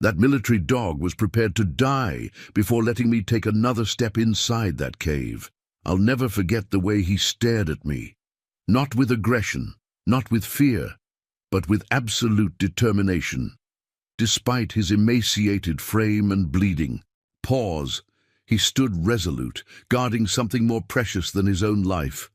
That military dog was prepared to die before letting me take another step inside that cave. I'll never forget the way he stared at me. Not with aggression, not with fear, but with absolute determination. Despite his emaciated frame and bleeding paws, he stood resolute, guarding something more precious than his own life.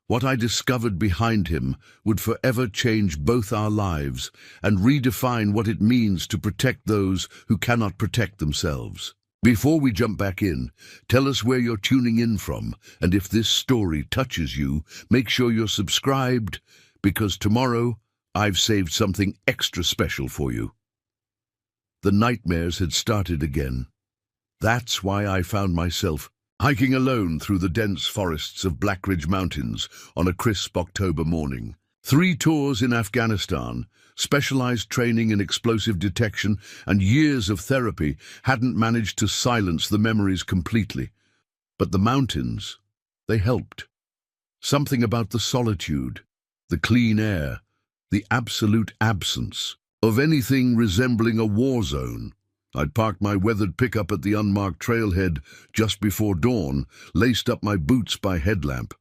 What I discovered behind him would forever change both our lives and redefine what it means to protect those who cannot protect themselves. Before we jump back in, tell us where you're tuning in from, and if this story touches you, make sure you're subscribed, because tomorrow I've saved something extra special for you. The nightmares had started again. That's why I found myself hiking alone through the dense forests of Blackridge Mountains on a crisp October morning. 3 tours in Afghanistan, specialized training in explosive detection, and years of therapy hadn't managed to silence the memories completely. But the mountains, they helped. Something about the solitude, the clean air, the absolute absence of anything resembling a war zone. I'd parked my weathered pickup at the unmarked trailhead just before dawn, laced up my boots by headlamp,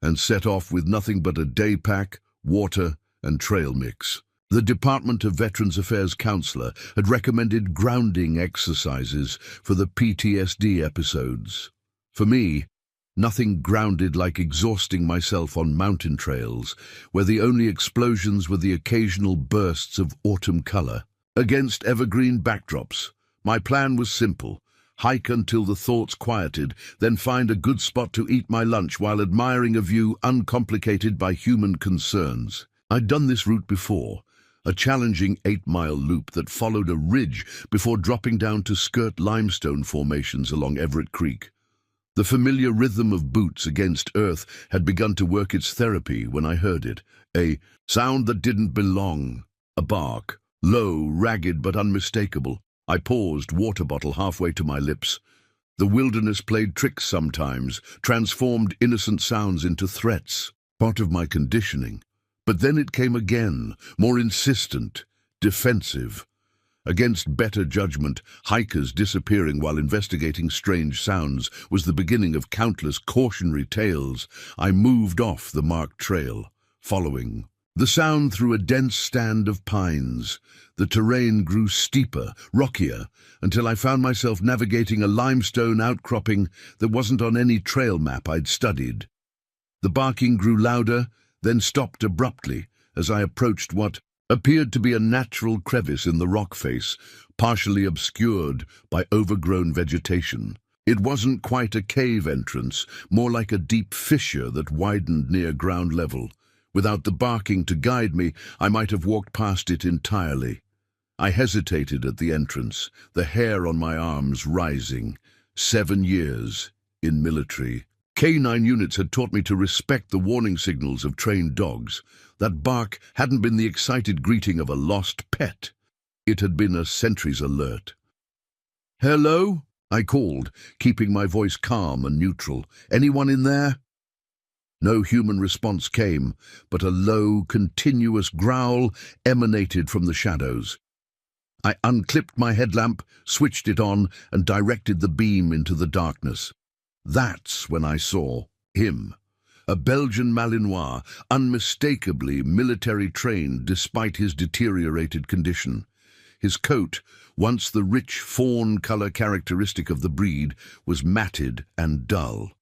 and set off with nothing but a day pack, water, and trail mix. The Department of Veterans Affairs counselor had recommended grounding exercises for the PTSD episodes. For me, nothing grounded like exhausting myself on mountain trails, where the only explosions were the occasional bursts of autumn color. Against evergreen backdrops, my plan was simple: hike until the thoughts quieted, then find a good spot to eat my lunch while admiring a view uncomplicated by human concerns. I'd done this route before, a challenging 8-mile loop that followed a ridge before dropping down to skirt limestone formations along Everett Creek. The familiar rhythm of boots against earth had begun to work its therapy when I heard it, a sound that didn't belong, a bark, low, ragged but unmistakable. I paused, water bottle halfway to my lips. The wilderness played tricks sometimes, transformed innocent sounds into threats, part of my conditioning. But then it came again, more insistent, defensive. Against better judgment, hikers disappearing while investigating strange sounds was the beginning of countless cautionary tales. I moved off the marked trail, following the sound through a dense stand of pines. The terrain grew steeper, rockier, until I found myself navigating a limestone outcropping that wasn't on any trail map I'd studied. The barking grew louder, then stopped abruptly as I approached what appeared to be a natural crevice in the rock face, partially obscured by overgrown vegetation. It wasn't quite a cave entrance, more like a deep fissure that widened near ground level. Without the barking to guide me, I might have walked past it entirely. I hesitated at the entrance, the hair on my arms rising. 7 years in military. K9 units had taught me to respect the warning signals of trained dogs. That bark hadn't been the excited greeting of a lost pet. It had been a sentry's alert. "Hello?" I called, keeping my voice calm and neutral. "Anyone in there?" No human response came, but a low, continuous growl emanated from the shadows. I unclipped my headlamp, switched it on, and directed the beam into the darkness. That's when I saw him. A Belgian Malinois, unmistakably military-trained despite his deteriorated condition. His coat, once the rich fawn-color characteristic of the breed, was matted and dull.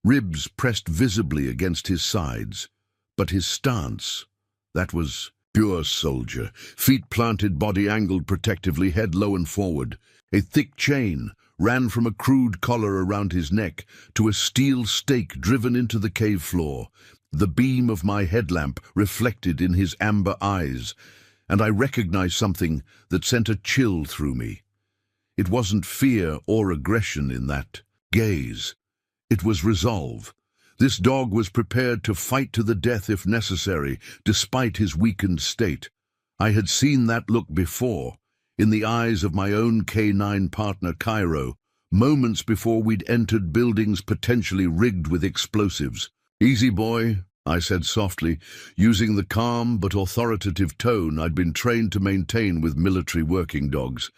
Ribs pressed visibly against his sides, but his stance, that was pure soldier, feet planted, body angled protectively, head low and forward. A thick chain ran from a crude collar around his neck to a steel stake driven into the cave floor. The beam of my headlamp reflected in his amber eyes, and I recognized something that sent a chill through me. It wasn't fear or aggression in that gaze. It was resolve. This dog was prepared to fight to the death if necessary, despite his weakened state. I had seen that look before, in the eyes of my own K9 partner Cairo, moments before we'd entered buildings potentially rigged with explosives. "Easy, boy. I said softly, using the calm but authoritative tone I'd been trained to maintain with military working dogs.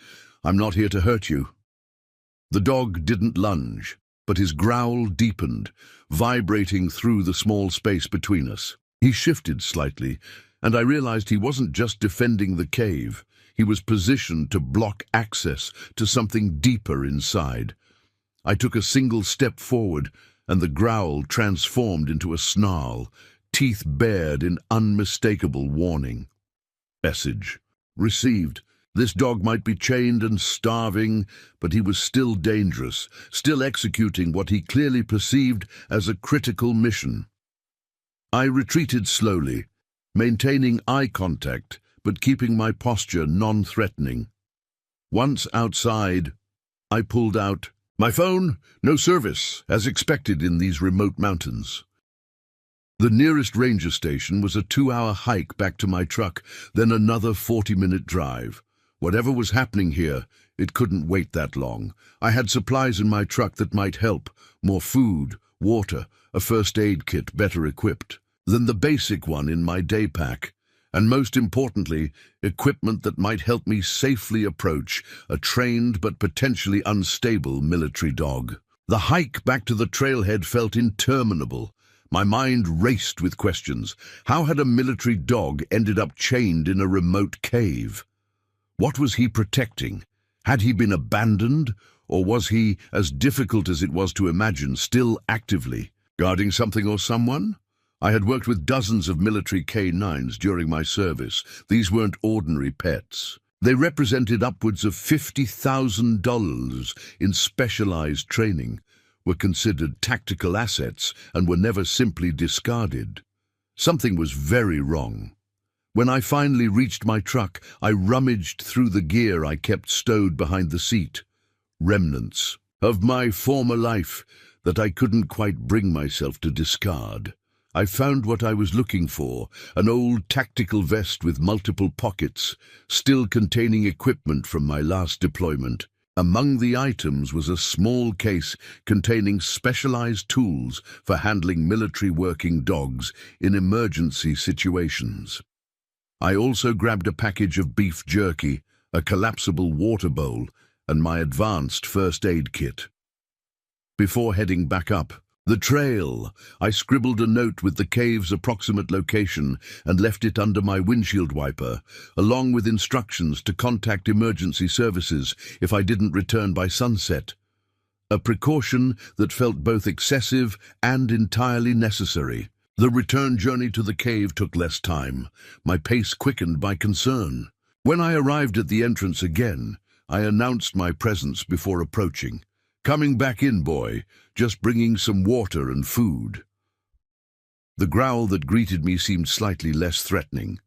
"I'm not here to hurt you." The dog didn't lunge, but his growl deepened, vibrating through the small space between us. He shifted slightly, and I realized he wasn't just defending the cave. He was positioned to block access to something deeper inside. I took a single step forward, and the growl transformed into a snarl, teeth bared in unmistakable warning. Message received. This dog might be chained and starving, but he was still dangerous, still executing what he clearly perceived as a critical mission. I retreated slowly, maintaining eye contact, but keeping my posture non-threatening. Once outside, I pulled out, "My phone, no service, as expected in these remote mountains." The nearest ranger station was a 2-hour hike back to my truck, then another 40-minute drive. Whatever was happening here, it couldn't wait that long. I had supplies in my truck that might help: more food, water, a first aid kit better equipped than the basic one in my day pack, and most importantly, equipment that might help me safely approach a trained but potentially unstable military dog. The hike back to the trailhead felt interminable. My mind raced with questions. How had a military dog ended up chained in a remote cave? What was he protecting? Had he been abandoned, or was he, as difficult as it was to imagine, still actively guarding something or someone? I had worked with dozens of military K9s during my service. These weren't ordinary pets. They represented upwards of $50,000 in specialized training, were considered tactical assets, and were never simply discarded. Something was very wrong. When I finally reached my truck, I rummaged through the gear I kept stowed behind the seat. Remnants of my former life that I couldn't quite bring myself to discard. I found what I was looking for: an old tactical vest with multiple pockets, still containing equipment from my last deployment. Among the items was a small case containing specialized tools for handling military working dogs in emergency situations. I also grabbed a package of beef jerky, a collapsible water bowl, and my advanced first aid kit. Before heading back up the trail, I scribbled a note with the cave's approximate location and left it under my windshield wiper, along with instructions to contact emergency services if I didn't return by sunset. A precaution that felt both excessive and entirely necessary. The return journey to the cave took less time, my pace quickened by concern. When I arrived at the entrance again, I announced my presence before approaching. "Coming back in, boy, just bringing some water and food." The growl that greeted me seemed slightly less threatening,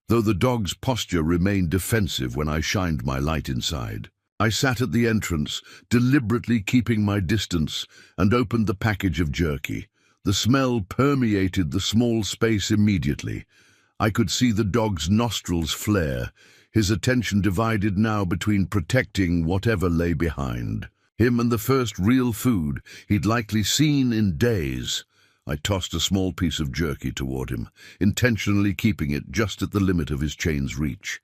though the dog's posture remained defensive when I shined my light inside. I sat at the entrance, deliberately keeping my distance, and opened the package of jerky. The smell permeated the small space immediately. I could see the dog's nostrils flare, his attention divided now between protecting whatever lay behind. Him and the first real food he'd likely seen in days. I tossed a small piece of jerky toward him, intentionally keeping it just at the limit of his chain's reach.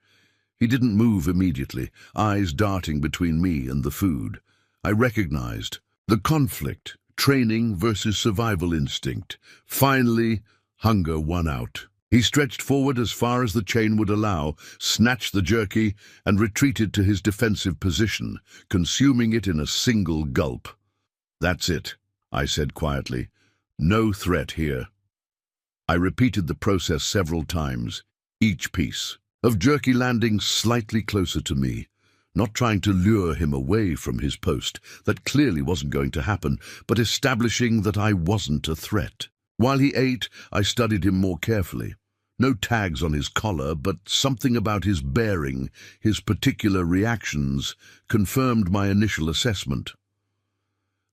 He didn't move immediately, eyes darting between me and the food. I recognized the conflict. Training versus survival instinct. Finally, hunger won out. He stretched forward as far as the chain would allow, snatched the jerky, and retreated to his defensive position, consuming it in a single gulp. "That's it," I said quietly. "No threat here." I repeated the process several times, each piece of jerky landing slightly closer to me. Not trying to lure him away from his post, that clearly wasn't going to happen, but establishing that I wasn't a threat. While he ate, I studied him more carefully. No tags on his collar, but something about his bearing, his particular reactions, confirmed my initial assessment.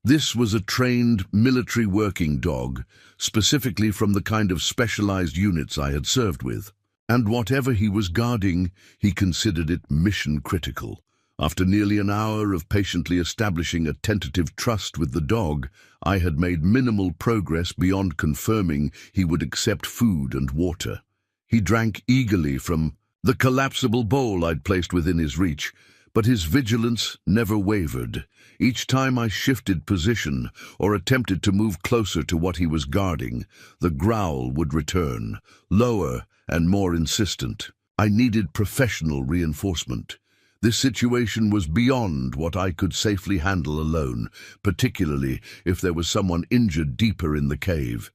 This was a trained military working dog, specifically from the kind of specialized units I had served with. And whatever he was guarding, he considered it mission critical. After nearly an hour of patiently establishing a tentative trust with the dog, I had made minimal progress beyond confirming he would accept food and water. He drank eagerly from the collapsible bowl I'd placed within his reach, but his vigilance never wavered. Each time I shifted position or attempted to move closer to what he was guarding, the growl would return, lower and more insistent. I needed professional reinforcement. This situation was beyond what I could safely handle alone, particularly if there was someone injured deeper in the cave.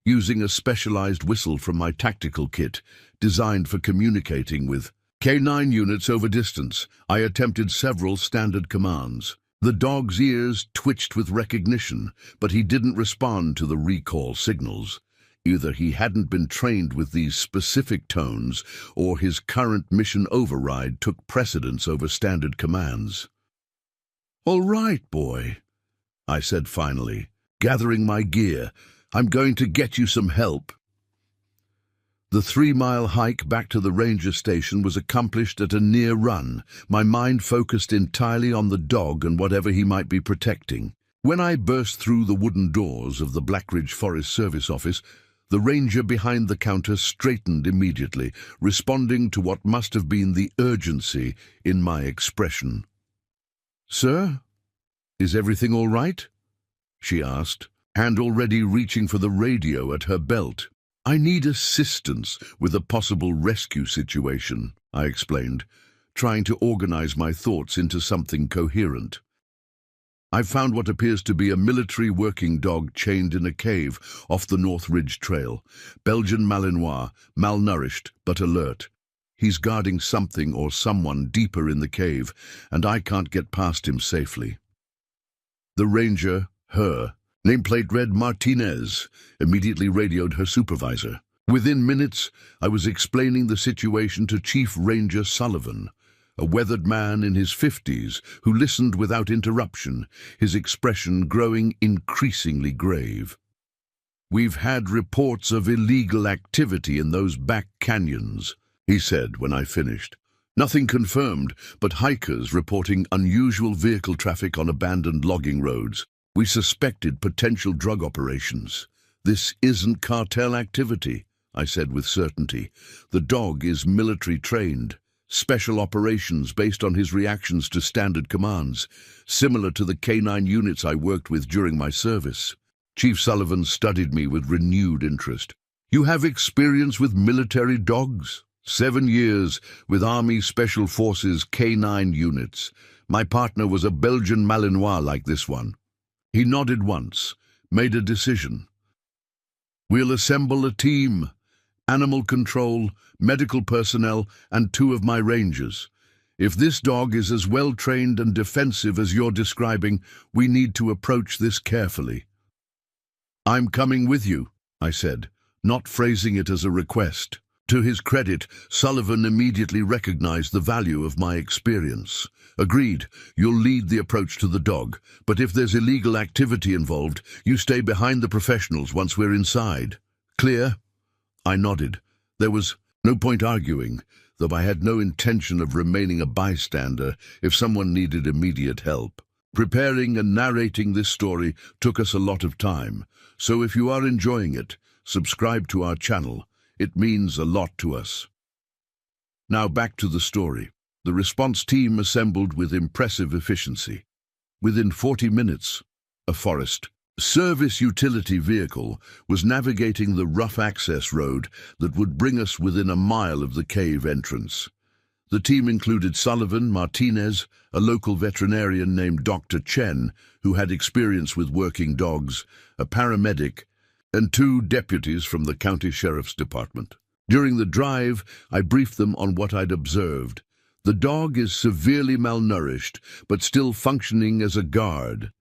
Using a specialized whistle from my tactical kit, designed for communicating with K9 units over distance, I attempted several standard commands. The dog's ears twitched with recognition, but he didn't respond to the recall signals. Either he hadn't been trained with these specific tones, or his current mission override took precedence over standard commands. "All right, boy," I said finally, gathering my gear. "I'm going to get you some help." The 3-mile hike back to the ranger station was accomplished at a near run, my mind focused entirely on the dog and whatever he might be protecting. When I burst through the wooden doors of the Blackridge Forest Service office, the ranger behind the counter straightened immediately, responding to what must have been the urgency in my expression. "Sir, is everything all right?" she asked, hand already reaching for the radio at her belt. "I need assistance with a possible rescue situation," I explained, trying to organize my thoughts into something coherent. "I've found what appears to be a military working dog chained in a cave off the North Ridge Trail. Belgian Malinois, malnourished but alert. He's guarding something or someone deeper in the cave, and I can't get past him safely." The ranger, nameplate read Martinez, immediately radioed her supervisor. Within minutes, I was explaining the situation to Chief Ranger Sullivan, a weathered man in his 50s who listened without interruption, his expression growing increasingly grave. "We've had reports of illegal activity in those back canyons," he said when I finished. "Nothing confirmed, but hikers reporting unusual vehicle traffic on abandoned logging roads. We suspected potential drug operations. This isn't cartel activity," I said with certainty. "The dog is military trained. Special operations based on his reactions to standard commands, similar to the K9 units I worked with during my service." Chief Sullivan studied me with renewed interest. "You have experience with military dogs?" 7 years with Army Special Forces K9 units. My partner was a Belgian Malinois like this one." He nodded once, made a decision. "We'll assemble a team. Animal control, medical personnel, and 2 of my rangers. If this dog is as well-trained and defensive as you're describing, we need to approach this carefully." "I'm coming with you," I said, not phrasing it as a request. To his credit, Sullivan immediately recognized the value of my experience. "Agreed, you'll lead the approach to the dog, but if there's illegal activity involved, you stay behind the professionals once we're inside. Clear?" I nodded. There was no point arguing, though I had no intention of remaining a bystander if someone needed immediate help. Preparing and narrating this story took us a lot of time, so if you are enjoying it, subscribe to our channel. It means a lot to us. Now back to the story. The response team assembled with impressive efficiency. Within 40 minutes, a Forest Service utility vehicle was navigating the rough access road that would bring us within a mile of the cave entrance. The team included Sullivan, Martinez, a local veterinarian named Dr. Chen, who had experience with working dogs, a paramedic, and 2 deputies from the county sheriff's department. During the drive, I briefed them on what I'd observed. The dog is severely malnourished, but still functioning as a guard.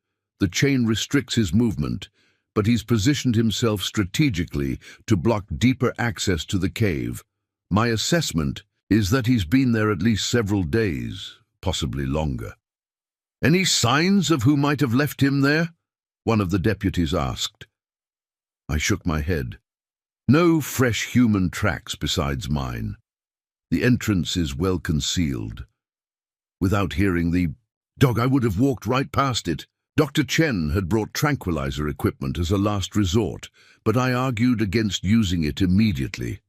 The chain restricts his movement, but he's positioned himself strategically to block deeper access to the cave. My assessment is that he's been there at least several days, possibly longer. "Any signs of who might have left him there?" one of the deputies asked. I shook my head. "No fresh human tracks besides mine. The entrance is well concealed." Without hearing the dog, I would have walked right past it. Dr. Chen had brought tranquilizer equipment as a last resort, but I argued against using it immediately.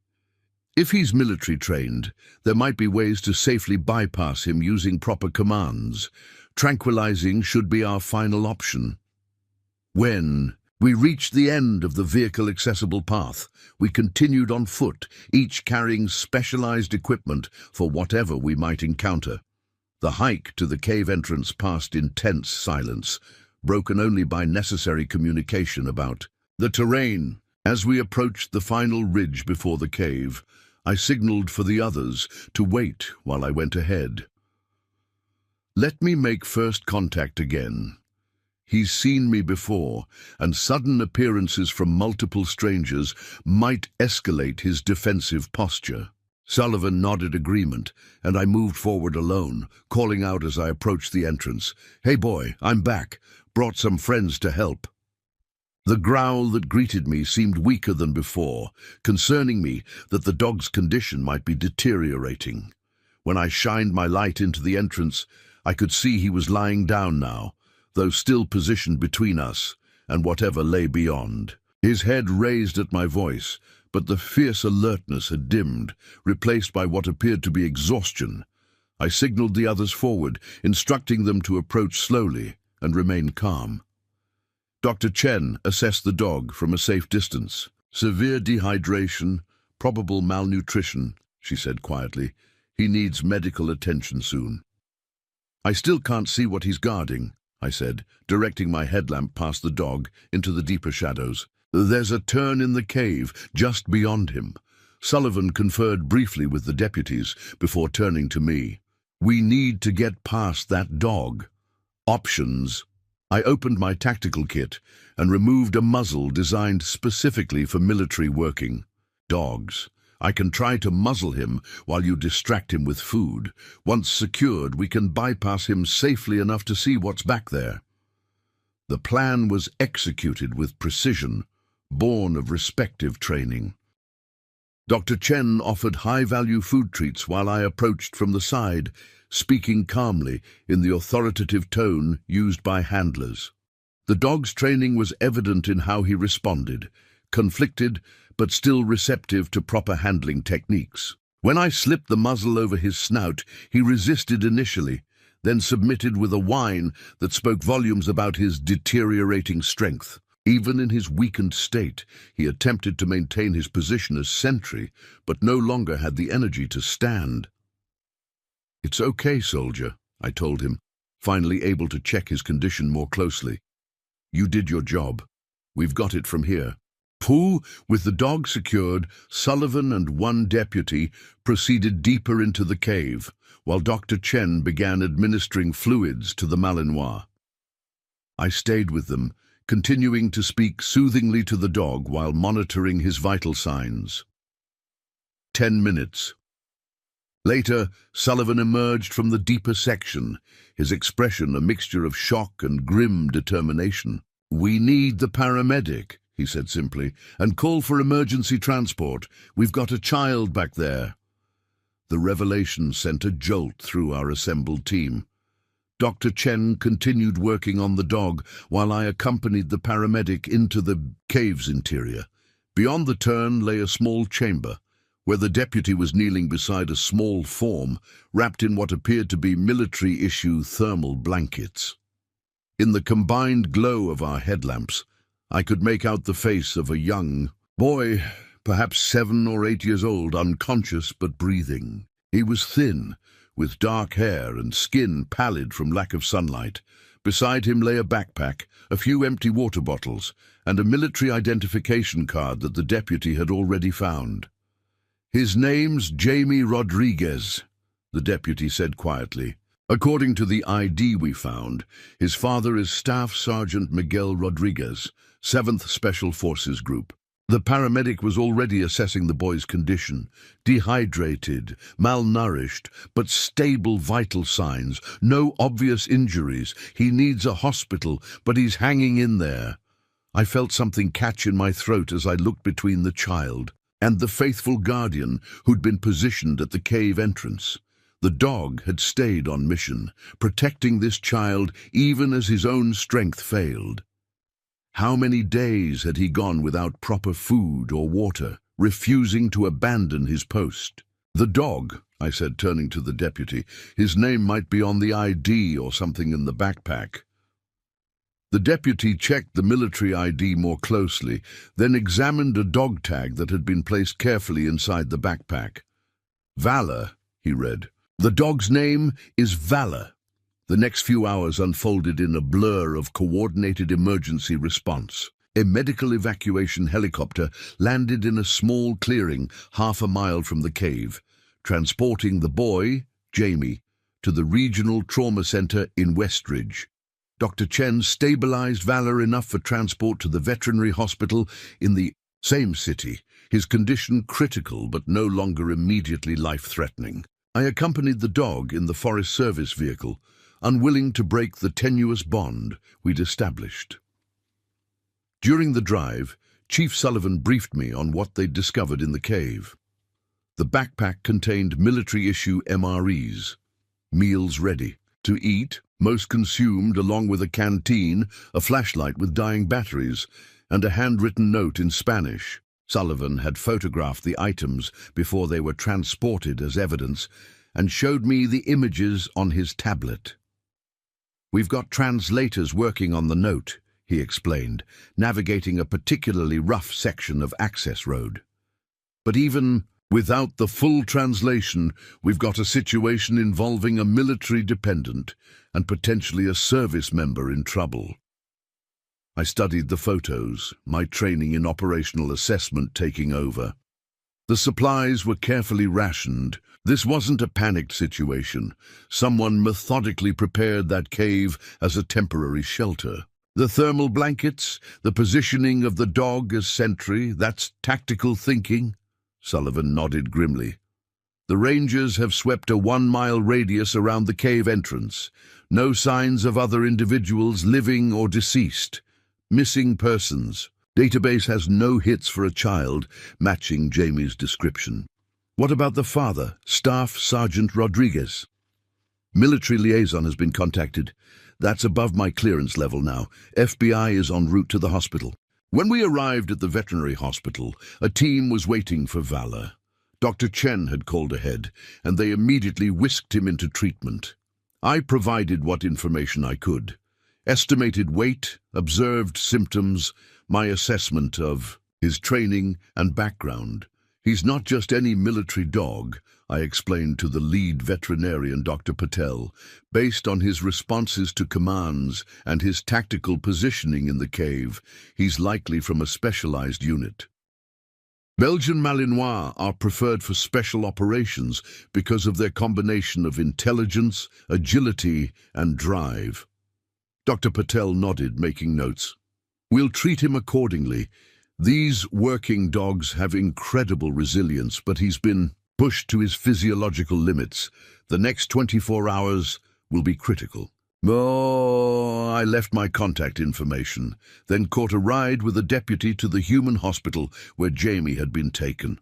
If he's military trained, there might be ways to safely bypass him using proper commands. Tranquilizing should be our final option. When we reached the end of the vehicle-accessible path, we continued on foot, each carrying specialized equipment for whatever we might encounter. The hike to the cave entrance passed in tense silence, broken only by necessary communication about the terrain. As we approached the final ridge before the cave, I signaled for the others to wait while I went ahead. Let me make first contact again. He's seen me before, and sudden appearances from multiple strangers might escalate his defensive posture. Sullivan nodded agreement, and I moved forward alone, calling out as I approached the entrance, "Hey boy, I'm back. Brought some friends to help." The growl that greeted me seemed weaker than before, concerning me that the dog's condition might be deteriorating. When I shined my light into the entrance, I could see he was lying down now, though still positioned between us and whatever lay beyond. His head raised at my voice, but the fierce alertness had dimmed, replaced by what appeared to be exhaustion. I signaled the others forward, instructing them to approach slowly and remain calm. Dr. Chen assessed the dog from a safe distance. "Severe dehydration, probable malnutrition," she said quietly. "He needs medical attention soon." "I still can't see what he's guarding," I said, directing my headlamp past the dog into the deeper shadows. "There's a turn in the cave just beyond him." Sullivan conferred briefly with the deputies before turning to me. "We need to get past that dog. Options." I opened my tactical kit and removed a muzzle designed specifically for military working. "Dogs. I can try to muzzle him while you distract him with food. Once secured, we can bypass him safely enough to see what's back there." The plan was executed with precision, born of respective training. Dr. Chen offered high-value food treats while I approached from the side, speaking calmly in the authoritative tone used by handlers. The dog's training was evident in how he responded, conflicted but still receptive to proper handling techniques. When I slipped the muzzle over his snout, he resisted initially, then submitted with a whine that spoke volumes about his deteriorating strength. Even in his weakened state, he attempted to maintain his position as sentry, but no longer had the energy to stand. "It's okay, soldier," I told him, finally able to check his condition more closely. "You did your job. We've got it from here." With the dog secured, Sullivan and one deputy proceeded deeper into the cave, while Dr. Chen began administering fluids to the Malinois. I stayed with them, continuing to speak soothingly to the dog while monitoring his vital signs. 10 minutes. Later, Sullivan emerged from the deeper section, his expression a mixture of shock and grim determination. "We need the paramedic," he said simply, "and call for emergency transport. We've got a child back there." The revelation sent a jolt through our assembled team. Dr. Chen continued working on the dog while I accompanied the paramedic into the cave's interior. Beyond the turn lay a small chamber, where the deputy was kneeling beside a small form wrapped in what appeared to be military-issue thermal blankets. In the combined glow of our headlamps, I could make out the face of a young boy, perhaps 7 or 8 years old, unconscious but breathing. He was thin, with dark hair and skin pallid from lack of sunlight. Beside him lay a backpack, a few empty water bottles, and a military identification card that the deputy had already found. "His name's Jamie Rodriguez," the deputy said quietly. "According to the ID we found, his father is Staff Sergeant Miguel Rodriguez, 7th Special Forces Group." The paramedic was already assessing the boy's condition. Dehydrated, malnourished, but stable vital signs. No obvious injuries. He needs a hospital, but he's hanging in there. I felt something catch in my throat as I looked between the child and the faithful guardian who'd been positioned at the cave entrance. The dog had stayed on mission, protecting this child even as his own strength failed. How many days had he gone without proper food or water, refusing to abandon his post? "The dog," I said, turning to the deputy. "His name might be on the ID or something in the backpack." The deputy checked the military ID more closely, then examined a dog tag that had been placed carefully inside the backpack. "Valor," he read. "The dog's name is Valor." The next few hours unfolded in a blur of coordinated emergency response. A medical evacuation helicopter landed in a small clearing half a mile from the cave, transporting the boy, Jamie, to the regional trauma center in Westridge. Dr. Chen stabilized Valor enough for transport to the veterinary hospital in the same city, his condition critical but no longer immediately life-threatening. I accompanied the dog in the Forest Service vehicle, unwilling to break the tenuous bond we'd established. During the drive, Chief Sullivan briefed me on what they'd discovered in the cave. The backpack contained military-issue MREs, meals ready to eat, most consumed along with a canteen, a flashlight with dying batteries, and a handwritten note in Spanish. Sullivan had photographed the items before they were transported as evidence and showed me the images on his tablet. "We've got translators working on the note," he explained, navigating a particularly rough section of access road. "But even without the full translation, we've got a situation involving a military dependent and potentially a service member in trouble." I studied the photos, my training in operational assessment taking over. The supplies were carefully rationed. This wasn't a panicked situation. Someone methodically prepared that cave as a temporary shelter. The thermal blankets, the positioning of the dog as sentry, that's tactical thinking. Sullivan nodded grimly. "The Rangers have swept a 1-mile radius around the cave entrance. No signs of other individuals, living or deceased. Missing persons. Database has no hits for a child, matching Jamie's description." "What about the father, Staff Sergeant Rodriguez?" "Military liaison has been contacted. That's above my clearance level now. FBI is en route to the hospital." When we arrived at the veterinary hospital, a team was waiting for Valor. Dr. Chen had called ahead, and they immediately whisked him into treatment. I provided what information I could. Estimated weight, observed symptoms, my assessment of his training and background. "He's not just any military dog," I explained to the lead veterinarian, Dr. Patel, "based on his responses to commands and his tactical positioning in the cave. He's likely from a specialized unit. Belgian Malinois are preferred for special operations because of their combination of intelligence, agility, and drive." Dr. Patel nodded, making notes. "We'll treat him accordingly. These working dogs have incredible resilience, but he's been pushed to his physiological limits. The next 24 hours will be critical." I left my contact information, then caught a ride with a deputy to the human hospital where Jamie had been taken.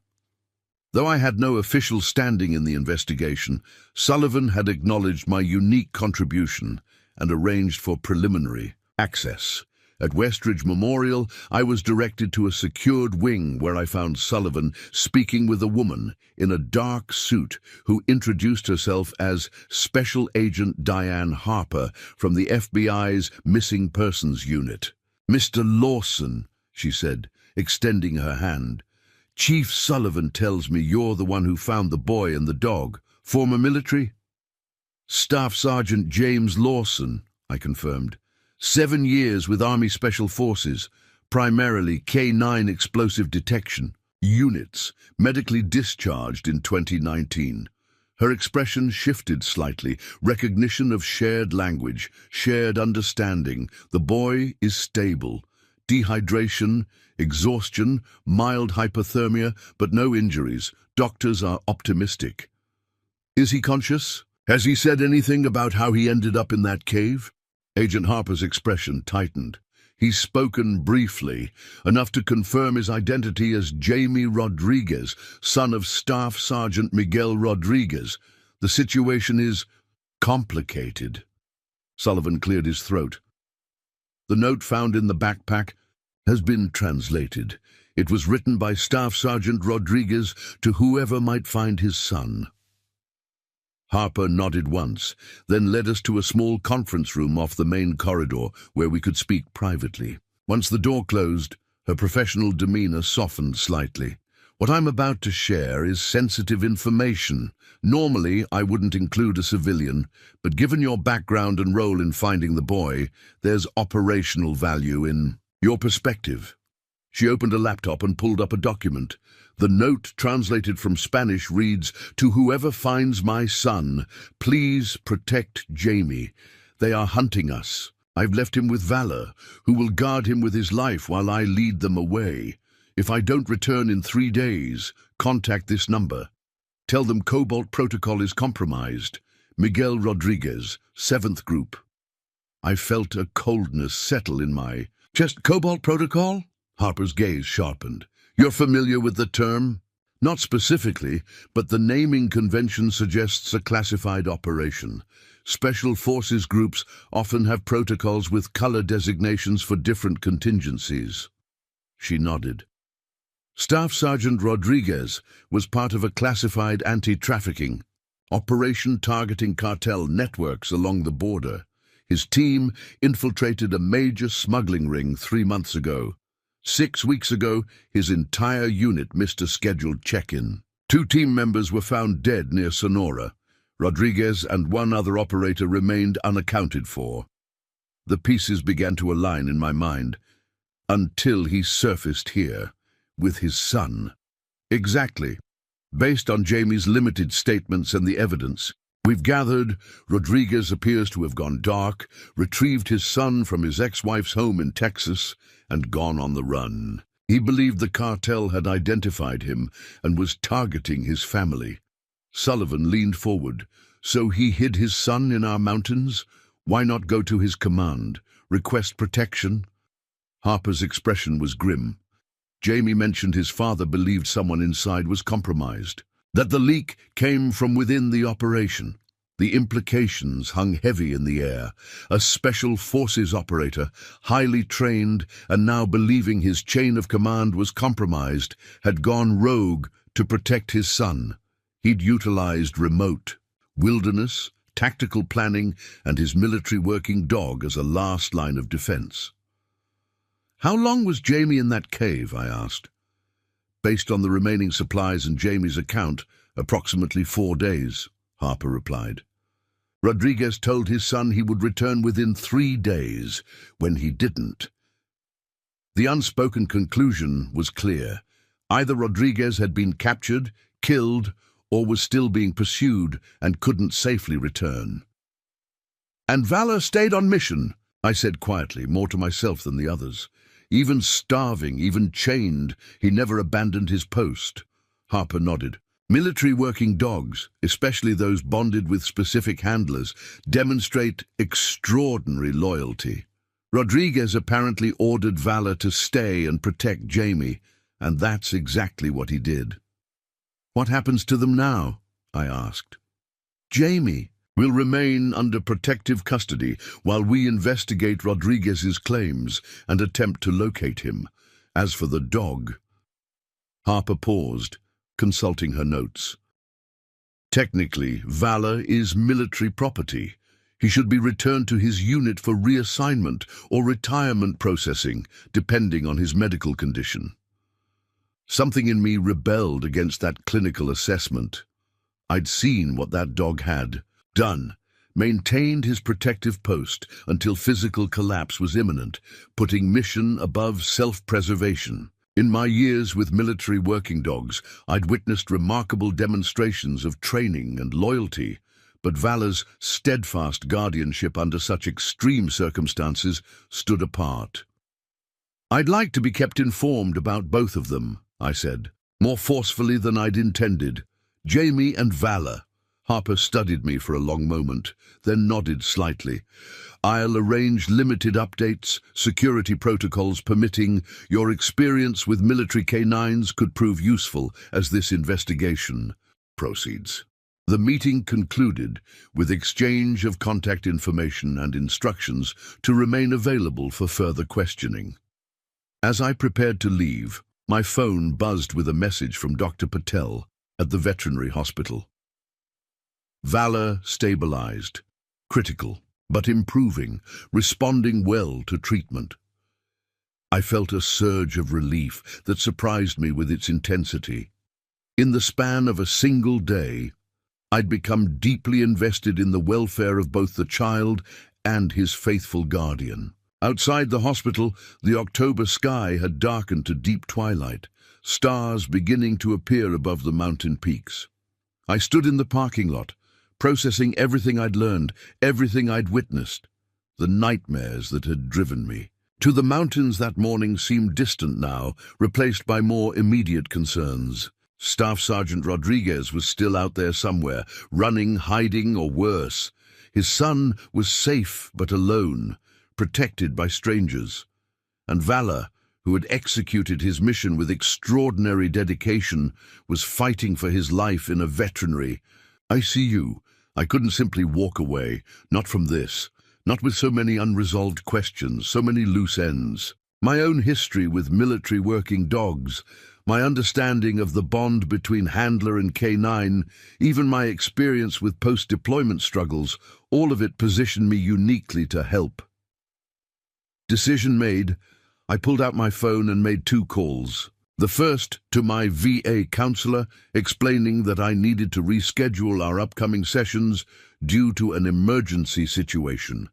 Though I had no official standing in the investigation, Sullivan had acknowledged my unique contribution and arranged for preliminary access. At Westridge Memorial, I was directed to a secured wing where I found Sullivan speaking with a woman in a dark suit who introduced herself as Special Agent Diane Harper from the FBI's Missing Persons Unit. "Mr. Lawson," she said, extending her hand. "Chief Sullivan tells me you're the one who found the boy and the dog. Former military?" "Staff Sergeant James Lawson," I confirmed. 7 years with Army Special Forces, primarily K9 explosive detection units, medically discharged in 2019. Her expression shifted slightly, recognition of shared language, shared understanding. The boy is stable. Dehydration, exhaustion, mild hypothermia, but no injuries. Doctors are optimistic. "Is he conscious? Has he said anything about how he ended up in that cave?" Agent Harper's expression tightened. "He's spoken briefly, enough to confirm his identity as Jamie Rodriguez, son of Staff Sergeant Miguel Rodriguez. The situation is complicated. Sullivan cleared his throat. The note found in the backpack has been translated. It was written by Staff Sergeant Rodriguez to whoever might find his son. Harper nodded once, then led us to a small conference room off the main corridor where we could speak privately. Once the door closed, her professional demeanor softened slightly. What I'm about to share is sensitive information. Normally, I wouldn't include a civilian, but given your background and role in finding the boy, there's operational value in your perspective. She opened a laptop and pulled up a document. The note, translated from Spanish, reads, "To whoever finds my son, please protect Jamie. They are hunting us. I've left him with Valor, who will guard him with his life while I lead them away. If I don't return in 3 days, contact this number. Tell them Cobalt Protocol is compromised. Miguel Rodriguez, 7th Group." I felt a coldness settle in my chest. Cobalt Protocol? Harper's gaze sharpened. You're familiar with the term? Not specifically, but the naming convention suggests a classified operation. Special forces groups often have protocols with color designations for different contingencies. She nodded. Staff Sergeant Rodriguez was part of a classified anti-trafficking operation targeting cartel networks along the border. His team infiltrated a major smuggling ring 3 months ago. 6 weeks ago, his entire unit missed a scheduled check-in. 2 team members were found dead near Sonora. Rodriguez and 1 other operator remained unaccounted for. The pieces began to align in my mind, until he surfaced here, with his son. Exactly. Based on Jamie's limited statements and the evidence we've gathered, Rodriguez appears to have gone dark, retrieved his son from his ex-wife's home in Texas, and gone on the run. He believed the cartel had identified him and was targeting his family. Sullivan leaned forward. So he hid his son in our mountains? Why not go to his command, request protection? Harper's expression was grim. Jamie mentioned his father believed someone inside was compromised, that the leak came from within the operation. The implications hung heavy in the air. A special forces operator, highly trained and now believing his chain of command was compromised, had gone rogue to protect his son. He'd utilized remote, wilderness, tactical planning, and his military working dog as a last line of defense. How long was Jamie in that cave? I asked. Based on the remaining supplies and Jamie's account, approximately 4 days, Harper replied. Rodriguez told his son he would return within 3 days. When he didn't, the unspoken conclusion was clear. Either Rodriguez had been captured, killed, or was still being pursued and couldn't safely return. And Valor stayed on mission, I said quietly, more to myself than the others. Even starving, even chained, he never abandoned his post. Harper nodded. Military working dogs, especially those bonded with specific handlers, demonstrate extraordinary loyalty. Rodriguez apparently ordered Valor to stay and protect Jamie, and that's exactly what he did. What happens to them now? I asked. Jamie will remain under protective custody while we investigate Rodriguez's claims and attempt to locate him. As for the dog... Harper paused, consulting her notes. Technically, Valor is military property. He should be returned to his unit for reassignment or retirement processing, depending on his medical condition. Something in me rebelled against that clinical assessment. I'd seen what that dog had done, maintained his protective post until physical collapse was imminent, putting mission above self-preservation. In my years with military working dogs, I'd witnessed remarkable demonstrations of training and loyalty, but Valor's steadfast guardianship under such extreme circumstances stood apart. I'd like to be kept informed about both of them, I said, more forcefully than I'd intended. Jamie and Valor. Harper studied me for a long moment, then nodded slightly. I'll arrange limited updates, security protocols permitting. Your experience with military canines could prove useful as this investigation proceeds. The meeting concluded with exchange of contact information and instructions to remain available for further questioning. As I prepared to leave, my phone buzzed with a message from Dr. Patel at the veterinary hospital. Valor stabilized, critical, but improving, responding well to treatment. I felt a surge of relief that surprised me with its intensity. In the span of a single day, I'd become deeply invested in the welfare of both the child and his faithful guardian. Outside the hospital, the October sky had darkened to deep twilight, stars beginning to appear above the mountain peaks. I stood in the parking lot, processing everything I'd learned, everything I'd witnessed, the nightmares that had driven me. To the mountains that morning seemed distant now, replaced by more immediate concerns. Staff Sergeant Rodriguez was still out there somewhere, running, hiding, or worse. His son was safe but alone, protected by strangers. And Valor, who had executed his mission with extraordinary dedication, was fighting for his life in a veterinary ICU. I couldn't simply walk away, not from this, not with so many unresolved questions, so many loose ends. My own history with military working dogs, my understanding of the bond between handler and canine, even my experience with post-deployment struggles, all of it positioned me uniquely to help. Decision made, I pulled out my phone and made 2 calls. The first to my VA counselor, explaining that I needed to reschedule our upcoming sessions due to an emergency situation.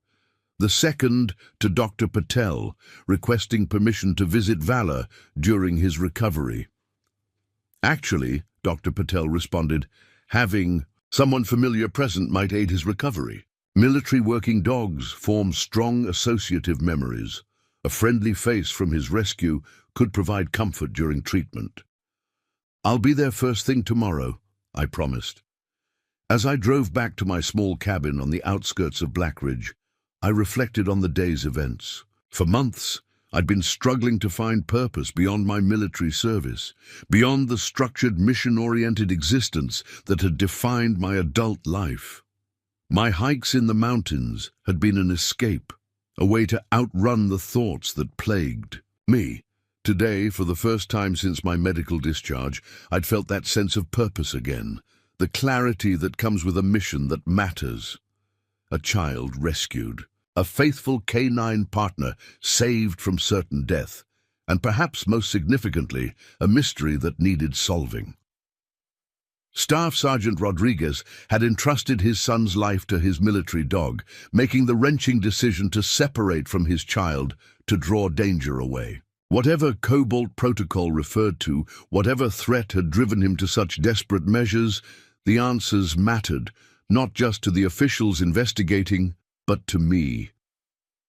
The second to Dr. Patel, requesting permission to visit Valor during his recovery. Actually, Dr. Patel responded, having someone familiar present might aid his recovery. Military working dogs form strong associative memories. A friendly face from his rescue could provide comfort during treatment. I'll be there first thing tomorrow, I promised. As I drove back to my small cabin on the outskirts of Blackridge, I reflected on the day's events. For months, I'd been struggling to find purpose beyond my military service, beyond the structured, mission-oriented existence that had defined my adult life. My hikes in the mountains had been an escape, a way to outrun the thoughts that plagued me. Today, for the first time since my medical discharge, I'd felt that sense of purpose again, the clarity that comes with a mission that matters. A child rescued, a faithful canine partner saved from certain death, and perhaps most significantly, a mystery that needed solving. Staff Sergeant Rodriguez had entrusted his son's life to his military dog, making the wrenching decision to separate from his child, to draw danger away. Whatever Cobalt Protocol referred to, whatever threat had driven him to such desperate measures, the answers mattered, not just to the officials investigating, but to me.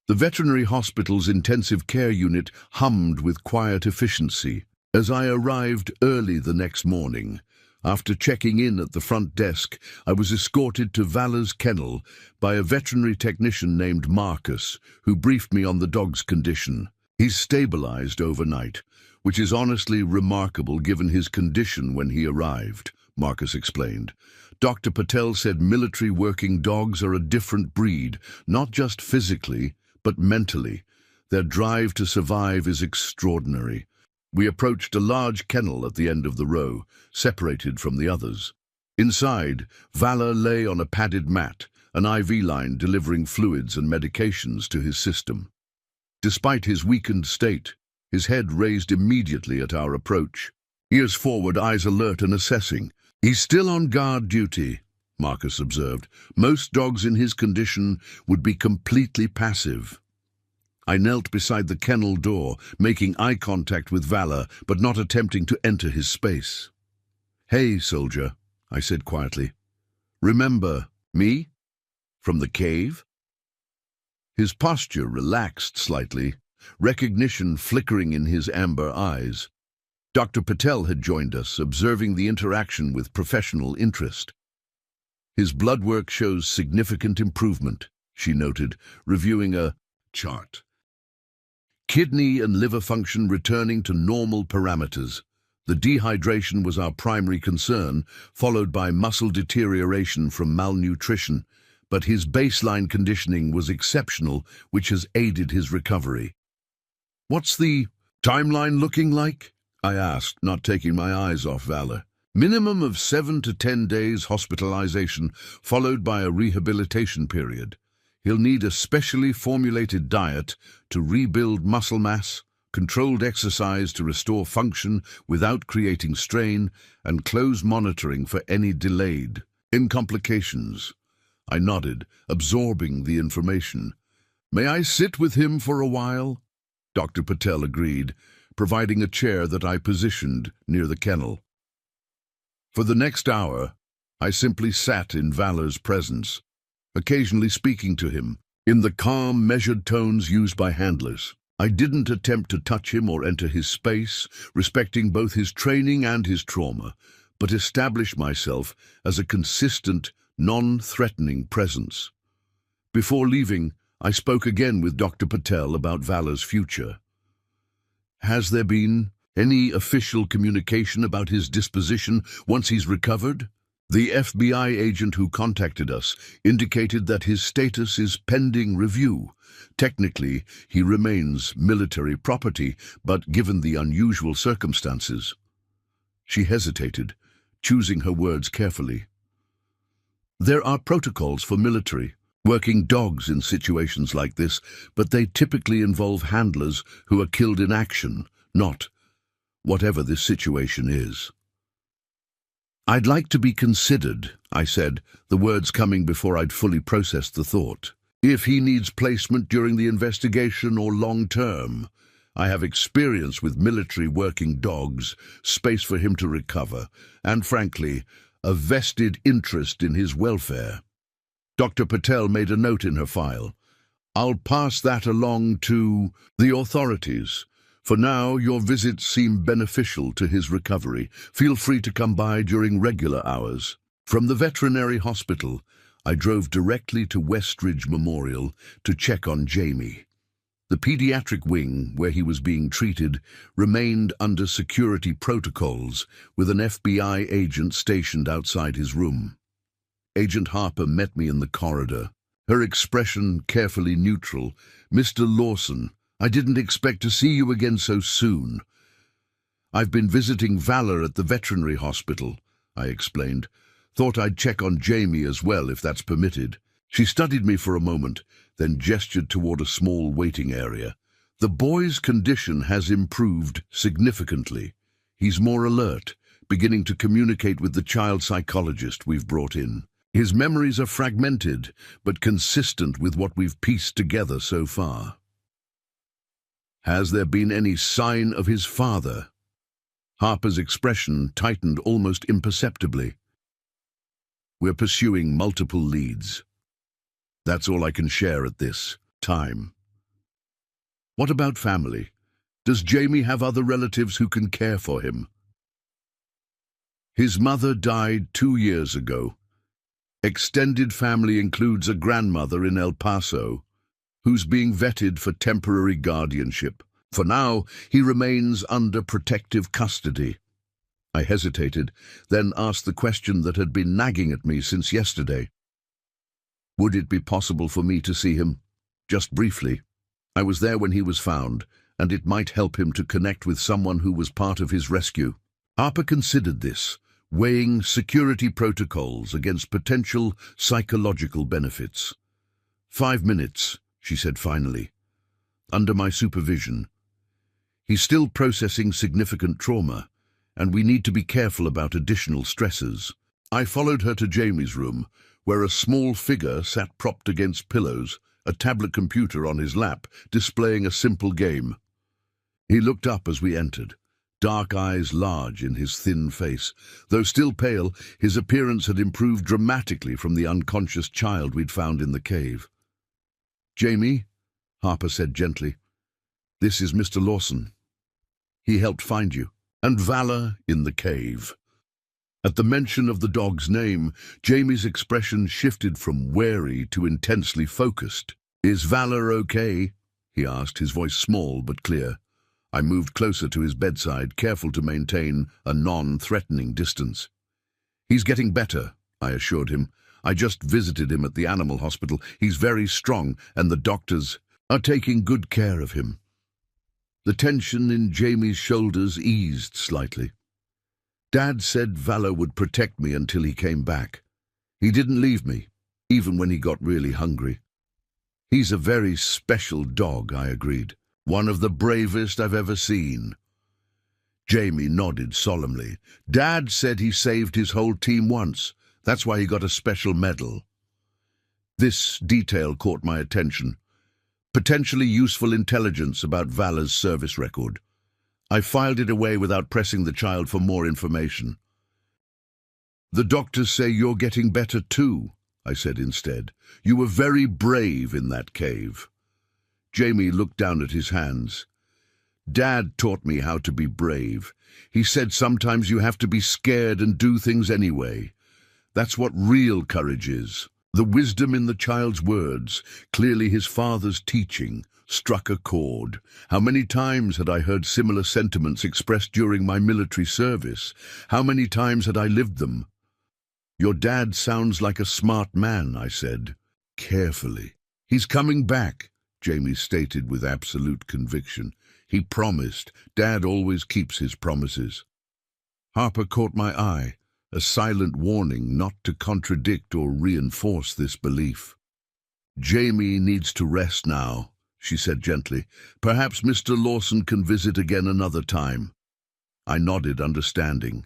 The veterinary hospital's intensive care unit hummed with quiet efficiency. As I arrived early the next morning, after checking in at the front desk, I was escorted to Valor's kennel by a veterinary technician named Marcus, who briefed me on the dog's condition. He's stabilized overnight, which is honestly remarkable given his condition when he arrived, Marcus explained. Dr. Patel said military working dogs are a different breed, not just physically, but mentally. Their drive to survive is extraordinary. We approached a large kennel at the end of the row, separated from the others. Inside, Valor lay on a padded mat, an IV line delivering fluids and medications to his system. Despite his weakened state, his head raised immediately at our approach. Ears forward, eyes alert and assessing. He's still on guard duty, Marcus observed. Most dogs in his condition would be completely passive. I knelt beside the kennel door, making eye contact with Valor, but not attempting to enter his space. "Hey, soldier," I said quietly. "Remember me? From the cave?" His posture relaxed slightly, recognition flickering in his amber eyes. Dr. Patel had joined us, observing the interaction with professional interest. "His blood work shows significant improvement," she noted, reviewing a chart. "Kidney and liver function returning to normal parameters. The dehydration was our primary concern, followed by muscle deterioration from malnutrition, but his baseline conditioning was exceptional, which has aided his recovery. "What's the timeline looking like?" I asked, not taking my eyes off Valor. "Minimum of 7 to 10 days hospitalization, followed by a rehabilitation period. He'll need a specially formulated diet to rebuild muscle mass, controlled exercise to restore function without creating strain, and close monitoring for any delayed complications." I nodded, absorbing the information. "May I sit with him for a while?" Dr. Patel agreed, providing a chair that I positioned near the kennel. For the next hour, I simply sat in Valor's presence, occasionally speaking to him in the calm, measured tones used by handlers. I didn't attempt to touch him or enter his space, respecting both his training and his trauma, but established myself as a consistent, non-threatening presence. Before leaving, I spoke again with Dr. Patel about Valor's future. "Has there been any official communication about his disposition once he's recovered?" The FBI agent who contacted us indicated that his status is pending review. Technically, he remains military property, but given the unusual circumstances. She hesitated, choosing her words carefully. "There are protocols for military working dogs in situations like this, but they typically involve handlers who are killed in action, not whatever this situation is." "I'd like to be considered," I said, the words coming before I'd fully processed the thought. "If he needs placement during the investigation or long-term, I have experience with military working dogs, space for him to recover, and frankly, a vested interest in his welfare." Dr. Patel made a note in her file. "I'll pass that along to the authorities. For now, your visits seem beneficial to his recovery. Feel free to come by during regular hours." From the veterinary hospital, I drove directly to Westridge Memorial to check on Jamie. The pediatric wing, where he was being treated, remained under security protocols, with an FBI agent stationed outside his room. Agent Harper met me in the corridor, her expression carefully neutral. "Mr. Lawson, I didn't expect to see you again so soon." "I've been visiting Valor at the veterinary hospital," I explained. "Thought I'd check on Jamie as well, if that's permitted." She studied me for a moment, then gestured toward a small waiting area. "The boy's condition has improved significantly. He's more alert, beginning to communicate with the child psychologist we've brought in. His memories are fragmented, but consistent with what we've pieced together so far." "Has there been any sign of his father?" Harper's expression tightened almost imperceptibly. "We're pursuing multiple leads. That's all I can share at this time." "What about family? Does Jamie have other relatives who can care for him?" "His mother died 2 years ago. Extended family includes a grandmother in El Paso, who's being vetted for temporary guardianship. For now, he remains under protective custody." I hesitated, then asked the question that had been nagging at me since yesterday. "Would it be possible for me to see him? Just briefly. I was there when he was found, and it might help him to connect with someone who was part of his rescue." Harper considered this, weighing security protocols against potential psychological benefits. 5 minutes, she said finally. "Under my supervision. He's still processing significant trauma, and we need to be careful about additional stressors." I followed her to Jamie's room, where a small figure sat propped against pillows, a tablet computer on his lap, displaying a simple game. He looked up as we entered, dark eyes large in his thin face. Though still pale, his appearance had improved dramatically from the unconscious child we'd found in the cave. "Jamie," Harper said gently, "this is Mr. Lawson. He helped find you, and Valor in the cave." At the mention of the dog's name, Jamie's expression shifted from wary to intensely focused. "Is Valor okay?" he asked, his voice small but clear. I moved closer to his bedside, careful to maintain a non-threatening distance. "He's getting better," I assured him. "I just visited him at the animal hospital. He's very strong, and the doctors are taking good care of him." The tension in Jamie's shoulders eased slightly. "Dad said Valor would protect me until he came back. He didn't leave me, even when he got really hungry." "He's a very special dog," I agreed. "One of the bravest I've ever seen." Jamie nodded solemnly. "Dad said he saved his whole team once. That's why he got a special medal." This detail caught my attention. Potentially useful intelligence about Valor's service record. I filed it away without pressing the child for more information. "The doctors say you're getting better too," I said instead. "You were very brave in that cave." Jamie looked down at his hands. "Dad taught me how to be brave. He said sometimes you have to be scared and do things anyway. That's what real courage is." The wisdom in the child's words, clearly his father's teaching, struck a chord. How many times had I heard similar sentiments expressed during my military service? How many times had I lived them? "Your dad sounds like a smart man," I said, carefully. "He's coming back," Jamie stated with absolute conviction. "He promised. Dad always keeps his promises." Harper caught my eye, a silent warning not to contradict or reinforce this belief. "Jamie needs to rest now," she said gently. "Perhaps Mr. Lawson can visit again another time." I nodded, understanding.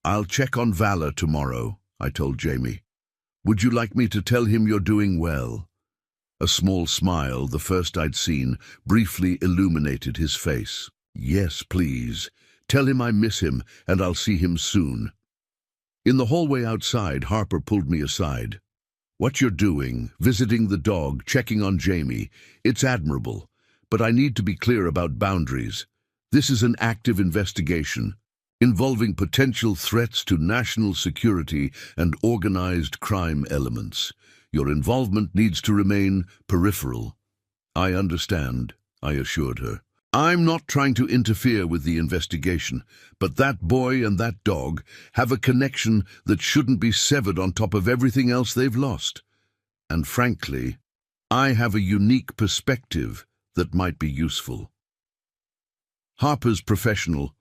"I'll check on Valor tomorrow," I told Jamie. "Would you like me to tell him you're doing well?" A small smile, the first I'd seen, briefly illuminated his face. "Yes, please. Tell him I miss him, and I'll see him soon." In the hallway outside, Harper pulled me aside. "What you're doing, visiting the dog, checking on Jamie, it's admirable, but I need to be clear about boundaries. This is an active investigation, involving potential threats to national security and organized crime elements. Your involvement needs to remain peripheral." "I understand," I assured her. "I'm not trying to interfere with the investigation, but that boy and that dog have a connection that shouldn't be severed on top of everything else they've lost. And frankly, I have a unique perspective that might be useful." Harper's professional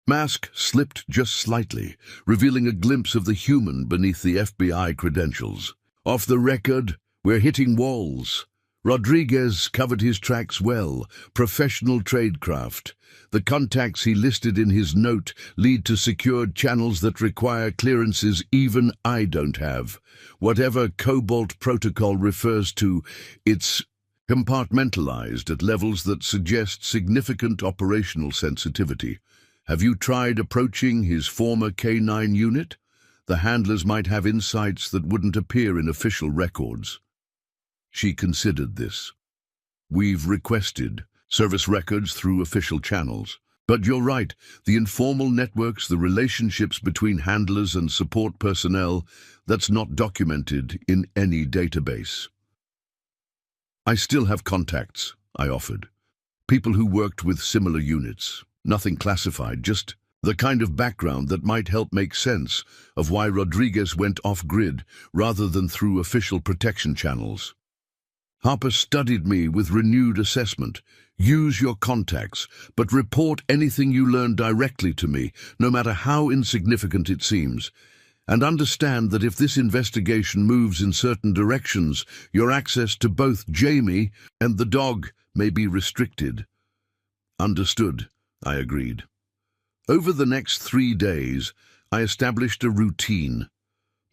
mask slipped just slightly, revealing a glimpse of the human beneath the FBI credentials. "Off the record, we're hitting walls. Rodriguez covered his tracks well, professional tradecraft. The contacts he listed in his note lead to secured channels that require clearances even I don't have. Whatever Cobalt Protocol refers to, it's compartmentalized at levels that suggest significant operational sensitivity. Have you tried approaching his former K9 unit? The handlers might have insights that wouldn't appear in official records." She considered this. "We've requested service records through official channels. But you're right, the informal networks, the relationships between handlers and support personnel, that's not documented in any database." "I still have contacts," I offered. "People who worked with similar units. Nothing classified, just the kind of background that might help make sense of why Rodriguez went off-grid rather than through official protection channels." Harper studied me with renewed assessment. "Use your contacts, but report anything you learn directly to me, no matter how insignificant it seems. And understand that if this investigation moves in certain directions, your access to both Jamie and the dog may be restricted." "Understood," I agreed. Over the next 3 days, I established a routine.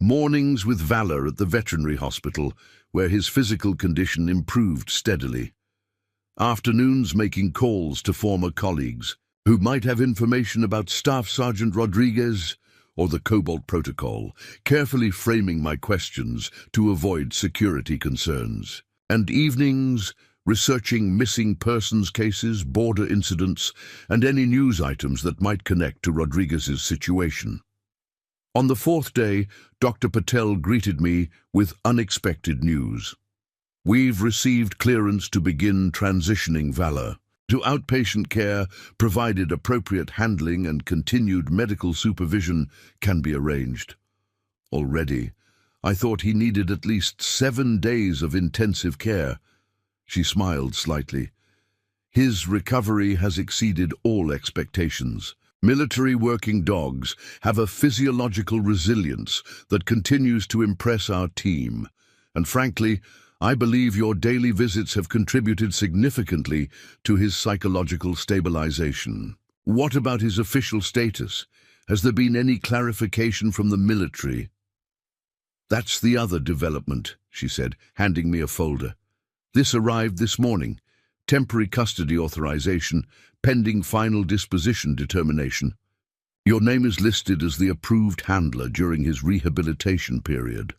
Mornings with Valor at the veterinary hospital, where his physical condition improved steadily. Afternoons making calls to former colleagues who might have information about Staff Sergeant Rodriguez or the Cobalt Protocol, carefully framing my questions to avoid security concerns. And evenings, researching missing persons cases, border incidents, and any news items that might connect to Rodriguez's situation. On the 4th day, Dr. Patel greeted me with unexpected news. "We've received clearance to begin transitioning Valor." to outpatient care, provided appropriate handling and continued medical supervision can be arranged. Already, I thought he needed at least 7 days of intensive care. She smiled slightly. His recovery has exceeded all expectations. Military working dogs have a physiological resilience that continues to impress our team. And frankly, I believe your daily visits have contributed significantly to his psychological stabilization. What about his official status? Has there been any clarification from the military? That's the other development, she said, handing me a folder. This arrived this morning. Temporary custody authorization, pending final disposition determination. Your name is listed as the approved handler during his rehabilitation period.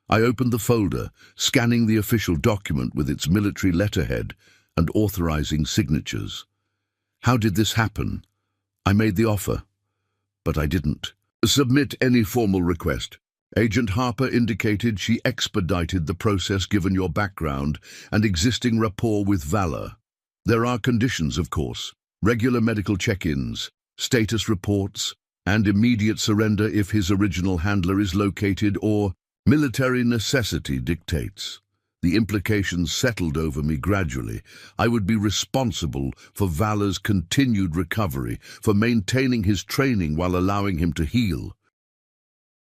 I opened the folder, scanning the official document with its military letterhead and authorizing signatures. How did this happen? I made the offer, but I didn't submit any formal request. Agent Harper indicated she expedited the process given your background and existing rapport with Valor. There are conditions, of course, regular medical check-ins, status reports, and immediate surrender if his original handler is located or military necessity dictates. The implications settled over me gradually. I would be responsible for Valor's continued recovery, for maintaining his training while allowing him to heal.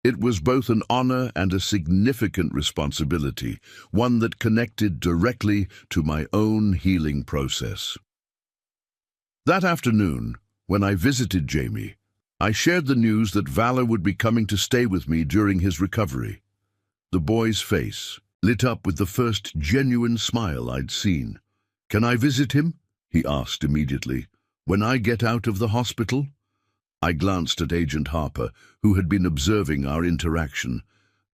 It was both an honor and a significant responsibility, one that connected directly to my own healing process. That afternoon, when I visited Jamie, I shared the news that Valor would be coming to stay with me during his recovery. The boy's face lit up with the first genuine smile I'd seen. "Can I visit him?" he asked immediately. "When I get out of the hospital?" I glanced at Agent Harper, who had been observing our interaction.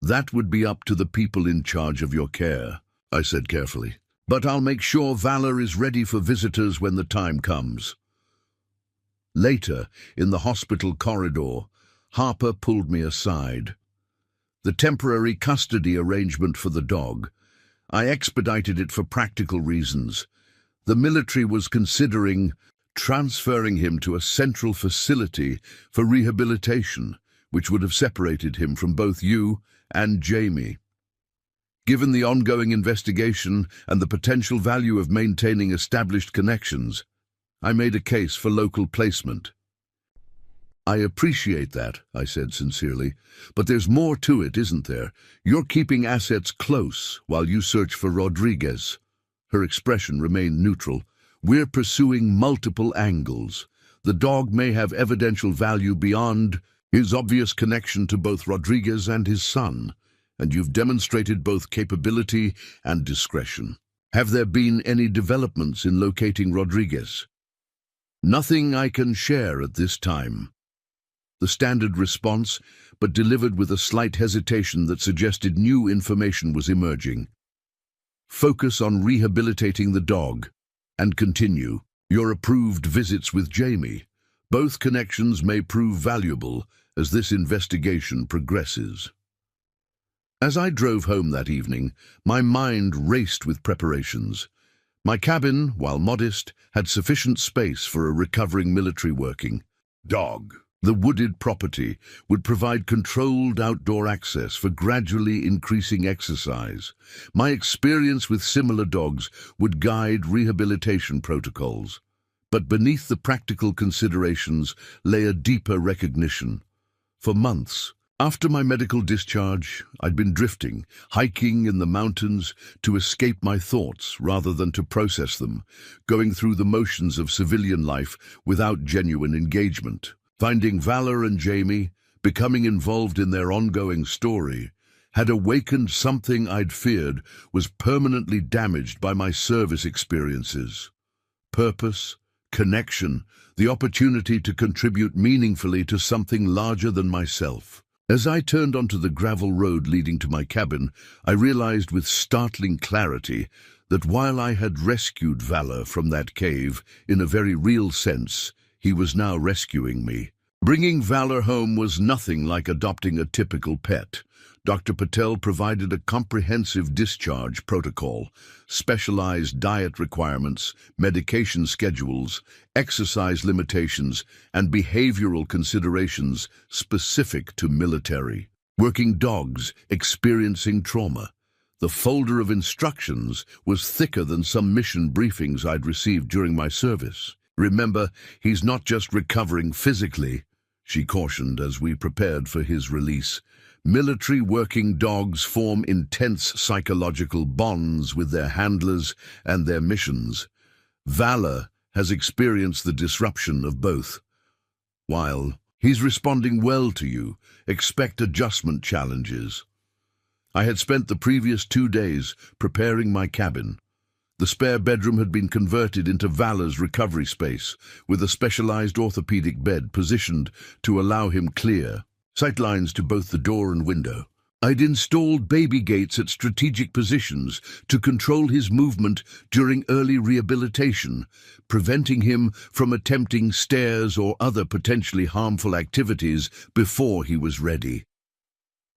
"That would be up to the people in charge of your care," I said carefully. "But I'll make sure Valor is ready for visitors when the time comes." Later, in the hospital corridor, Harper pulled me aside. The temporary custody arrangement for the dog. I expedited it for practical reasons. The military was considering transferring him to a central facility for rehabilitation, which would have separated him from both you and Jamie. Given the ongoing investigation and the potential value of maintaining established connections, I made a case for local placement. "I appreciate that," I said sincerely, "but there's more to it, isn't there? You're keeping assets close while you search for Rodriguez." Her expression remained neutral. "We're pursuing multiple angles. The dog may have evidential value beyond his obvious connection to both Rodriguez and his son, and you've demonstrated both capability and discretion. Have there been any developments in locating Rodriguez?" "Nothing I can share at this time." The standard response, but delivered with a slight hesitation that suggested new information was emerging. "Focus on rehabilitating the dog, and continue your approved visits with Jamie. Both connections may prove valuable as this investigation progresses." As I drove home that evening, my mind raced with preparations. My cabin, while modest, had sufficient space for a recovering military working dog. The wooded property would provide controlled outdoor access for gradually increasing exercise. My experience with similar dogs would guide rehabilitation protocols. But beneath the practical considerations lay a deeper recognition. For months, after my medical discharge, I'd been drifting, hiking in the mountains to escape my thoughts rather than to process them, going through the motions of civilian life without genuine engagement. Finding Valor and Jamie, becoming involved in their ongoing story, had awakened something I'd feared was permanently damaged by my service experiences. Purpose, connection, the opportunity to contribute meaningfully to something larger than myself. As I turned onto the gravel road leading to my cabin, I realized with startling clarity that while I had rescued Valor from that cave, in a very real sense, he was now rescuing me. Bringing Valor home was nothing like adopting a typical pet. Dr. Patel provided a comprehensive discharge protocol, specialized diet requirements, medication schedules, exercise limitations, and behavioral considerations specific to military working dogs experiencing trauma. The folder of instructions was thicker than some mission briefings I'd received during my service. "Remember, he's not just recovering physically," she cautioned as we prepared for his release. "Military working dogs form intense psychological bonds with their handlers and their missions. Valor has experienced the disruption of both. While he's responding well to you, expect adjustment challenges." I had spent the previous 2 days preparing my cabin. The spare bedroom had been converted into Valor's recovery space, with a specialized orthopedic bed positioned to allow him clear sightlines to both the door and window. I'd installed baby gates at strategic positions to control his movement during early rehabilitation, preventing him from attempting stairs or other potentially harmful activities before he was ready.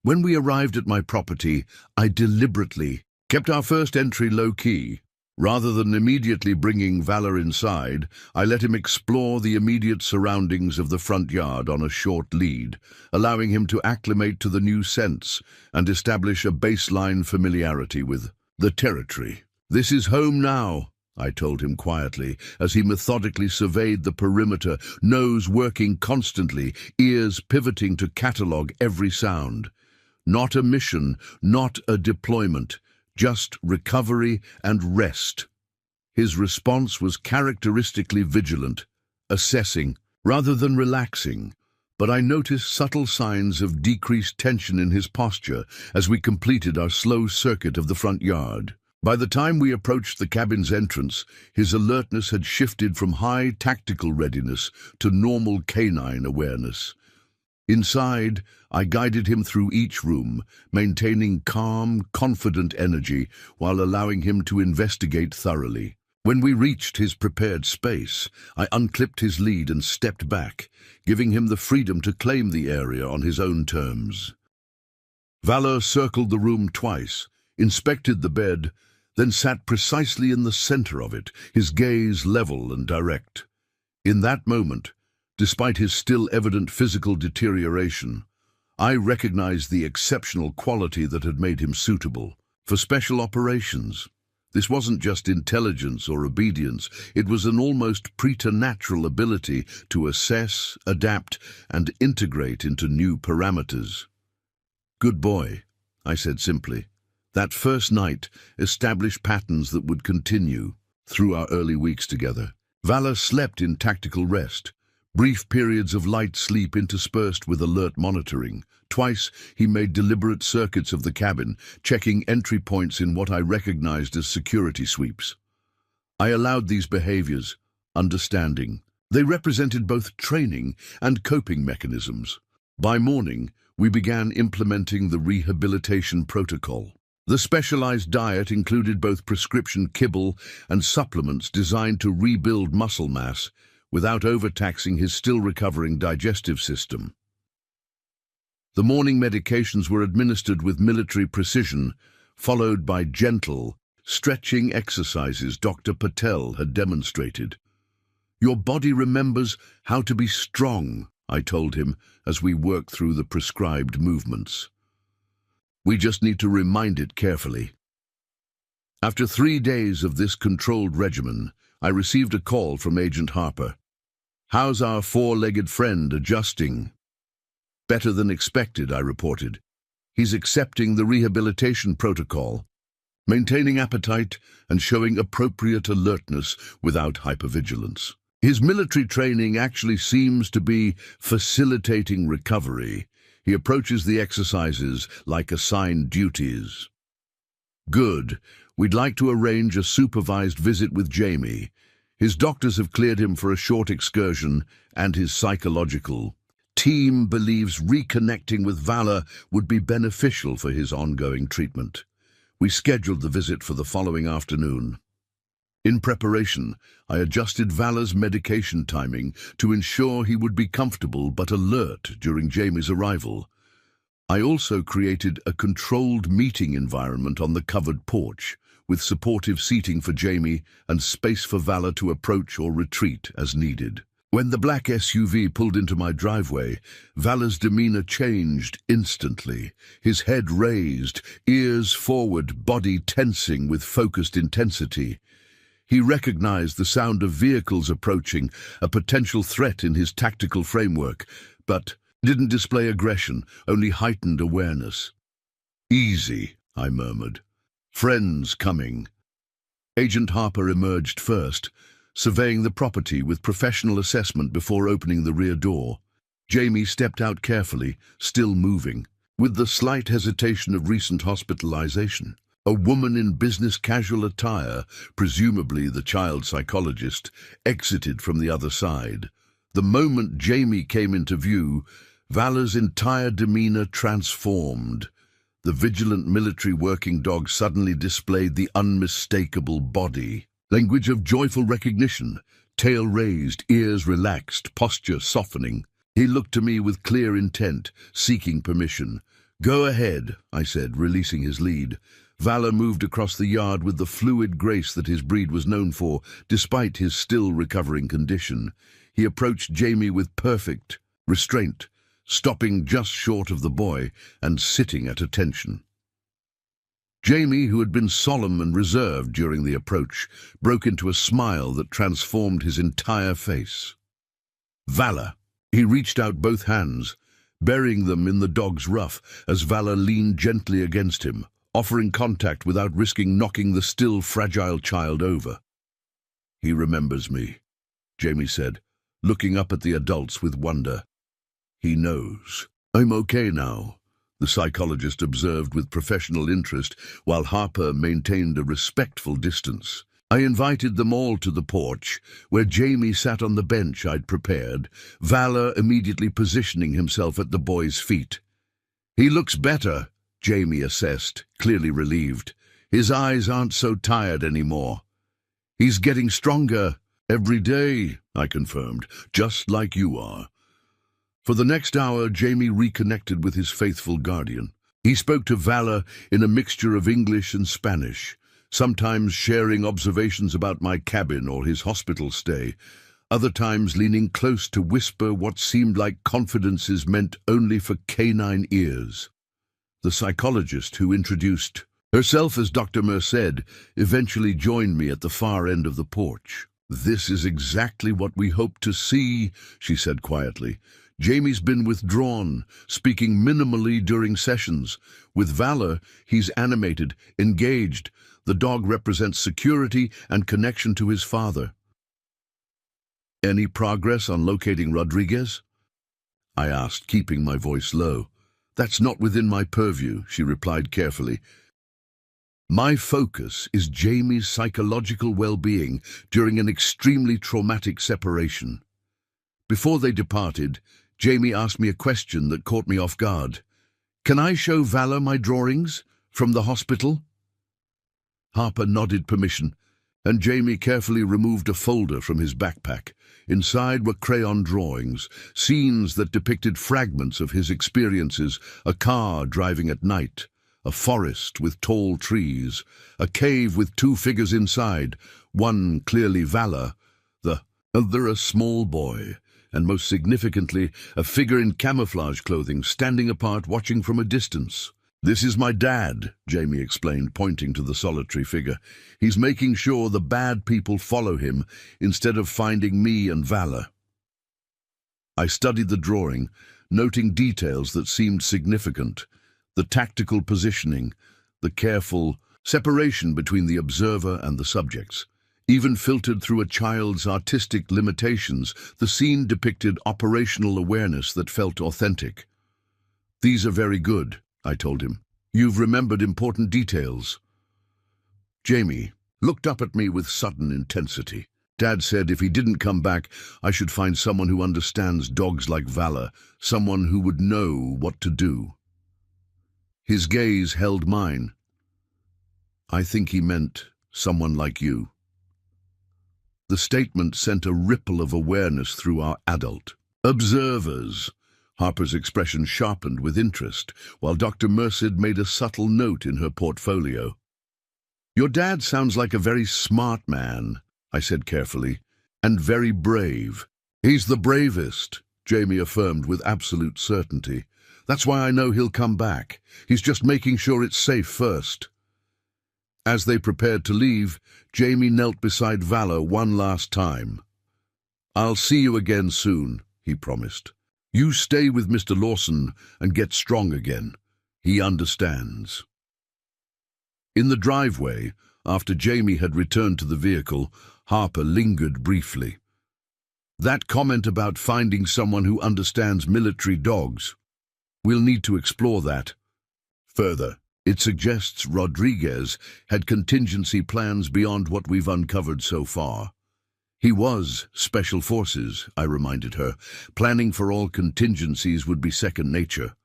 When we arrived at my property, I deliberately kept our first entry low-key. Rather than immediately bringing Valor inside, I let him explore the immediate surroundings of the front yard on a short lead, allowing him to acclimate to the new scents and establish a baseline familiarity with the territory. "This is home now," I told him quietly, as he methodically surveyed the perimeter, nose working constantly, ears pivoting to catalog every sound. Not a mission, not a deployment, just recovery and rest. His response was characteristically vigilant, assessing rather than relaxing, but I noticed subtle signs of decreased tension in his posture as we completed our slow circuit of the front yard. By the time we approached the cabin's entrance, his alertness had shifted from high tactical readiness to normal canine awareness. Inside, I guided him through each room, maintaining calm, confident energy while allowing him to investigate thoroughly. When we reached his prepared space, I unclipped his lead and stepped back, giving him the freedom to claim the area on his own terms. Valor circled the room twice, inspected the bed, then sat precisely in the center of it, his gaze level and direct. In that moment, despite his still evident physical deterioration, I recognized the exceptional quality that had made him suitable for special operations. This wasn't just intelligence or obedience, it was an almost preternatural ability to assess, adapt, and integrate into new parameters. "Good boy," I said simply. That first night established patterns that would continue through our early weeks together. Valor slept in tactical rest, brief periods of light sleep interspersed with alert monitoring. Twice, he made deliberate circuits of the cabin, checking entry points in what I recognized as security sweeps. I allowed these behaviors, understanding. They represented both training and coping mechanisms. By morning, we began implementing the rehabilitation protocol. The specialized diet included both prescription kibble and supplements designed to rebuild muscle mass, without overtaxing his still-recovering digestive system. The morning medications were administered with military precision, followed by gentle, stretching exercises Dr. Patel had demonstrated. "Your body remembers how to be strong," I told him as we worked through the prescribed movements. "We just need to remind it carefully." After 3 days of this controlled regimen, I received a call from Agent Harper. "How's our four-legged friend adjusting?" "Better than expected," I reported. "He's accepting the rehabilitation protocol, maintaining appetite and showing appropriate alertness without hypervigilance. His military training actually seems to be facilitating recovery. He approaches the exercises like assigned duties." "Good. We'd like to arrange a supervised visit with Jamie. His doctors have cleared him for a short excursion, and his psychological team believes reconnecting with Valor would be beneficial for his ongoing treatment." We scheduled the visit for the following afternoon. In preparation, I adjusted Valor's medication timing to ensure he would be comfortable but alert during Jamie's arrival. I also created a controlled meeting environment on the covered porch, with supportive seating for Jamie and space for Vala to approach or retreat as needed. When the black SUV pulled into my driveway, Vala's demeanor changed instantly. His head raised, ears forward, body tensing with focused intensity. He recognized the sound of vehicles approaching, a potential threat in his tactical framework, but didn't display aggression, only heightened awareness. "Easy," I murmured. "Friends coming." Agent Harper emerged first, surveying the property with professional assessment before opening the rear door. Jamie stepped out carefully, still moving, with the slight hesitation of recent hospitalization. A woman in business casual attire, presumably the child psychologist, exited from the other side. The moment Jamie came into view, Vala's entire demeanor transformed. The vigilant military working dog suddenly displayed the unmistakable body language of joyful recognition, tail raised, ears relaxed, posture softening. He looked to me with clear intent, seeking permission. "Go ahead," I said, releasing his lead. Vala moved across the yard with the fluid grace that his breed was known for, despite his still recovering condition. He approached Jamie with perfect restraint, stopping just short of the boy and sitting at attention. Jamie, who had been solemn and reserved during the approach, broke into a smile that transformed his entire face. "Vala." He reached out both hands, burying them in the dog's ruff as Vala leaned gently against him, offering contact without risking knocking the still fragile child over. "He remembers me," Jamie said, looking up at the adults with wonder. "He knows." "I'm okay now," the psychologist observed with professional interest, while Harper maintained a respectful distance. I invited them all to the porch, where Jamie sat on the bench I'd prepared, Vala immediately positioning himself at the boy's feet. "He looks better," Jamie assessed, clearly relieved. "His eyes aren't so tired anymore." "He's getting stronger every day," I confirmed, "just like you are." For the next hour, Jamie reconnected with his faithful guardian. He spoke to Vala in a mixture of English and Spanish, sometimes sharing observations about my cabin or his hospital stay, other times leaning close to whisper what seemed like confidences meant only for canine ears. The psychologist who introduced herself as Dr. Merced eventually joined me at the far end of the porch. "This is exactly what we hoped to see," she said quietly. "Jamie's been withdrawn, speaking minimally during sessions. With Vala, he's animated, engaged. The dog represents security and connection to his father." "Any progress on locating Rodriguez?" I asked, keeping my voice low. "That's not within my purview," she replied carefully. "My focus is Jamie's psychological well-being during an extremely traumatic separation." Before they departed, Jamie asked me a question that caught me off guard. "Can I show Vala my drawings from the hospital?" Harper nodded permission, and Jamie carefully removed a folder from his backpack. Inside were crayon drawings, scenes that depicted fragments of his experiences: a car driving at night, a forest with tall trees, a cave with two figures inside, one clearly Vala, the other a small boy, and most significantly, a figure in camouflage clothing standing apart watching from a distance. "This is my dad," Jamie explained, pointing to the solitary figure. "He's making sure the bad people follow him instead of finding me and Vala." I studied the drawing, noting details that seemed significant: the tactical positioning, the careful separation between the observer and the subjects. Even filtered through a child's artistic limitations, the scene depicted operational awareness that felt authentic. "These are very good," I told him. "You've remembered important details." Jamie looked up at me with sudden intensity. "Dad said if he didn't come back, I should find someone who understands dogs like Vala, someone who would know what to do." His gaze held mine. "I think he meant someone like you." The statement sent a ripple of awareness through our adult observers. Harper's expression sharpened with interest, while Dr. Merced made a subtle note in her portfolio. "Your dad sounds like a very smart man," I said carefully, "and very brave." "He's the bravest," Jamie affirmed with absolute certainty. "That's why I know he'll come back. He's just making sure it's safe first." As they prepared to leave, Jamie knelt beside Valor one last time. "I'll see you again soon," he promised. "You stay with Mr. Lawson and get strong again. He understands." In the driveway, after Jamie had returned to the vehicle, Harper lingered briefly. "That comment about finding someone who understands military dogs. We'll need to explore that further. It suggests Rodriguez had contingency plans beyond what we've uncovered so far." "He was Special Forces," I reminded her. "Planning for all contingencies would be second nature."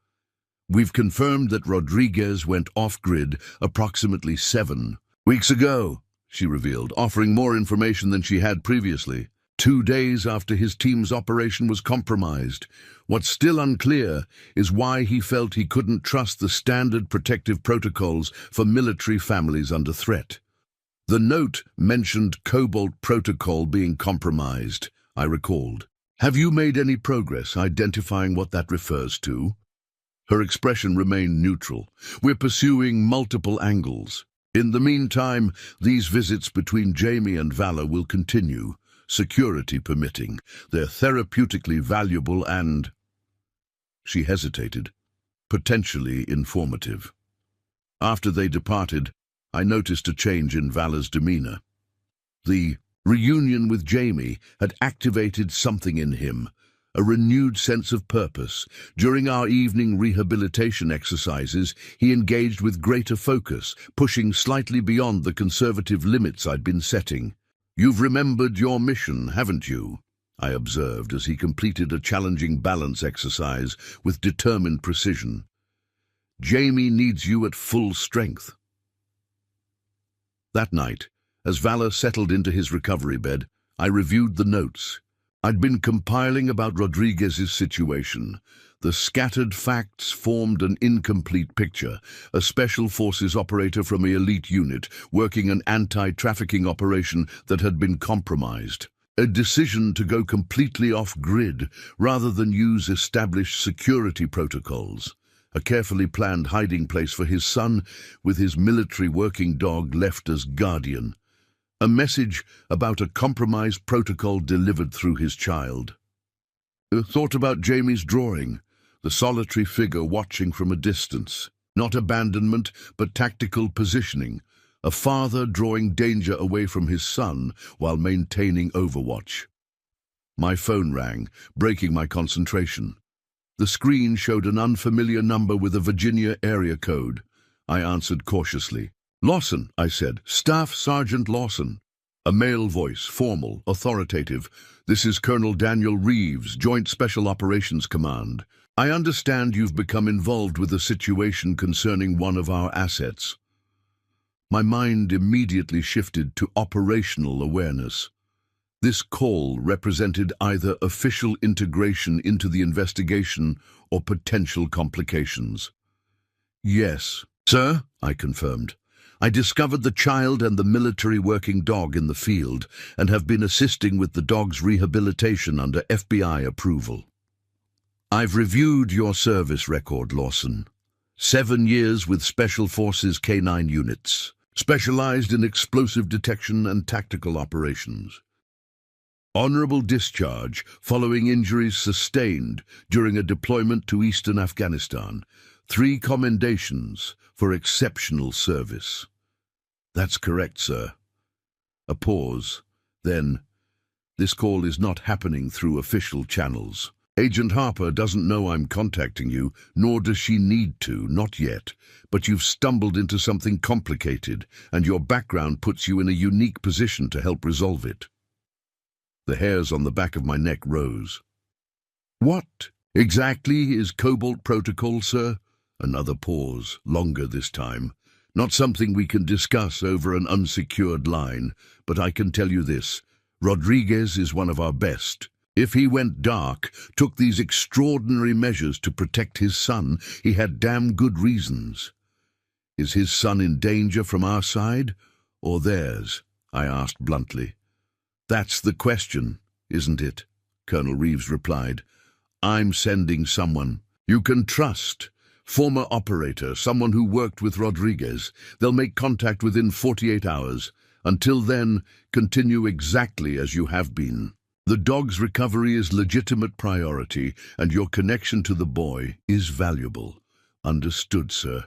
"We've confirmed that Rodriguez went off-grid approximately 7 weeks ago," she revealed, offering more information than she had previously. 2 days after his team's operation was compromised. What's still unclear is why he felt he couldn't trust the standard protective protocols for military families under threat. The note mentioned Cobalt Protocol being compromised, I recalled. "Have you made any progress identifying what that refers to?" Her expression remained neutral. "We're pursuing multiple angles. In the meantime, these visits between Jamie and Valor will continue, security permitting. They're therapeutically valuable and—" She hesitated. "Potentially informative." After they departed, I noticed a change in Valor's demeanor. The reunion with Jamie had activated something in him, a renewed sense of purpose. During our evening rehabilitation exercises, he engaged with greater focus, pushing slightly beyond the conservative limits I'd been setting. "You've remembered your mission, haven't you?" I observed as he completed a challenging balance exercise with determined precision. "Jamie needs you at full strength." That night, as Valor settled into his recovery bed, I reviewed the notes. I'd been compiling about Rodriguez's situation. The scattered facts formed an incomplete picture. A Special Forces operator from an elite unit working an anti-trafficking operation that had been compromised. A decision to go completely off-grid rather than use established security protocols. A carefully planned hiding place for his son, with his military working dog left as guardian. A message about a compromised protocol delivered through his child. I thought about Jamie's drawing, the solitary figure watching from a distance. Not abandonment, but tactical positioning. A father drawing danger away from his son while maintaining overwatch. My phone rang, breaking my concentration. The screen showed an unfamiliar number with a Virginia area code. I answered cautiously. "Lawson," I said. "Staff Sergeant Lawson." A male voice, formal, authoritative. "This is Colonel Daniel Reeves, Joint Special Operations Command. I understand you've become involved with a situation concerning one of our assets." My mind immediately shifted to operational awareness. This call represented either official integration into the investigation or potential complications. "Yes, sir," I confirmed. "I discovered the child and the military working dog in the field and have been assisting with the dog's rehabilitation under FBI approval." "I've reviewed your service record, Lawson. 7 years with Special Forces K9 units, specialized in explosive detection and tactical operations. Honorable discharge following injuries sustained during a deployment to eastern Afghanistan. 3 commendations for exceptional service." "That's correct, sir." A pause. Then, "This call is not happening through official channels. Agent Harper doesn't know I'm contacting you, nor does she need to, not yet. But you've stumbled into something complicated, and your background puts you in a unique position to help resolve it." The hairs on the back of my neck rose. "What exactly is Cobalt Protocol, sir?" Another pause, longer this time. "Not something we can discuss over an unsecured line, but I can tell you this. Rodriguez is one of our best. If he went dark, took these extraordinary measures to protect his son, he had damn good reasons. Is his son in danger from our side, or theirs? I asked bluntly. That's the question, isn't it? Colonel Reeves replied. I'm sending someone you can trust. Former operator, someone who worked with Rodriguez. They'll make contact within 48 hours. Until then, continue exactly as you have been. The dog's recovery is legitimate priority, and your connection to the boy is valuable. Understood, sir.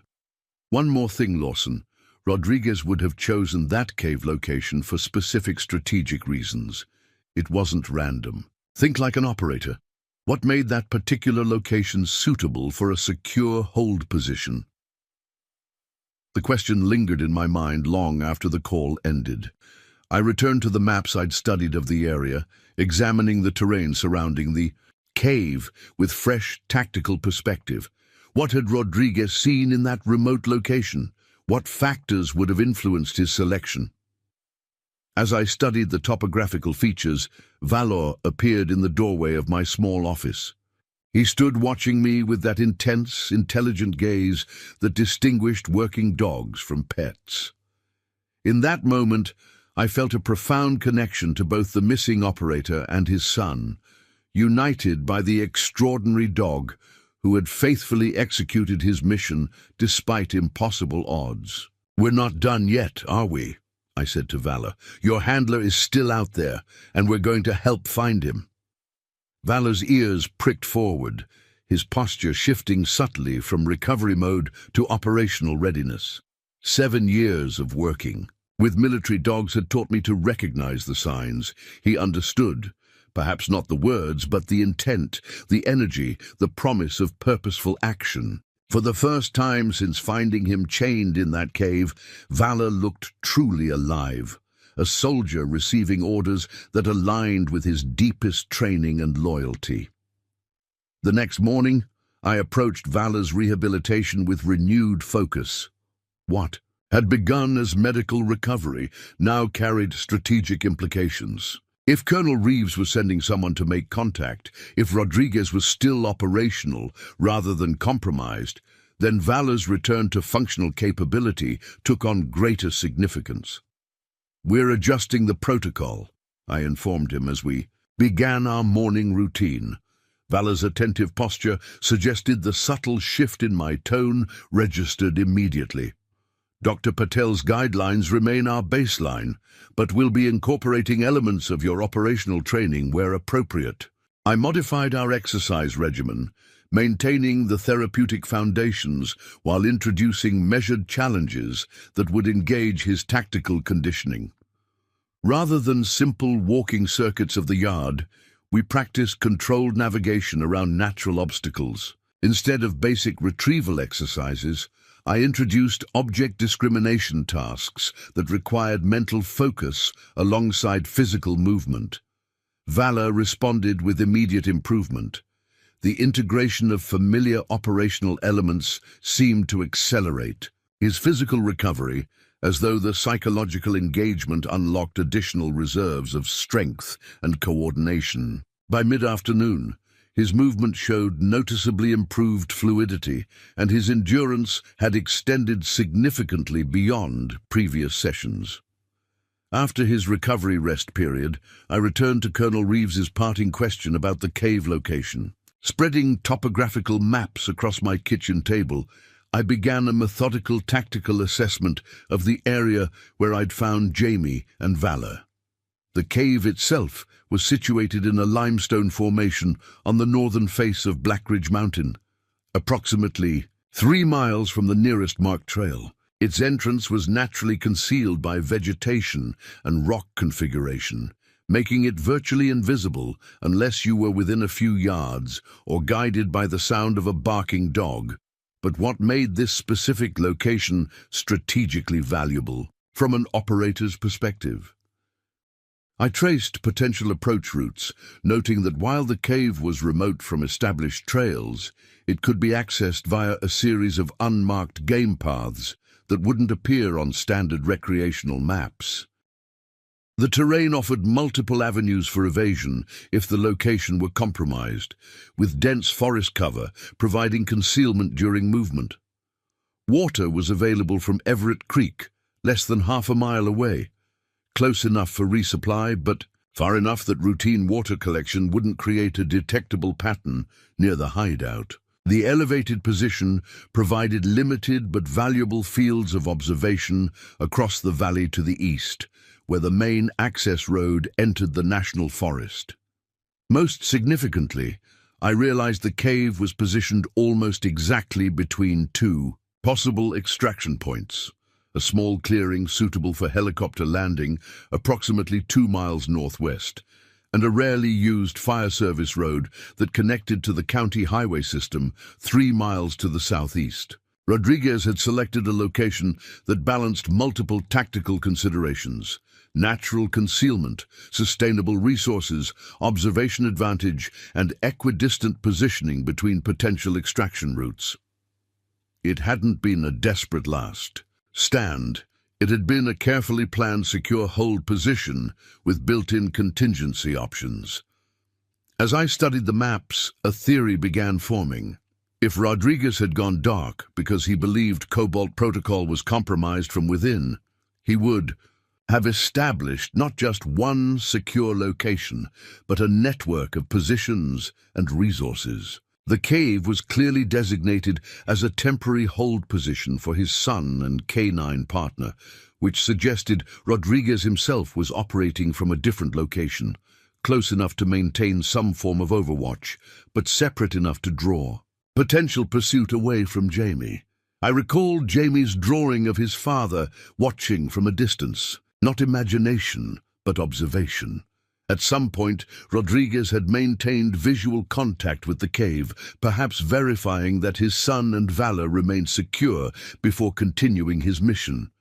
One more thing, Lawson. Rodriguez would have chosen that cave location for specific strategic reasons. It wasn't random. Think like an operator. What made that particular location suitable for a secure hold position? The question lingered in my mind long after the call ended. I returned to the maps I'd studied of the area, examining the terrain surrounding the cave with fresh tactical perspective. What had Rodriguez seen in that remote location? What factors would have influenced his selection? As I studied the topographical features, Valor appeared in the doorway of my small office. He stood watching me with that intense, intelligent gaze that distinguished working dogs from pets. In that moment, I felt a profound connection to both the missing operator and his son, united by the extraordinary dog who had faithfully executed his mission despite impossible odds. We're not done yet, are we? I said to Valor. Your handler is still out there, and we're going to help find him. Valor's ears pricked forward, his posture shifting subtly from recovery mode to operational readiness. 7 years of working with military dogs had taught me to recognize the signs. He understood, perhaps not the words, but the intent, the energy, the promise of purposeful action. For the first time since finding him chained in that cave, Valor looked truly alive, a soldier receiving orders that aligned with his deepest training and loyalty. The next morning, I approached Valor's rehabilitation with renewed focus. What had begun as medical recovery now carried strategic implications. If Colonel Reeves was sending someone to make contact, if Rodriguez was still operational rather than compromised, then Valor's return to functional capability took on greater significance. We're adjusting the protocol, I informed him as we began our morning routine. Valor's attentive posture suggested the subtle shift in my tone registered immediately. Dr. Patel's guidelines remain our baseline, but we'll be incorporating elements of your operational training where appropriate. I modified our exercise regimen, maintaining the therapeutic foundations while introducing measured challenges that would engage his tactical conditioning. Rather than simple walking circuits of the yard, we practiced controlled navigation around natural obstacles. Instead of basic retrieval exercises, I introduced object discrimination tasks that required mental focus alongside physical movement. Valor responded with immediate improvement. The integration of familiar operational elements seemed to accelerate his physical recovery, as though the psychological engagement unlocked additional reserves of strength and coordination. By mid-afternoon, his movement showed noticeably improved fluidity, and his endurance had extended significantly beyond previous sessions. After his recovery rest period, I returned to Colonel Reeves's parting question about the cave location. Spreading topographical maps across my kitchen table, I began a methodical tactical assessment of the area where I'd found Jamie and Valor. The cave itself was situated in a limestone formation on the northern face of Blackridge Mountain, approximately 3 miles from the nearest marked trail. Its entrance was naturally concealed by vegetation and rock configuration, making it virtually invisible unless you were within a few yards or guided by the sound of a barking dog. But what made this specific location strategically valuable from an operator's perspective? I traced potential approach routes, noting that while the cave was remote from established trails, it could be accessed via a series of unmarked game paths that wouldn't appear on standard recreational maps. The terrain offered multiple avenues for evasion if the location were compromised, with dense forest cover providing concealment during movement. Water was available from Everett Creek, less than half a mile away, close enough for resupply, but far enough that routine water collection wouldn't create a detectable pattern near the hideout. The elevated position provided limited but valuable fields of observation across the valley to the east, where the main access road entered the national forest. Most significantly, I realized the cave was positioned almost exactly between two possible extraction points, a small clearing suitable for helicopter landing approximately 2 miles northwest, and a rarely used fire service road that connected to the county highway system 3 miles to the southeast. Rodriguez had selected a location that balanced multiple tactical considerations: natural concealment, sustainable resources, observation advantage, and equidistant positioning between potential extraction routes. It hadn't been a desperate last stand. It had been a carefully planned secure hold position with built-in contingency options. As I studied the maps, a theory began forming. If Rodriguez had gone dark because he believed Cobalt Protocol was compromised from within, he would have established not just one secure location, but a network of positions and resources. The cave was clearly designated as a temporary hold position for his son and canine partner, which suggested Rodriguez himself was operating from a different location, close enough to maintain some form of overwatch, but separate enough to draw potential pursuit away from Jamie. I recalled Jamie's drawing of his father watching from a distance. Not imagination, but observation. At some point, Rodriguez had maintained visual contact with the cave, perhaps verifying that his son and Valor remained secure before continuing his mission.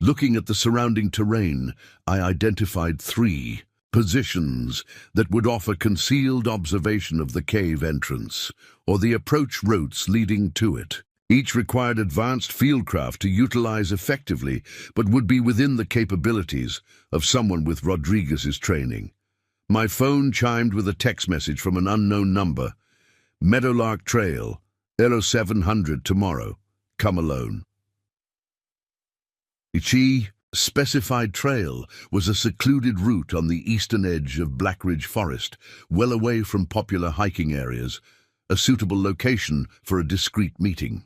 Looking at the surrounding terrain, I identified 3 positions that would offer concealed observation of the cave entrance, or the approach routes leading to it. Each required advanced fieldcraft to utilize effectively, but would be within the capabilities of someone with Rodriguez's training. My phone chimed with a text message from an unknown number. Meadowlark Trail, Aero 700 tomorrow. Come alone. Ichi specified trail was a secluded route on the eastern edge of Blackridge Forest, well away from popular hiking areas, a suitable location for a discreet meeting.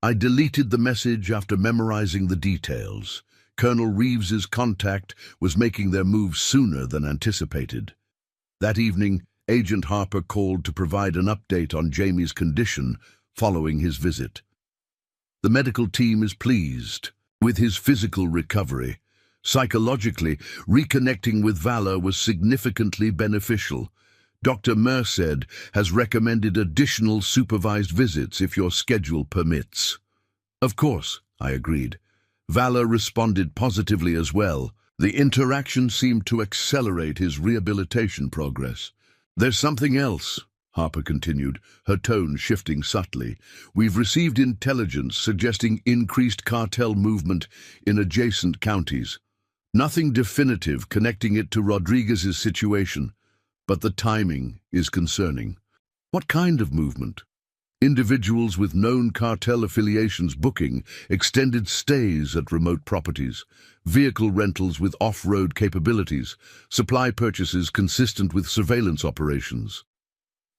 I deleted the message after memorizing the details. Colonel Reeves's contact was making their move sooner than anticipated. That evening, Agent Harper called to provide an update on Jamie's condition following his visit. The medical team is pleased with his physical recovery. Psychologically, reconnecting with Valor was significantly beneficial. Dr. Merced has recommended additional supervised visits if your schedule permits. Of course, I agreed. Valor responded positively as well. The interaction seemed to accelerate his rehabilitation progress. There's something else, Harper continued, her tone shifting subtly. We've received intelligence suggesting increased cartel movement in adjacent counties. Nothing definitive connecting it to Rodriguez's situation, but the timing is concerning. What kind of movement? Individuals with known cartel affiliations booking extended stays at remote properties, vehicle rentals with off-road capabilities, supply purchases consistent with surveillance operations.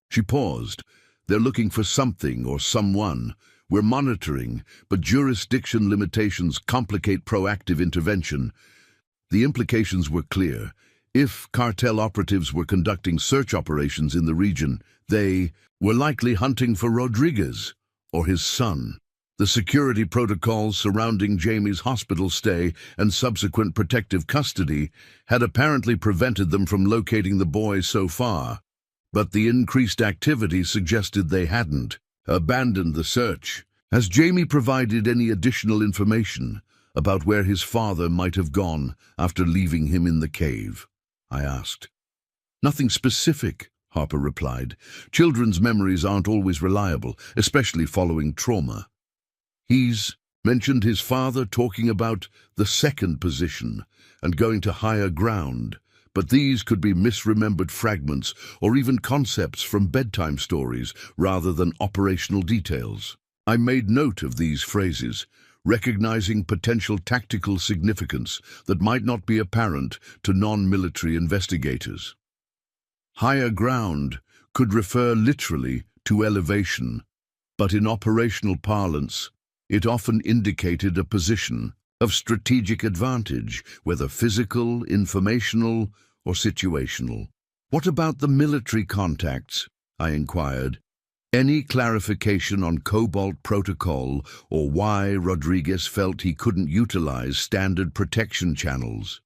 She paused. They're looking for something or someone. We're monitoring, but jurisdiction limitations complicate proactive intervention. The implications were clear. If cartel operatives were conducting search operations in the region, they were likely hunting for Rodriguez or his son. The security protocols surrounding Jamie's hospital stay and subsequent protective custody had apparently prevented them from locating the boy so far, but the increased activity suggested they hadn't abandoned the search. Has Jamie provided any additional information about where his father might have gone after leaving him in the cave? I asked. Nothing specific, Harper replied. Children's memories aren't always reliable, especially following trauma. He's mentioned his father talking about the second position and going to higher ground, but these could be misremembered fragments or even concepts from bedtime stories rather than operational details. I made note of these phrases, recognizing potential tactical significance that might not be apparent to non-military investigators. Higher ground could refer literally to elevation, but in operational parlance, it often indicated a position of strategic advantage, whether physical, informational, or situational. "What about the military contacts?" I inquired. Any clarification on Cobalt Protocol or why Rodriguez felt he couldn't utilize standard protection channels?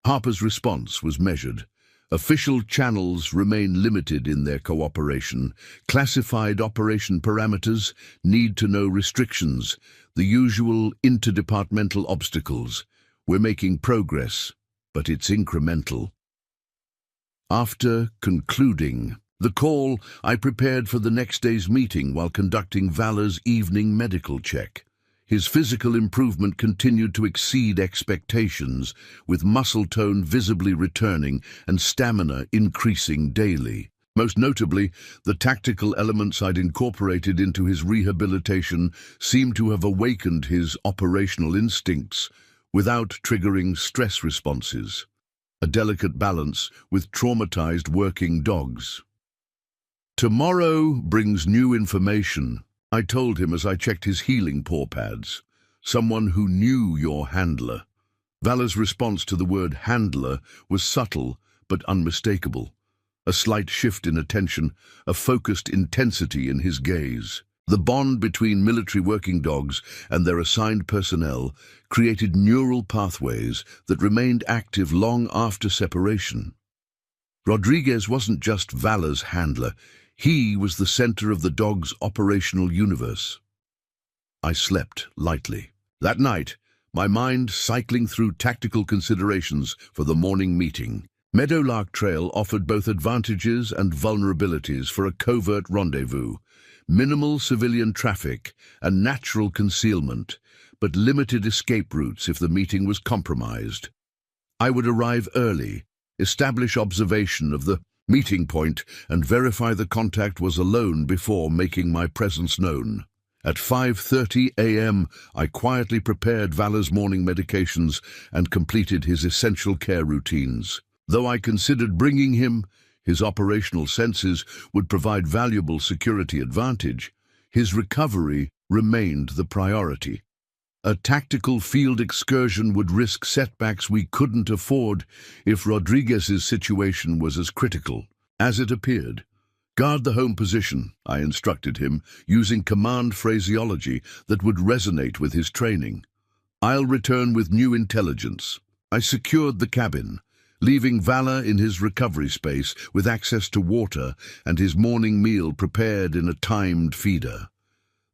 Harper's response was measured. Official channels remain limited in their cooperation. Classified operation parameters, need-to-know restrictions, the usual interdepartmental obstacles. We're making progress, but it's incremental. After concluding the call, I prepared for the next day's meeting while conducting Valor's evening medical check. His physical improvement continued to exceed expectations, with muscle tone visibly returning and stamina increasing daily. Most notably, the tactical elements I'd incorporated into his rehabilitation seemed to have awakened his operational instincts without triggering stress responses. A delicate balance with traumatized working dogs. "Tomorrow brings new information," I told him as I checked his healing paw pads. "Someone who knew your handler." Valor's response to the word handler was subtle but unmistakable. A slight shift in attention, a focused intensity in his gaze. The bond between military working dogs and their assigned personnel created neural pathways that remained active long after separation. Rodriguez wasn't just Valor's handler. He was the center of the dog's operational universe. I slept lightly. That night, my mind cycling through tactical considerations for the morning meeting. Meadowlark Trail offered both advantages and vulnerabilities for a covert rendezvous. Minimal civilian traffic and natural concealment, but limited escape routes if the meeting was compromised. I would arrive early, establish observation of the meeting point, and verify the contact was alone before making my presence known. At 5:30 a.m., I quietly prepared Valor's morning medications and completed his essential care routines. Though I considered bringing him, his operational senses would provide valuable security advantage, his recovery remained the priority. A tactical field excursion would risk setbacks we couldn't afford if Rodriguez's situation was as critical as it appeared. "Guard the home position," I instructed him, using command phraseology that would resonate with his training. "I'll return with new intelligence." I secured the cabin, leaving Valor in his recovery space with access to water and his morning meal prepared in a timed feeder.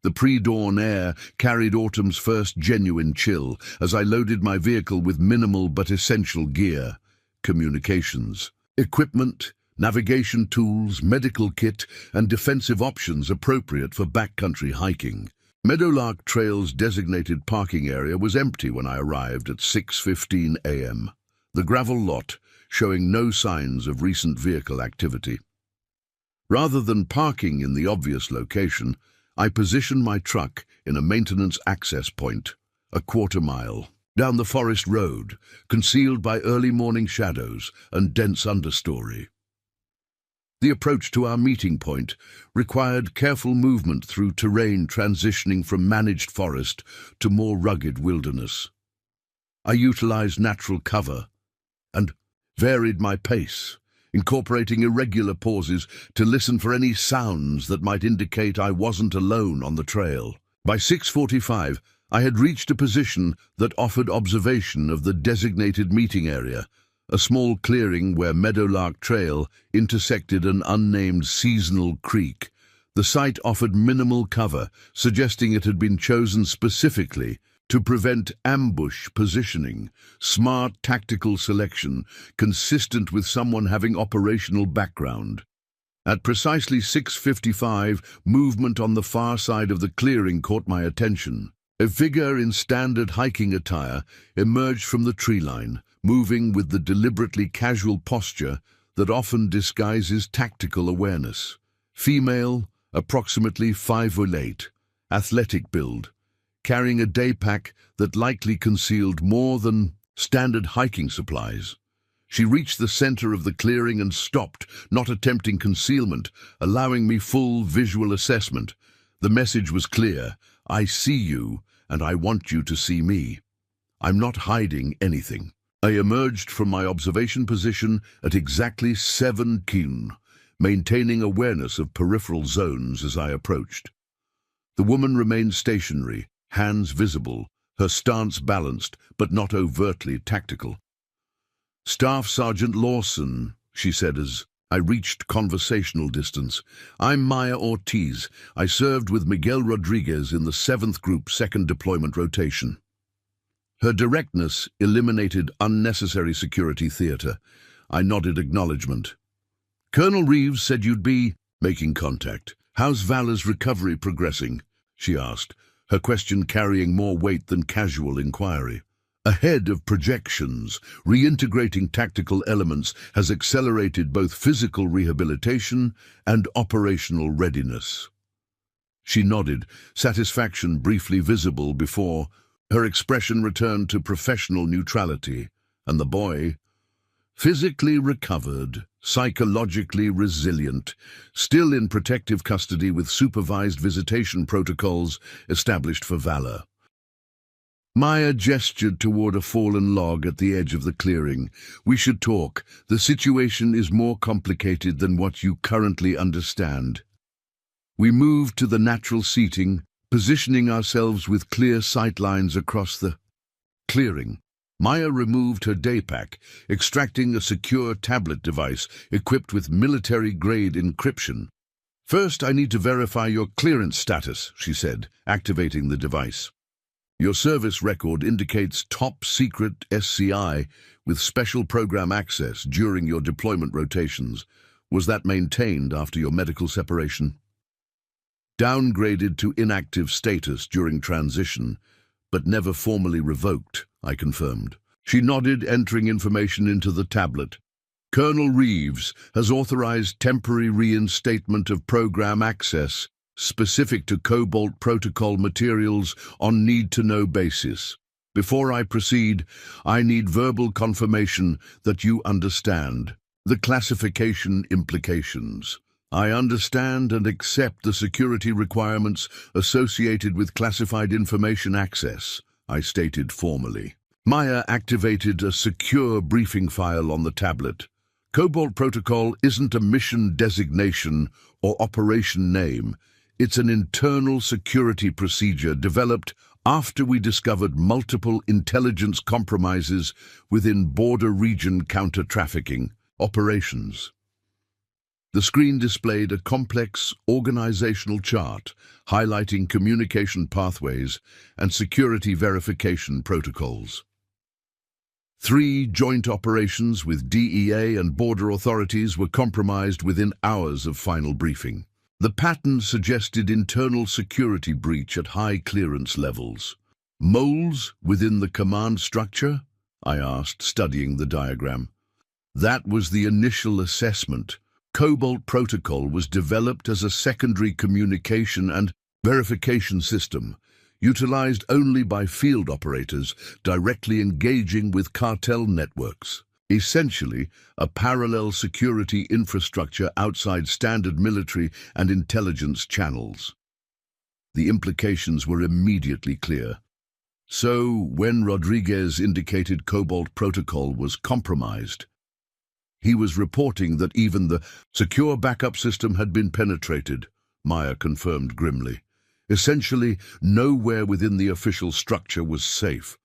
The pre-dawn air carried autumn's first genuine chill as I loaded my vehicle with minimal but essential gear: communications, equipment, navigation tools, medical kit, and defensive options appropriate for backcountry hiking. Meadowlark Trail's designated parking area was empty when I arrived at 6:15 a.m. The gravel lot showing no signs of recent vehicle activity. Rather than parking in the obvious location, I positioned my truck in a maintenance access point, a quarter-mile down the forest road, concealed by early morning shadows and dense understory. The approach to our meeting point required careful movement through terrain transitioning from managed forest to more rugged wilderness. I utilized natural cover and varied my pace, incorporating irregular pauses to listen for any sounds that might indicate I wasn't alone on the trail. By 6:45, I had reached a position that offered observation of the designated meeting area, a small clearing where Meadowlark Trail intersected an unnamed seasonal creek. The site offered minimal cover, suggesting it had been chosen specifically to prevent ambush positioning, smart tactical selection, consistent with someone having operational background. At precisely 6:55, movement on the far side of the clearing caught my attention. A figure in standard hiking attire emerged from the tree line, moving with the deliberately casual posture that often disguises tactical awareness. Female, approximately 5'8", athletic build, carrying a day pack that likely concealed more than standard hiking supplies. She reached the center of the clearing and stopped, not attempting concealment, allowing me full visual assessment. The message was clear: I see you, and I want you to see me. I'm not hiding anything. I emerged from my observation position at exactly 7 km, maintaining awareness of peripheral zones as I approached. The woman remained stationary, hands visible, her stance balanced but not overtly tactical. "Staff Sergeant Lawson," she said as I reached conversational distance. "I'm Maya Ortiz. I served with Miguel Rodriguez in the 7th Group 2nd Deployment Rotation." Her directness eliminated unnecessary security theater. I nodded acknowledgement. "Colonel Reeves said you'd be making contact. How's Valor's recovery progressing?" she asked, her question carrying more weight than casual inquiry. Ahead of projections, reintegrating tactical elements has accelerated both physical rehabilitation and operational readiness. She nodded, satisfaction briefly visible before her expression returned to professional neutrality, and the boy, physically recovered, psychologically resilient, still in protective custody with supervised visitation protocols established for Valor. Maya gestured toward a fallen log at the edge of the clearing. "We should talk. The situation is more complicated than what you currently understand." We moved to the natural seating, positioning ourselves with clear sightlines across the clearing. Maya removed her day pack, extracting a secure tablet device equipped with military-grade encryption. "First, I need to verify your clearance status," she said, activating the device. "Your service record indicates top-secret SCI with special program access during your deployment rotations. Was that maintained after your medical separation?" "Downgraded to inactive status during transition, but never formally revoked," I confirmed. She nodded, entering information into the tablet. "Colonel Reeves has authorized temporary reinstatement of program access specific to Cobalt Protocol materials on need-to-know basis. Before I proceed, I need verbal confirmation that you understand the classification implications." "I understand and accept the security requirements associated with classified information access," I stated formally. Maya activated a secure briefing file on the tablet. "Cobalt Protocol isn't a mission designation or operation name. It's an internal security procedure developed after we discovered multiple intelligence compromises within border region counter-trafficking operations." The screen displayed a complex organizational chart highlighting communication pathways and security verification protocols. 3 joint operations with DEA and border authorities were compromised within hours of final briefing. The pattern suggested internal security breach at high clearance levels. "Moles within the command structure?" I asked, studying the diagram. "That was the initial assessment. Cobalt Protocol was developed as a secondary communication and verification system, utilized only by field operators directly engaging with cartel networks. Essentially, a parallel security infrastructure outside standard military and intelligence channels." The implications were immediately clear. So, when Rodriguez indicated Cobalt Protocol was compromised, he was reporting that even the secure backup system had been penetrated, Maya confirmed grimly. Essentially, nowhere within the official structure was safe.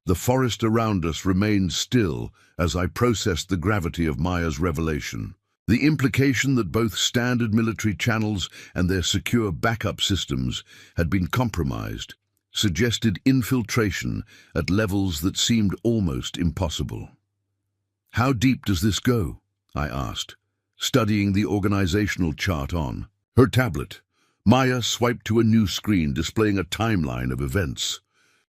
The forest around us remained still as I processed the gravity of Maya's revelation. The implication that both standard military channels and their secure backup systems had been compromised suggested infiltration at levels that seemed almost impossible. "How deep does this go?" I asked, studying the organizational chart on her tablet. Maya swiped to a new screen displaying a timeline of events.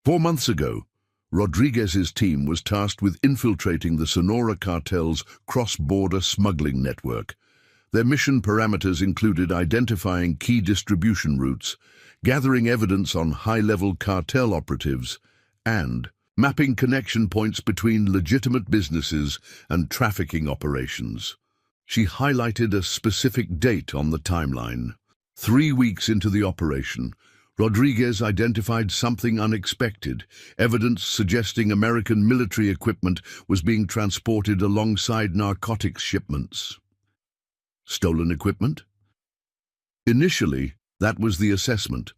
4 months ago, Rodriguez's team was tasked with infiltrating the Sonora cartel's cross-border smuggling network. Their mission parameters included identifying key distribution routes, gathering evidence on high-level cartel operatives, and mapping connection points between legitimate businesses and trafficking operations. She highlighted a specific date on the timeline. 3 weeks into the operation, Rodriguez identified something unexpected, evidence suggesting American military equipment was being transported alongside narcotics shipments. Stolen equipment? Initially, that was the assessment.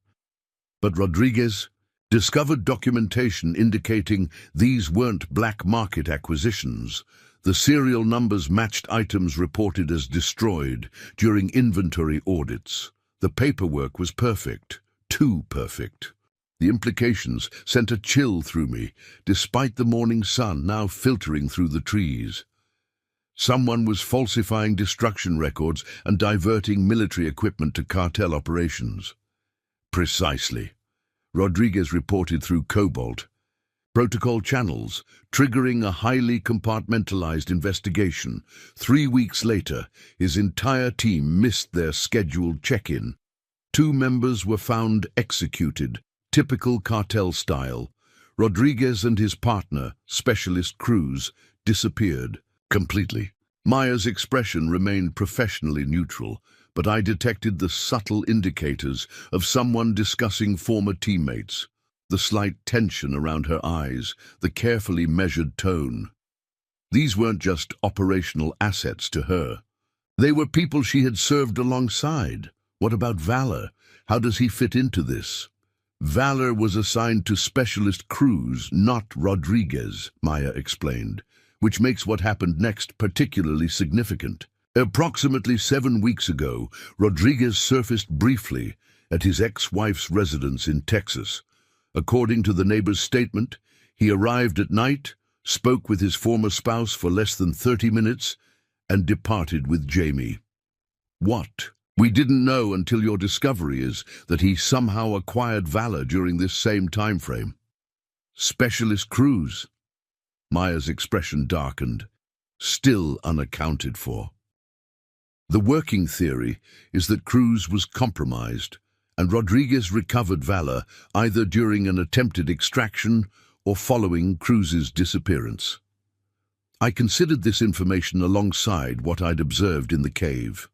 But Rodriguez discovered documentation indicating these weren't black market acquisitions. The serial numbers matched items reported as destroyed during inventory audits. The paperwork was perfect, too perfect. The implications sent a chill through me, despite the morning sun now filtering through the trees. Someone was falsifying destruction records and diverting military equipment to cartel operations. Precisely. Rodriguez reported through Cobalt protocol channels, triggering a highly compartmentalized investigation. 3 weeks later, his entire team missed their scheduled check-in. 2 members were found executed, typical cartel style. Rodriguez and his partner, Specialist Cruz, disappeared completely. Maya's expression remained professionally neutral, but I detected the subtle indicators of someone discussing former teammates. The slight tension around her eyes, the carefully measured tone. These weren't just operational assets to her. They were people she had served alongside. What about Valor? How does he fit into this? Valor was assigned to Specialist Cruz, not Rodriguez, Maya explained, which makes what happened next particularly significant. Approximately 7 weeks ago, Rodriguez surfaced briefly at his ex-wife's residence in Texas. According to the neighbor's statement, he arrived at night, spoke with his former spouse for less than 30 minutes, and departed with Jamie. What? We didn't know until your discovery is that he somehow acquired Valor during this same time frame. Specialist Cruz. Maya's expression darkened. Still unaccounted for. The working theory is that Cruz was compromised, and Rodriguez recovered Valor either during an attempted extraction or following Cruz's disappearance. I considered this information alongside what I'd observed in the cave.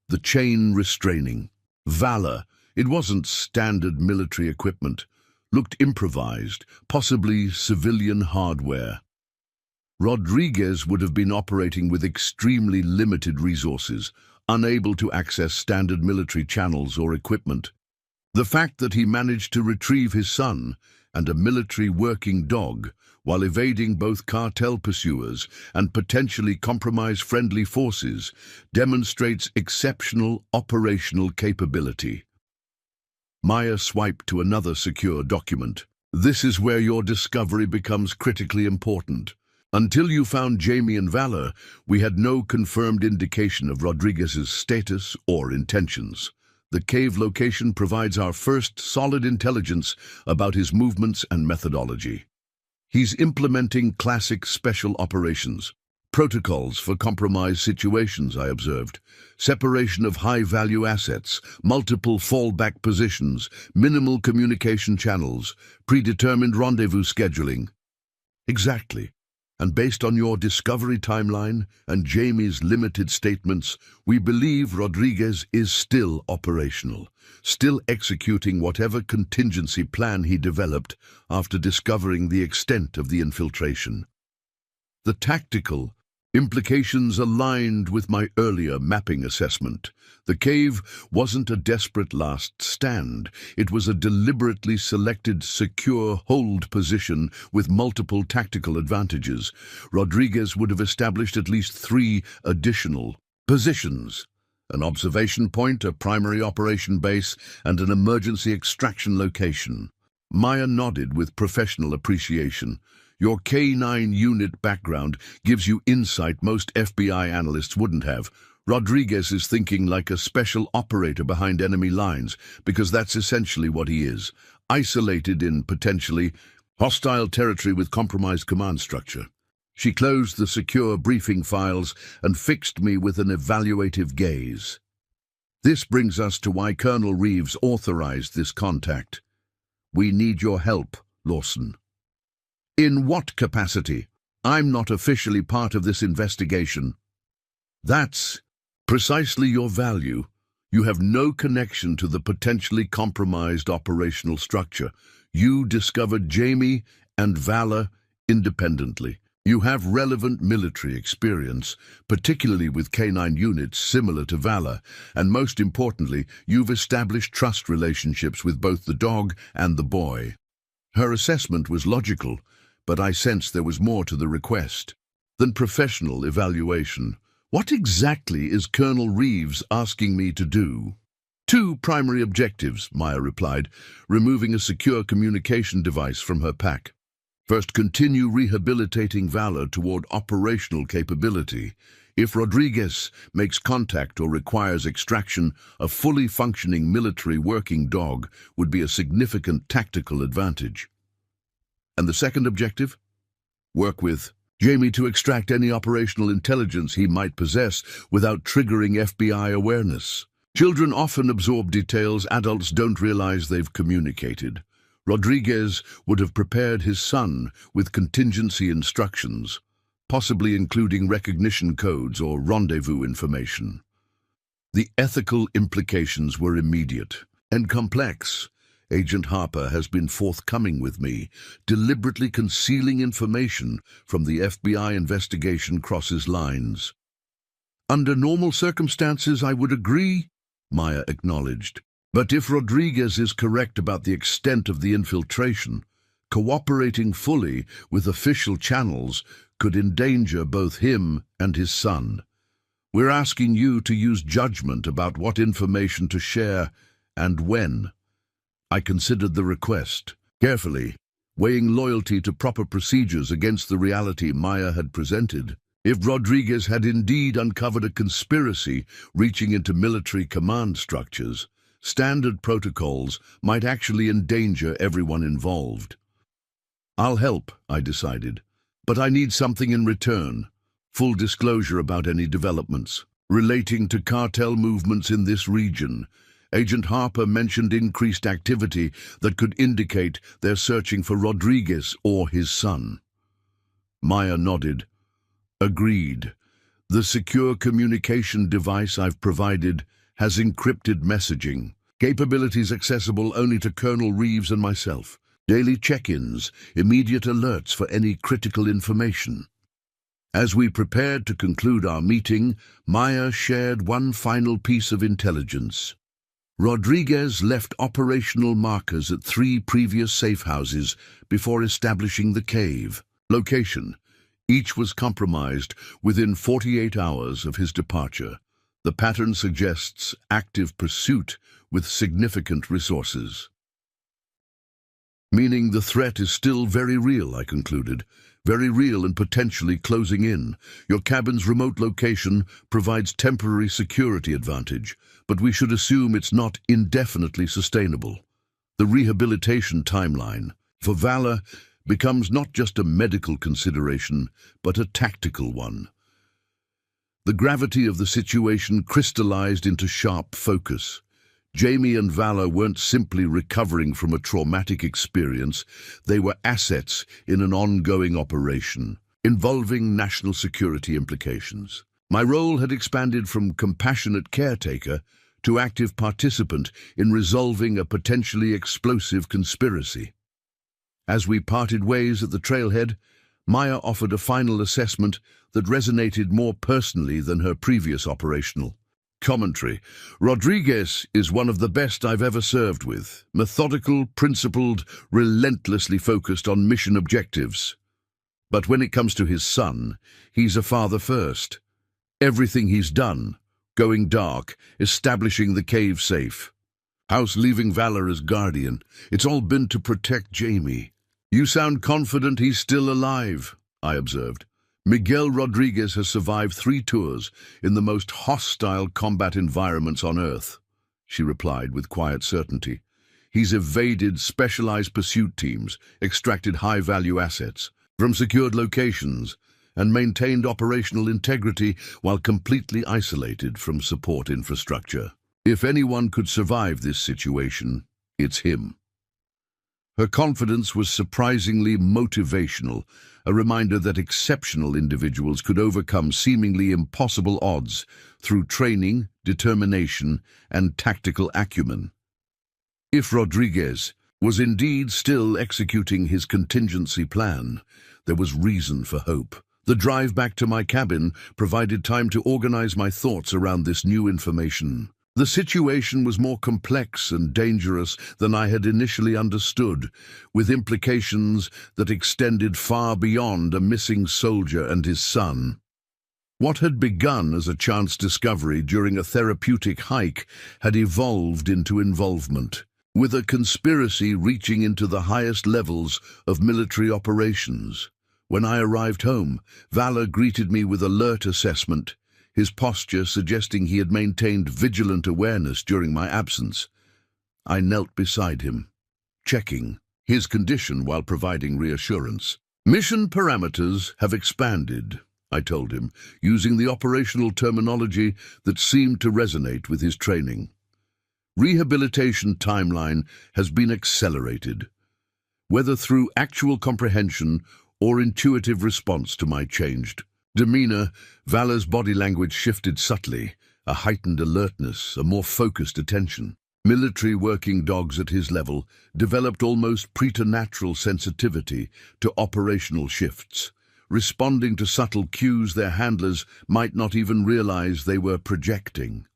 The chain restraining. Valor, it wasn't standard military equipment, looked improvised, possibly civilian hardware. Rodriguez would have been operating with extremely limited resources, unable to access standard military channels or equipment. The fact that he managed to retrieve his son and a military working dog while evading both cartel pursuers and potentially compromise friendly forces demonstrates exceptional operational capability. Maya swiped to another secure document. This is where your discovery becomes critically important. Until you found Jamie and Valor, we had no confirmed indication of Rodriguez's status or intentions. The cave location provides our first solid intelligence about his movements and methodology. He's implementing classic special operations, protocols for compromised situations, I observed, separation of high-value assets, multiple fallback positions, minimal communication channels, predetermined rendezvous scheduling. Exactly. And based on your discovery timeline and Jamie's limited statements, we believe Rodriguez is still operational, still executing whatever contingency plan he developed after discovering the extent of the infiltration. The tactical implications aligned with my earlier mapping assessment. The cave wasn't a desperate last stand. It was a deliberately selected, secure hold position with multiple tactical advantages. Rodriguez would have established at least 3 additional positions: an observation point, a primary operation base, and an emergency extraction location. Maya nodded with professional appreciation. Your K-9 unit background gives you insight most FBI analysts wouldn't have. Rodriguez is thinking like a special operator behind enemy lines, because that's essentially what he is, isolated in potentially hostile territory with compromised command structure. She closed the secure briefing files and fixed me with an evaluative gaze. This brings us to why Colonel Reeves authorized this contact. We need your help, Lawson. In what capacity? I'm not officially part of this investigation. That's precisely your value. You have no connection to the potentially compromised operational structure. You discovered Jamie and Valor independently. You have relevant military experience, particularly with K9 units similar to Valor, and most importantly, you've established trust relationships with both the dog and the boy. Her assessment was logical, but I sensed there was more to the request than professional evaluation. What exactly is Colonel Reeves asking me to do? Two primary objectives, Maya replied, removing a secure communication device from her pack. First, continue rehabilitating Valor toward operational capability. If Rodriguez makes contact or requires extraction, a fully functioning military working dog would be a significant tactical advantage. And the second objective? Work with Jamie to extract any operational intelligence he might possess without triggering FBI awareness. Children often absorb details adults don't realize they've communicated. Rodriguez would have prepared his son with contingency instructions, possibly including recognition codes or rendezvous information. The ethical implications were immediate and complex. Agent Harper has been forthcoming with me, deliberately concealing information from the FBI investigation crosses lines. Under normal circumstances, I would agree, Maya acknowledged. But if Rodriguez is correct about the extent of the infiltration, cooperating fully with official channels could endanger both him and his son. We're asking you to use judgment about what information to share and when. I considered the request carefully, weighing loyalty to proper procedures against the reality Maya had presented. If Rodriguez had indeed uncovered a conspiracy reaching into military command structures, standard protocols might actually endanger everyone involved. I'll help, I decided, but I need something in return. Full disclosure about any developments relating to cartel movements in this region. Agent Harper mentioned increased activity that could indicate they're searching for Rodriguez or his son. Maya nodded. Agreed. The secure communication device I've provided has encrypted messaging, capabilities accessible only to Colonel Reeves and myself. Daily check-ins, immediate alerts for any critical information. As we prepared to conclude our meeting, Maya shared one final piece of intelligence. Rodriguez left operational markers at 3 previous safe houses before establishing the cave. Location: each was compromised within 48 hours of his departure. The pattern suggests active pursuit with significant resources. Meaning the threat is still very real, I concluded. Very real and potentially closing in. Your cabin's remote location provides temporary security advantage, but we should assume it's not indefinitely sustainable. The rehabilitation timeline for Valor becomes not just a medical consideration, but a tactical one. The gravity of the situation crystallized into sharp focus. Jamie and Valor weren't simply recovering from a traumatic experience, they were assets in an ongoing operation, involving national security implications. My role had expanded from compassionate caretaker to active participant in resolving a potentially explosive conspiracy. As we parted ways at the trailhead, Maya offered a final assessment that resonated more personally than her previous operational commentary. Rodriguez is one of the best I've ever served with. Methodical, principled, relentlessly focused on mission objectives. But when it comes to his son, he's a father first. Everything he's done, going dark, establishing the cave safe, House leaving Valor as guardian, it's all been to protect Jamie. You sound confident he's still alive, I observed. Miguel Rodriguez has survived 3 tours in the most hostile combat environments on Earth, she replied with quiet certainty. He's evaded specialized pursuit teams, extracted high-value assets from secured locations, and maintained operational integrity while completely isolated from support infrastructure. If anyone could survive this situation, it's him. Her confidence was surprisingly motivational, a reminder that exceptional individuals could overcome seemingly impossible odds through training, determination, and tactical acumen. If Rodriguez was indeed still executing his contingency plan, there was reason for hope. The drive back to my cabin provided time to organize my thoughts around this new information. The situation was more complex and dangerous than I had initially understood, with implications that extended far beyond a missing soldier and his son. What had begun as a chance discovery during a therapeutic hike had evolved into involvement, with a conspiracy reaching into the highest levels of military operations. When I arrived home, Valor greeted me with alert assessment, his posture suggesting he had maintained vigilant awareness during my absence. I knelt beside him, checking his condition while providing reassurance. "Mission parameters have expanded," I told him, using the operational terminology that seemed to resonate with his training. "Rehabilitation timeline has been accelerated, whether through actual comprehension or intuitive response to my changed demeanor. Valor's body language shifted subtly, a heightened alertness, a more focused attention. Military working dogs at his level developed almost preternatural sensitivity to operational shifts, responding to subtle cues their handlers might not even realize they were projecting.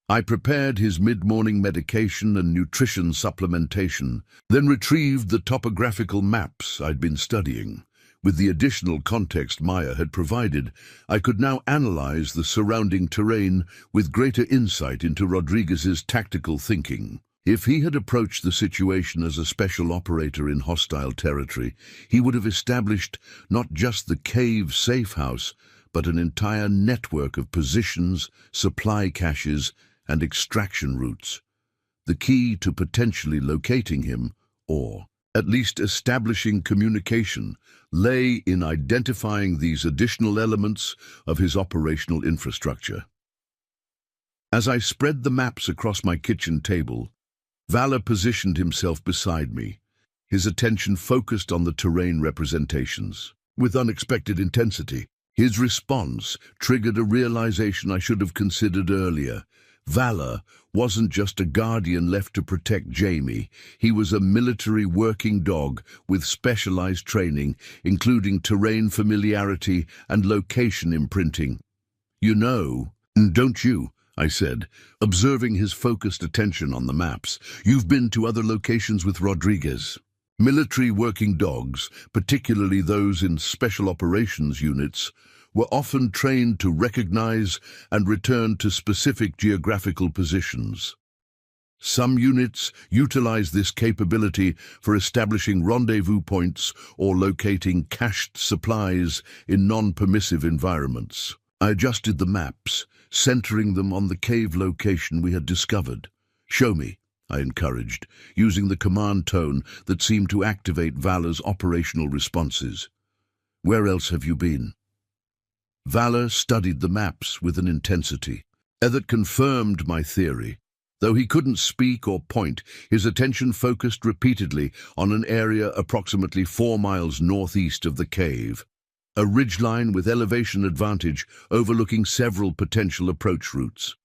I prepared his mid-morning medication and nutrition supplementation, then retrieved the topographical maps I'd been studying. With the additional context Maya had provided, I could now analyze the surrounding terrain with greater insight into Rodriguez's tactical thinking. If he had approached the situation as a special operator in hostile territory, he would have established not just the cave safe house, but an entire network of positions, supply caches, and extraction routes. The key to potentially locating him, or at least establishing communication, lay in identifying these additional elements of his operational infrastructure. As I spread the maps across my kitchen table, Valor positioned himself beside me, his attention focused on the terrain representations. With unexpected intensity, his response triggered a realization I should have considered earlier. Valor wasn't just a guardian left to protect Jamie. He was a military working dog with specialized training, including terrain familiarity and location imprinting. "You know, don't you?" I said, observing his focused attention on the maps. "You've been to other locations with Rodriguez." Military working dogs, particularly those in special operations units, were often trained to recognize and return to specific geographical positions. Some units utilize this capability for establishing rendezvous points or locating cached supplies in non-permissive environments. I adjusted the maps, centering them on the cave location we had discovered. "Show me," I encouraged, using the command tone that seemed to activate Valor's operational responses. "Where else have you been?" Valor studied the maps with an intensity that confirmed my theory. Though he couldn't speak or point, his attention focused repeatedly on an area approximately 4 miles northeast of the cave, a ridgeline with elevation advantage overlooking several potential approach routes.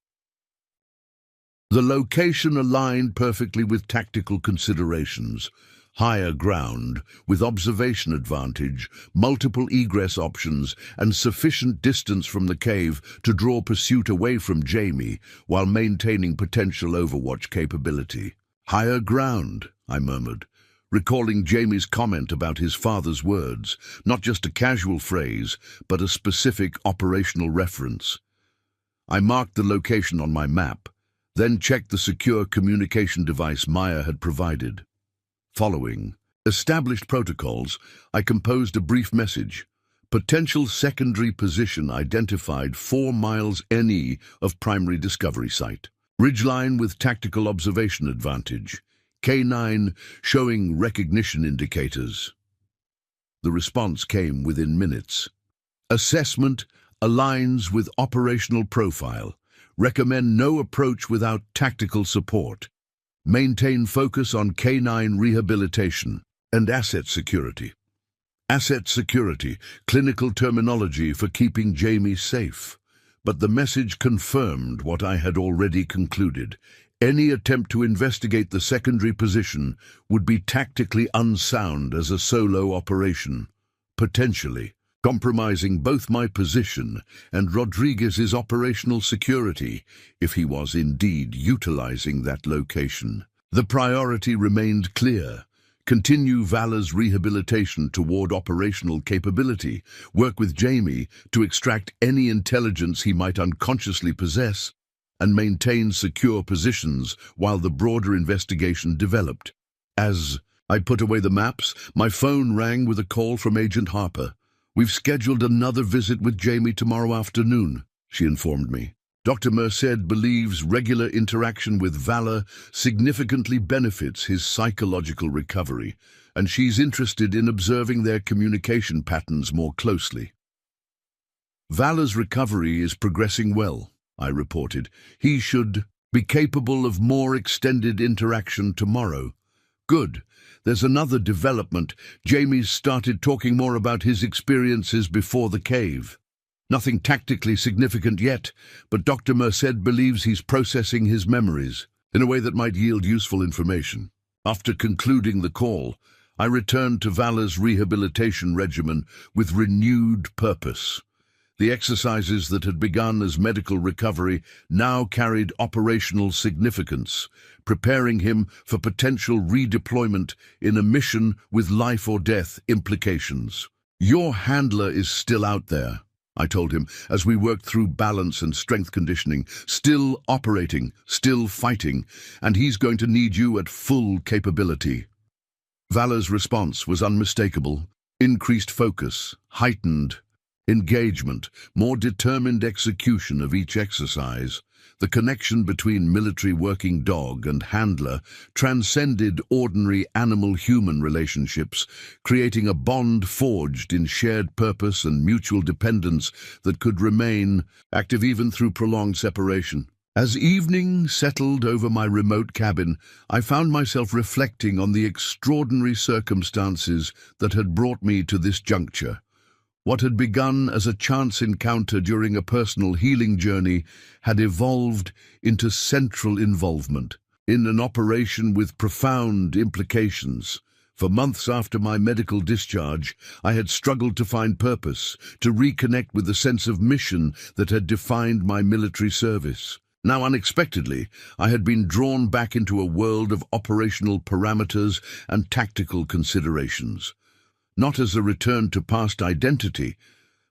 The location aligned perfectly with tactical considerations. Higher ground, with observation advantage, multiple egress options, and sufficient distance from the cave to draw pursuit away from Jamie while maintaining potential overwatch capability. "Higher ground," I murmured, recalling Jamie's comment about his father's words, not just a casual phrase, but a specific operational reference. I marked the location on my map, then checked the secure communication device Maya had provided. Following established protocols, I composed a brief message, Potential secondary position identified 4 miles NE of primary discovery site. Ridgeline with tactical observation advantage. K9 showing recognition indicators. The response came within minutes. Assessment aligns with operational profile. Recommend no approach without tactical support. Maintain focus on K9 rehabilitation and asset security. Asset security, clinical terminology for keeping Jamie safe. But the message confirmed what I had already concluded. Any attempt to investigate the secondary position would be tactically unsound as a solo operation, potentially compromising both my position and Rodriguez's operational security if he was indeed utilizing that location. The priority remained clear. Continue Valor's rehabilitation toward operational capability, work with Jamie to extract any intelligence he might unconsciously possess, and maintain secure positions while the broader investigation developed. As I put away the maps, my phone rang with a call from Agent Harper. "We've scheduled another visit with Jamie tomorrow afternoon," she informed me. Dr. Merced believes regular interaction with Valor significantly benefits his psychological recovery, and she's interested in observing their communication patterns more closely. "Valor's recovery is progressing well," I reported. "He should be capable of more extended interaction tomorrow." "Good. There's another development. Jamie's started talking more about his experiences before the cave. Nothing tactically significant yet, but Dr. Merced believes he's processing his memories in a way that might yield useful information." After concluding the call, I returned to Valor's rehabilitation regimen with renewed purpose. The exercises that had begun as medical recovery now carried operational significance, preparing him for potential redeployment in a mission with life or death implications. "Your handler is still out there," I told him as we worked through balance and strength conditioning, "still operating, still fighting, and he's going to need you at full capability." Valor's response was unmistakable. Increased focus, heightened engagement, more determined execution of each exercise. The connection between military working dog and handler transcended ordinary animal-human relationships, creating a bond forged in shared purpose and mutual dependence that could remain active even through prolonged separation. As evening settled over my remote cabin, I found myself reflecting on the extraordinary circumstances that had brought me to this juncture. What had begun as a chance encounter during a personal healing journey had evolved into central involvement in an operation with profound implications. For months after my medical discharge, I had struggled to find purpose, to reconnect with the sense of mission that had defined my military service. Now, unexpectedly, I had been drawn back into a world of operational parameters and tactical considerations. Not as a return to past identity,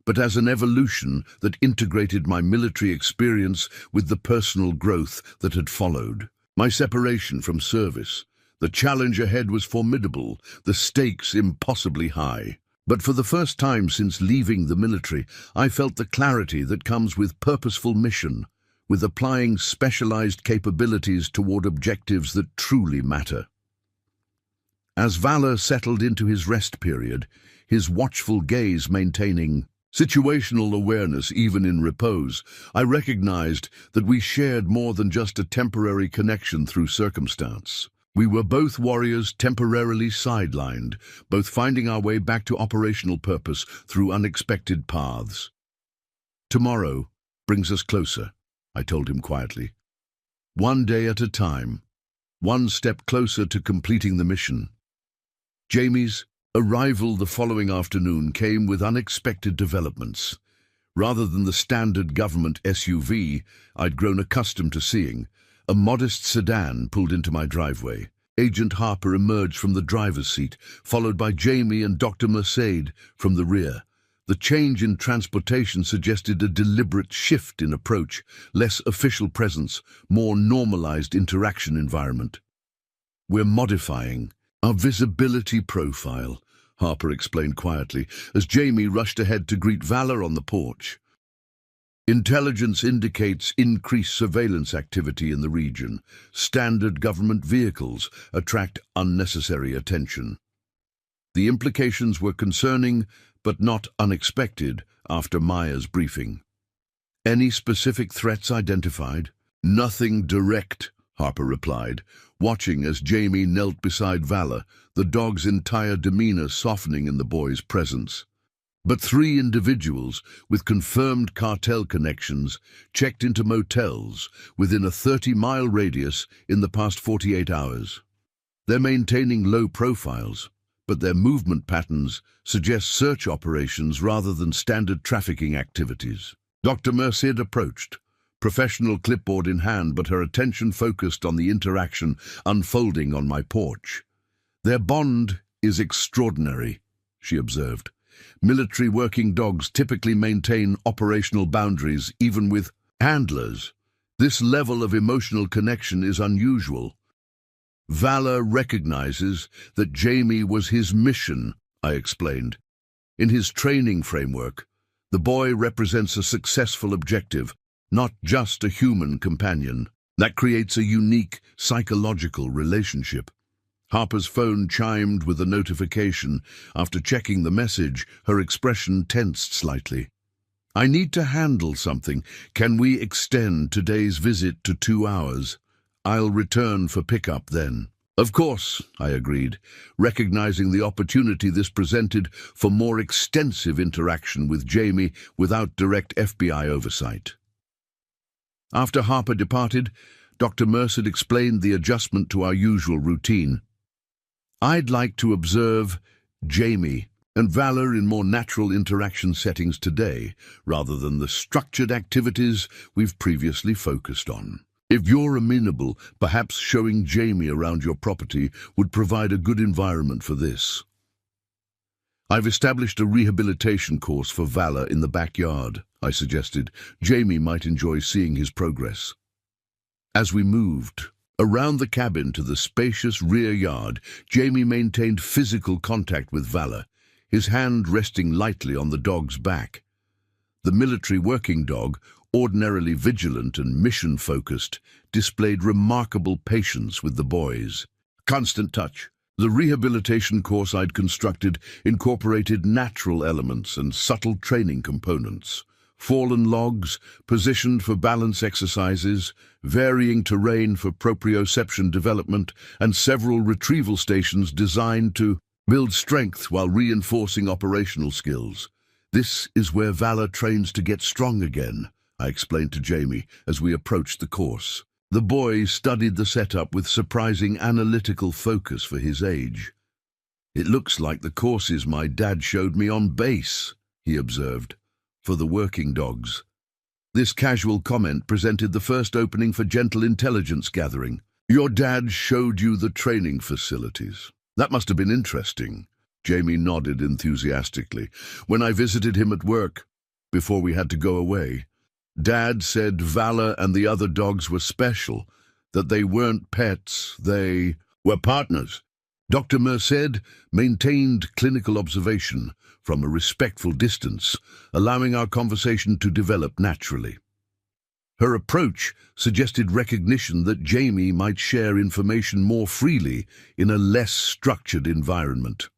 but as an evolution that integrated my military experience with the personal growth that had followed. My separation from service. The challenge ahead was formidable, the stakes impossibly high. But for the first time since leaving the military, I felt the clarity that comes with purposeful mission, with applying specialized capabilities toward objectives that truly matter. As Valor settled into his rest period, his watchful gaze maintaining situational awareness even in repose, I recognized that we shared more than just a temporary connection through circumstance. We were both warriors temporarily sidelined, both finding our way back to operational purpose through unexpected paths. "Tomorrow brings us closer," I told him quietly. "One day at a time, one step closer to completing the mission." Jamie's arrival the following afternoon came with unexpected developments. Rather than the standard government SUV I'd grown accustomed to seeing, a modest sedan pulled into my driveway. Agent Harper emerged from the driver's seat, followed by Jamie and Dr. Merced from the rear. The change in transportation suggested a deliberate shift in approach, less official presence, more normalized interaction environment. "We're modifying our visibility profile, Harper explained quietly, as Jamie rushed ahead to greet Valor on the porch. Intelligence indicates increased surveillance activity in the region. Standard government vehicles attract unnecessary attention. The implications were concerning, but not unexpected, after Maya's briefing. Any specific threats identified? Nothing direct, Harper replied, watching as Jamie knelt beside Valor, the dog's entire demeanor softening in the boy's presence. But 3 individuals with confirmed cartel connections checked into motels within a 30-mile radius in the past 48 hours. They're maintaining low profiles, but their movement patterns suggest search operations rather than standard trafficking activities. Dr. Merced approached, professional clipboard in hand, but her attention focused on the interaction unfolding on my porch. Their bond is extraordinary, she observed. Military working dogs typically maintain operational boundaries even with handlers. This level of emotional connection is unusual. Valor recognizes that Jamie was his mission, I explained. In his training framework, the boy represents a successful objective, not just a human companion. That creates a unique psychological relationship. Harper's phone chimed with a notification. After checking the message, her expression tensed slightly. I need to handle something. Can we extend today's visit to 2 hours? I'll return for pickup then. Of course, I agreed, recognizing the opportunity this presented for more extensive interaction with Jamie without direct FBI oversight. After Harper departed, Dr. Merced explained the adjustment to our usual routine. I'd like to observe Jamie and Valor in more natural interaction settings today, rather than the structured activities we've previously focused on. If you're amenable, perhaps showing Jamie around your property would provide a good environment for this. I've established a rehabilitation course for Valor in the backyard, I suggested. Jamie might enjoy seeing his progress. As we moved around the cabin to the spacious rear yard, Jamie maintained physical contact with Valor, his hand resting lightly on the dog's back. The military working dog, ordinarily vigilant and mission-focused, displayed remarkable patience with the boys. Constant touch. The rehabilitation course I'd constructed incorporated natural elements and subtle training components. Fallen logs, positioned for balance exercises, varying terrain for proprioception development, and several retrieval stations designed to build strength while reinforcing operational skills. This is where Valor trains to get strong again, I explained to Jamie as we approached the course. The boy studied the setup with surprising analytical focus for his age. It looks like the courses my dad showed me on base, he observed, for the working dogs. This casual comment presented the first opening for gentle intelligence gathering. Your dad showed you the training facilities. That must have been interesting. Jamie nodded enthusiastically. When I visited him at work, before we had to go away, Dad said Valor and the other dogs were special, that they weren't pets, they were partners. Dr. Merced maintained clinical observation from a respectful distance, allowing our conversation to develop naturally. Her approach suggested recognition that Jamie might share information more freely in a less structured environment.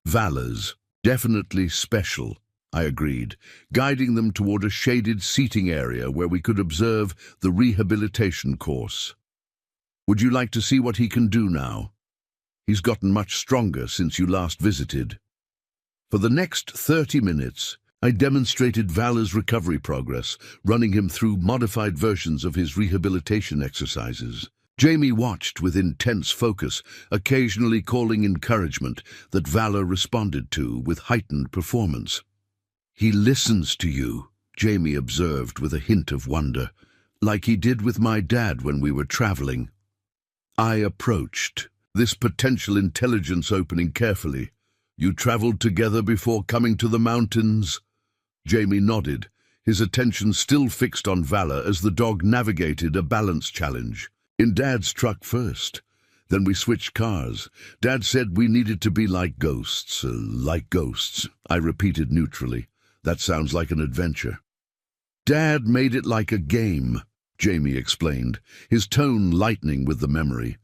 Valor's definitely special, I agreed, guiding them toward a shaded seating area where we could observe the rehabilitation course. Would you like to see what he can do now? He's gotten much stronger since you last visited. For the next 30 minutes, I demonstrated Valor's recovery progress, running him through modified versions of his rehabilitation exercises. Jamie watched with intense focus, occasionally calling encouragement that Valor responded to with heightened performance. He listens to you, Jamie observed with a hint of wonder, like he did with my dad when we were traveling. I approached this potential intelligence opening carefully. You traveled together before coming to the mountains? Jamie nodded, his attention still fixed on Valor as the dog navigated a balance challenge. In Dad's truck first, Then we switched cars. Dad said we needed to be like ghosts, I repeated neutrally. That sounds like an adventure. Dad made it like a game, Jamie explained, his tone lightening with the memory.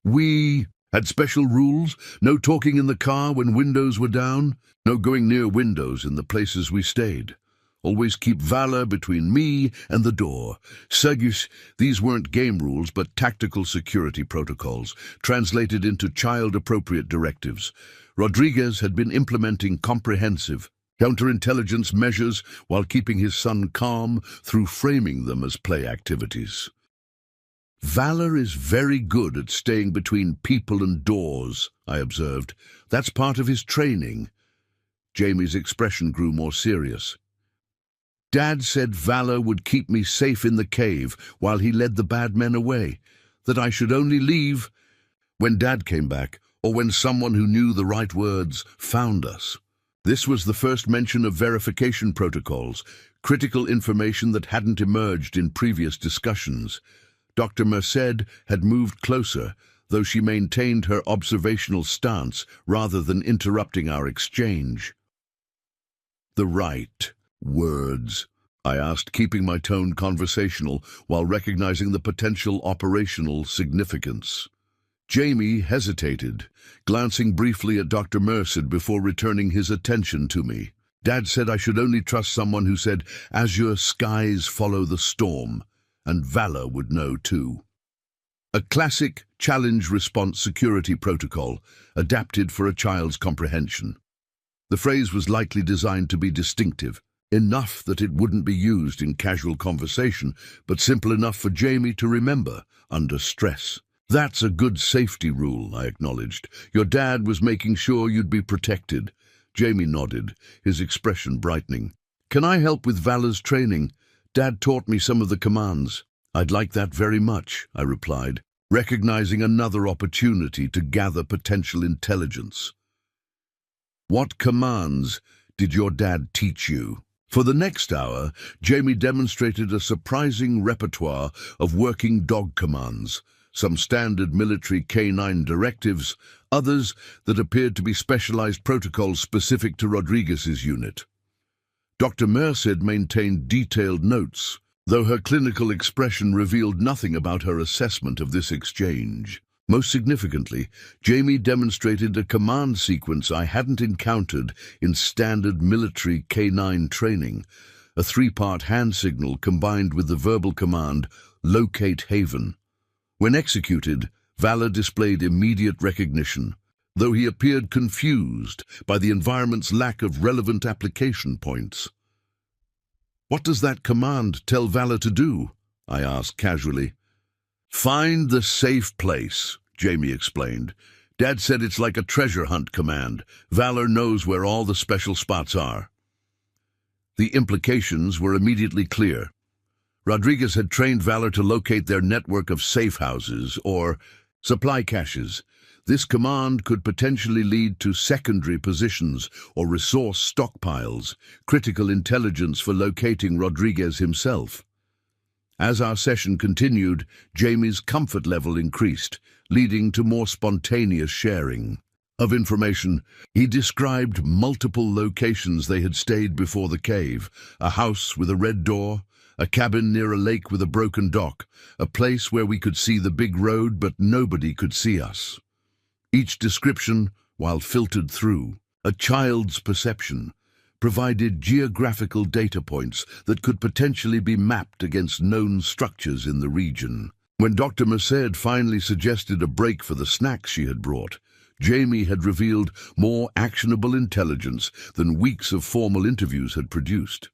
We had special rules, no talking in the car when windows were down, no going near windows in the places we stayed. Always keep Vala between me and the door. Sergius, these weren't game rules but tactical security protocols, translated into child-appropriate directives. Rodriguez had been implementing comprehensive counterintelligence measures while keeping his son calm through framing them as play activities. Vala is very good at staying between people and doors, I observed. That's part of his training. Jamie's expression grew more serious. Dad said Vala would keep me safe in the cave while he led the bad men away, that I should only leave when Dad came back or when someone who knew the right words found us. This was the first mention of verification protocols, critical information that hadn't emerged in previous discussions. Dr. Merced had moved closer, though she maintained her observational stance rather than interrupting our exchange. The right words, I asked, keeping my tone conversational while recognizing the potential operational significance. Jamie hesitated, glancing briefly at Dr. Merced before returning his attention to me. Dad said I should only trust someone who said, "Azure skies follow the storm," and Vala would know too. A classic challenge-response security protocol, adapted for a child's comprehension. The phrase was likely designed to be distinctive, enough that it wouldn't be used in casual conversation, but simple enough for Jamie to remember under stress. That's a good safety rule, I acknowledged. Your dad was making sure you'd be protected. Jamie nodded, his expression brightening. Can I help with Vala's training? Dad taught me some of the commands. I'd like that very much, I replied, recognizing another opportunity to gather potential intelligence. What commands did your dad teach you? For the next hour, Jamie demonstrated a surprising repertoire of working dog commands, some standard military K9 directives, others that appeared to be specialized protocols specific to Rodriguez's unit. Dr. Merced maintained detailed notes, though her clinical expression revealed nothing about her assessment of this exchange. Most significantly, Jamie demonstrated a command sequence I hadn't encountered in standard military K9 training, a three-part hand signal combined with the verbal command, "Locate Haven." When executed, Vala displayed immediate recognition, though he appeared confused by the environment's lack of relevant application points. "What does that command tell Vala to do?" I asked casually. "Find the safe place," Jamie explained. "Dad said it's like a treasure hunt command. Vala knows where all the special spots are." The implications were immediately clear. Rodriguez had trained Vala to locate their network of safe houses, or supply caches. This command could potentially lead to secondary positions or resource stockpiles, critical intelligence for locating Rodriguez himself. As our session continued, Jamie's comfort level increased, leading to more spontaneous sharing of information. He described multiple locations they had stayed before the cave: a house with a red door, a cabin near a lake with a broken dock, a place where we could see the big road but nobody could see us. Each description, while filtered through a child's perception, provided geographical data points that could potentially be mapped against known structures in the region. When Dr. Merced finally suggested a break for the snacks she had brought, Jamie had revealed more actionable intelligence than weeks of formal interviews had produced.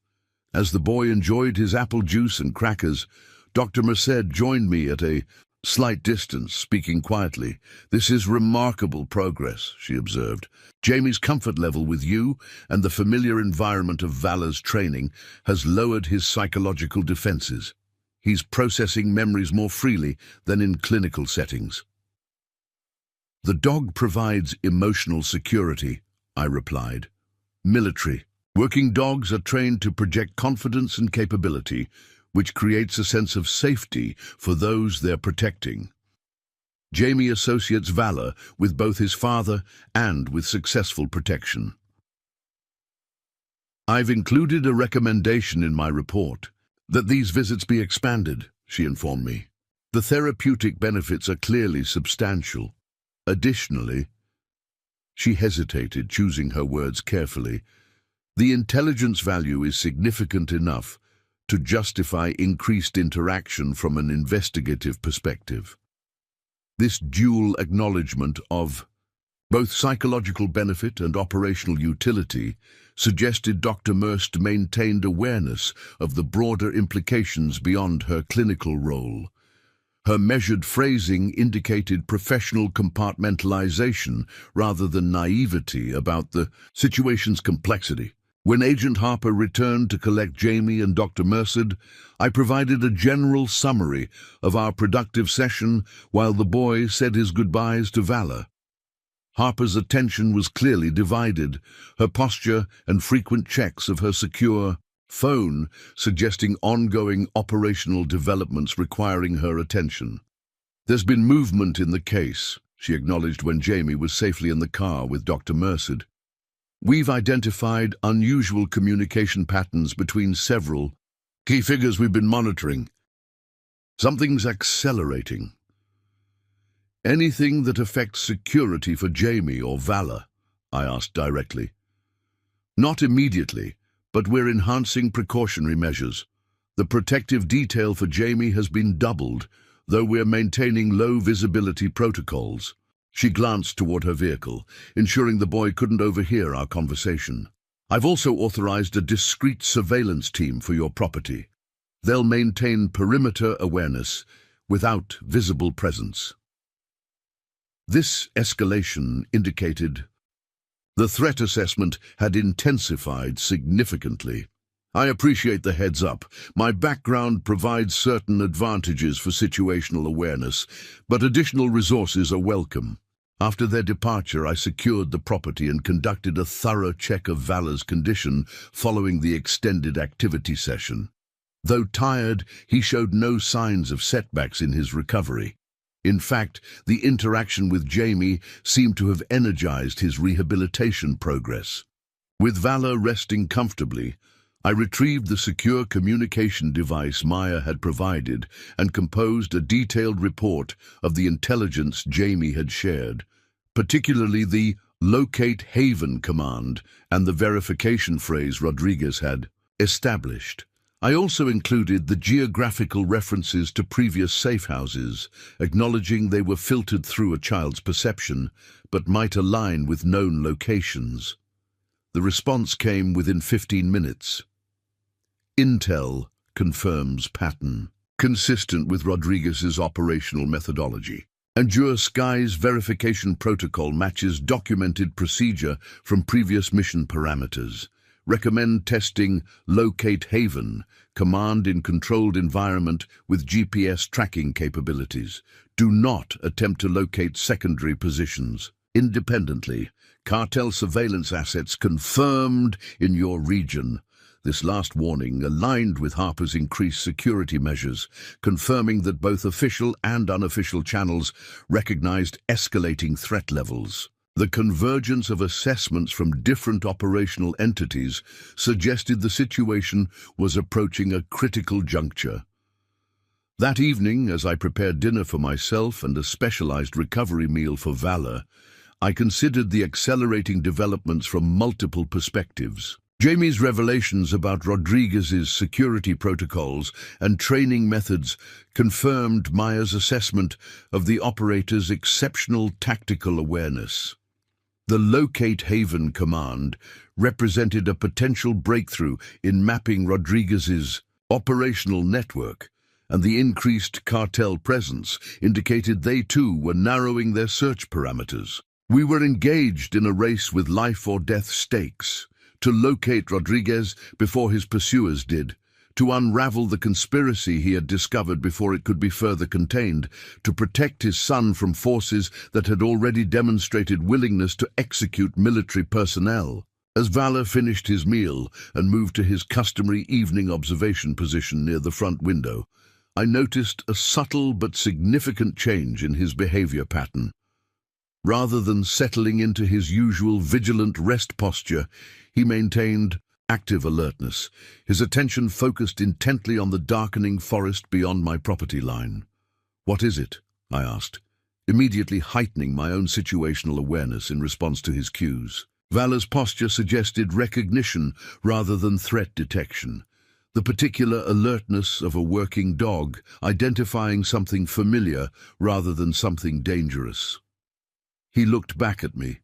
As the boy enjoyed his apple juice and crackers, Dr. Merced joined me at a slight distance, speaking quietly. "This is remarkable progress," she observed. "Jamie's comfort level with you and the familiar environment of Vala's training has lowered his psychological defenses. He's processing memories more freely than in clinical settings." "The dog provides emotional security," I replied. "Military. Working dogs are trained to project confidence and capability, which creates a sense of safety for those they're protecting." Jamie associates valor with both his father and with successful protection. I've included a recommendation in my report that these visits be expanded, she informed me. The therapeutic benefits are clearly substantial. Additionally, she hesitated, choosing her words carefully, the intelligence value is significant enough to justify increased interaction from an investigative perspective. This dual acknowledgement of both psychological benefit and operational utility suggested Dr. Merst maintained awareness of the broader implications beyond her clinical role. Her measured phrasing indicated professional compartmentalization rather than naivety about the situation's complexity. When Agent Harper returned to collect Jamie and Dr. Merced, I provided a general summary of our productive session while the boy said his goodbyes to Valor. Harper's attention was clearly divided, her posture and frequent checks of her secure phone suggesting ongoing operational developments requiring her attention. There's been movement in the case, she acknowledged when Jamie was safely in the car with Dr. Merced. We've identified unusual communication patterns between several key figures we've been monitoring. Something's accelerating. Anything that affects security for Jamie or Valor? I asked directly. Not immediately, but we're enhancing precautionary measures. The protective detail for Jamie has been doubled, though we're maintaining low visibility protocols. She glanced toward her vehicle, ensuring the boy couldn't overhear our conversation. I've also authorized a discreet surveillance team for your property. They'll maintain perimeter awareness without visible presence. This escalation indicated the threat assessment had intensified significantly. I appreciate the heads up. My background provides certain advantages for situational awareness, but additional resources are welcome. After their departure, I secured the property and conducted a thorough check of Valor's condition following the extended activity session. Though tired, he showed no signs of setbacks in his recovery. In fact, the interaction with Jamie seemed to have energized his rehabilitation progress. With Valor resting comfortably, I retrieved the secure communication device Maya had provided and composed a detailed report of the intelligence Jamie had shared, particularly the Locate Haven command and the verification phrase Rodriguez had established. I also included the geographical references to previous safe houses, acknowledging they were filtered through a child's perception, but might align with known locations. The response came within 15 minutes. Intel confirms pattern, consistent with Rodriguez's operational methodology. Azure Sky's verification protocol matches documented procedure from previous mission parameters. Recommend testing Locate Haven, command in controlled environment with GPS tracking capabilities. Do not attempt to locate secondary positions. Independently, cartel surveillance assets confirmed in your region. This last warning aligned with Harper's increased security measures, confirming that both official and unofficial channels recognized escalating threat levels. The convergence of assessments from different operational entities suggested the situation was approaching a critical juncture. That evening, as I prepared dinner for myself and a specialized recovery meal for Valor, I considered the accelerating developments from multiple perspectives. Jamie's revelations about Rodriguez's security protocols and training methods confirmed Maya's assessment of the operator's exceptional tactical awareness. The Locate Haven command represented a potential breakthrough in mapping Rodriguez's operational network, and the increased cartel presence indicated they too were narrowing their search parameters. We were engaged in a race with life or death stakes, to locate Rodriguez before his pursuers did, to unravel the conspiracy he had discovered before it could be further contained, to protect his son from forces that had already demonstrated willingness to execute military personnel. As Valor finished his meal and moved to his customary evening observation position near the front window, I noticed a subtle but significant change in his behavior pattern. Rather than settling into his usual vigilant rest posture, he maintained active alertness, his attention focused intently on the darkening forest beyond my property line. "What is it?" I asked, immediately heightening my own situational awareness in response to his cues. Valor's posture suggested recognition rather than threat detection, the particular alertness of a working dog, identifying something familiar rather than something dangerous. He looked back at me,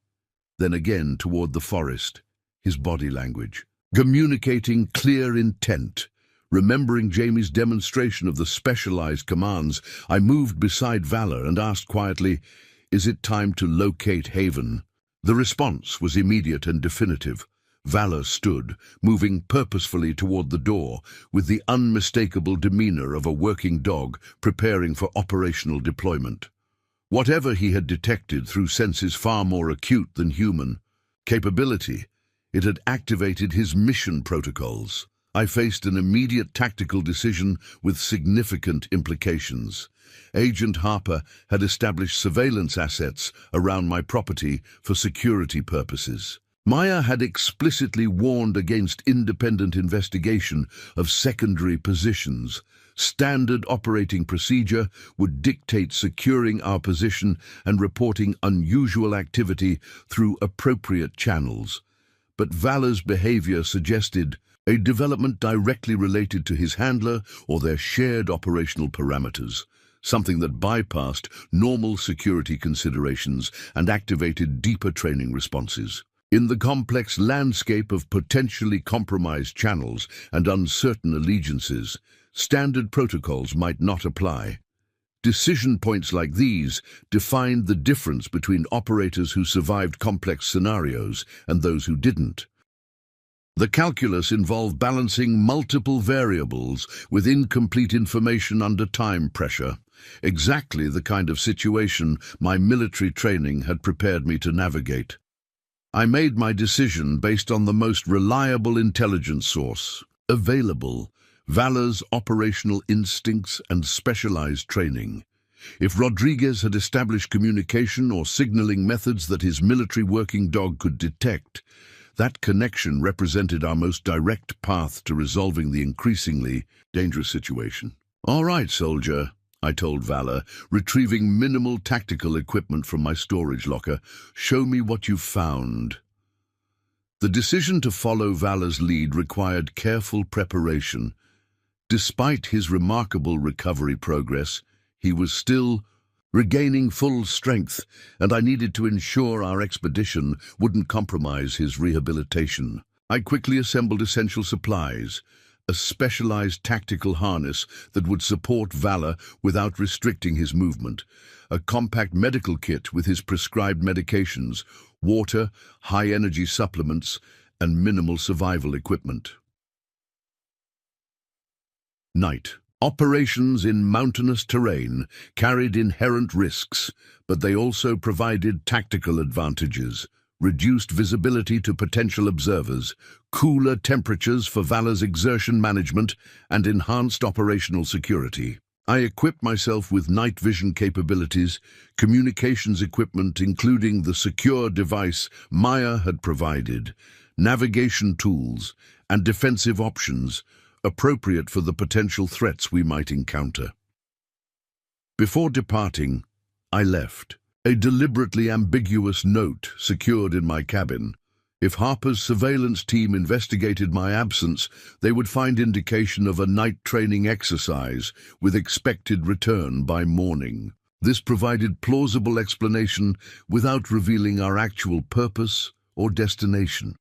then again toward the forest, his body language, communicating clear intent. Remembering Jamie's demonstration of the specialized commands, I moved beside Valor and asked quietly, "Is it time to locate Haven?" The response was immediate and definitive. Valor stood, moving purposefully toward the door, with the unmistakable demeanor of a working dog preparing for operational deployment. Whatever he had detected through senses far more acute than human capability, it had activated his mission protocols. I faced an immediate tactical decision with significant implications. Agent Harper had established surveillance assets around my property for security purposes. Maya had explicitly warned against independent investigation of secondary positions. Standard operating procedure would dictate securing our position and reporting unusual activity through appropriate channels. But Valor's behavior suggested a development directly related to his handler or their shared operational parameters, something that bypassed normal security considerations and activated deeper training responses. In the complex landscape of potentially compromised channels and uncertain allegiances, standard protocols might not apply. Decision points like these defined the difference between operators who survived complex scenarios and those who didn't. The calculus involved balancing multiple variables with incomplete information under time pressure, exactly the kind of situation my military training had prepared me to navigate. I made my decision based on the most reliable intelligence source available, Valor's operational instincts and specialized training. If Rodriguez had established communication or signaling methods that his military working dog could detect, that connection represented our most direct path to resolving the increasingly dangerous situation. "All right, soldier," I told Valor, retrieving minimal tactical equipment from my storage locker. "Show me what you've found." The decision to follow Valor's lead required careful preparation. Despite his remarkable recovery progress, he was still regaining full strength, and I needed to ensure our expedition wouldn't compromise his rehabilitation. I quickly assembled essential supplies, a specialized tactical harness that would support Valor without restricting his movement, a compact medical kit with his prescribed medications, water, high-energy supplements, and minimal survival equipment. Night. Operations in mountainous terrain carried inherent risks, but they also provided tactical advantages: reduced visibility to potential observers, cooler temperatures for Valor's exertion management, and enhanced operational security. I equipped myself with night vision capabilities, communications equipment including the secure device Maya had provided, navigation tools, and defensive options appropriate for the potential threats we might encounter. Before departing, I left a deliberately ambiguous note secured in my cabin. If Harper's surveillance team investigated my absence, they would find indication of a night training exercise with expected return by morning. This provided plausible explanation without revealing our actual purpose or destination.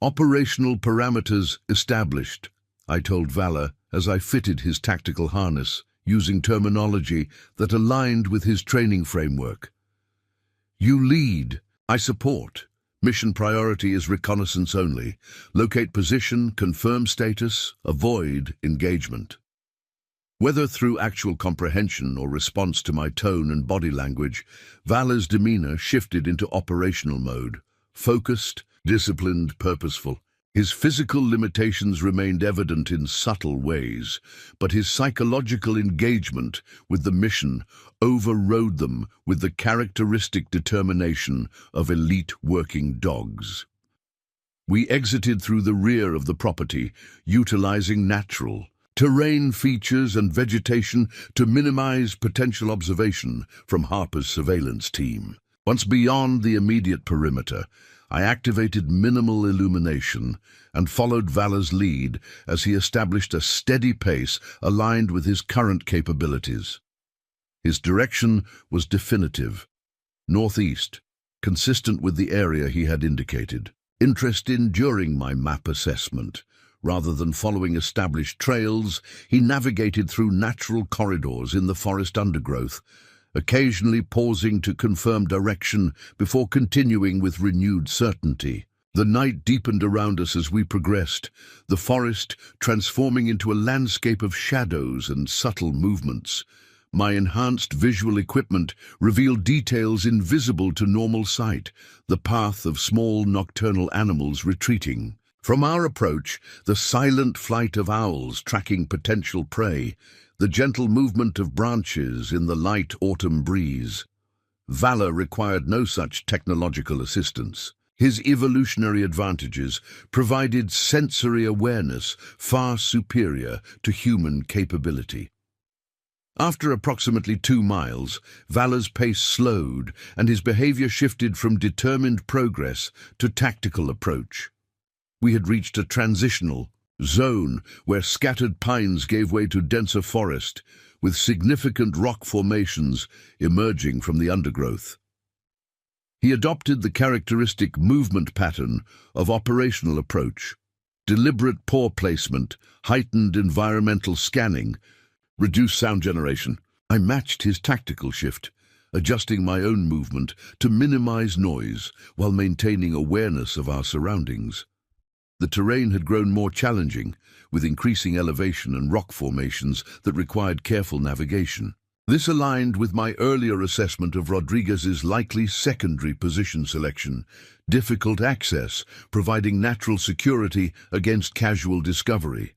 Operational parameters established, I told Valor as I fitted his tactical harness, using terminology that aligned with his training framework. You lead, I support. Mission priority is reconnaissance only. Locate position, confirm status, avoid engagement. Whether through actual comprehension or response to my tone and body language, Valor's demeanor shifted into operational mode, focused, disciplined, purposeful. His physical limitations remained evident in subtle ways, but his psychological engagement with the mission overrode them with the characteristic determination of elite working dogs. We exited through the rear of the property, utilizing natural terrain features and vegetation to minimize potential observation from Harper's surveillance team. Once beyond the immediate perimeter, I activated minimal illumination and followed Valor's lead as he established a steady pace aligned with his current capabilities. His direction was definitive, northeast, consistent with the area he had indicated. Interested during my map assessment, rather than following established trails, he navigated through natural corridors in the forest undergrowth, occasionally pausing to confirm direction before continuing with renewed certainty. The night deepened around us as we progressed, the forest transforming into a landscape of shadows and subtle movements. My enhanced visual equipment revealed details invisible to normal sight, the path of small nocturnal animals retreating. From our approach, the silent flight of owls tracking potential prey, the gentle movement of branches in the light autumn breeze. Valor required no such technological assistance. His evolutionary advantages provided sensory awareness far superior to human capability. After approximately 2 miles, Valor's pace slowed and his behavior shifted from determined progress to tactical approach. We had reached a transitional zone where scattered pines gave way to denser forest, with significant rock formations emerging from the undergrowth. He adopted the characteristic movement pattern of operational approach, deliberate paw placement, heightened environmental scanning, reduced sound generation. I matched his tactical shift, adjusting my own movement to minimize noise while maintaining awareness of our surroundings. The terrain had grown more challenging, with increasing elevation and rock formations that required careful navigation. This aligned with my earlier assessment of Rodriguez's likely secondary position selection, difficult access, providing natural security against casual discovery.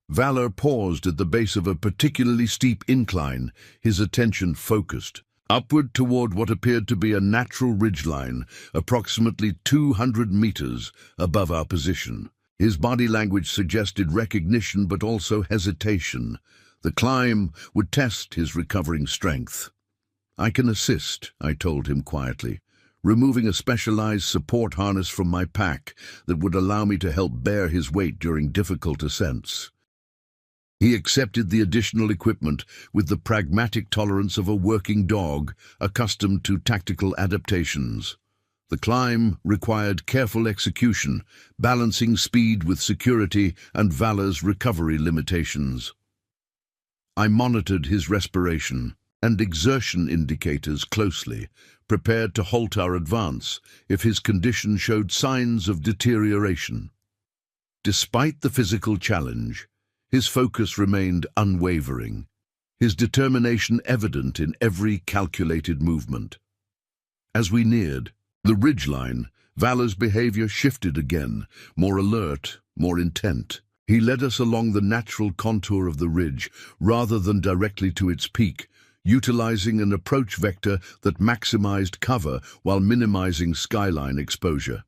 Valor paused at the base of a particularly steep incline, his attention focused upward toward what appeared to be a natural ridgeline, approximately 200 meters above our position. His body language suggested recognition but also hesitation. The climb would test his recovering strength. "I can assist," I told him quietly, removing a specialized support harness from my pack that would allow me to help bear his weight during difficult ascents. He accepted the additional equipment with the pragmatic tolerance of a working dog accustomed to tactical adaptations. The climb required careful execution, balancing speed with security and Valor's recovery limitations. I monitored his respiration and exertion indicators closely, prepared to halt our advance if his condition showed signs of deterioration. Despite the physical challenge, his focus remained unwavering, his determination evident in every calculated movement. As we neared the ridgeline, Valor's behavior shifted again, more alert, more intent. He led us along the natural contour of the ridge rather than directly to its peak, utilizing an approach vector that maximized cover while minimizing skyline exposure.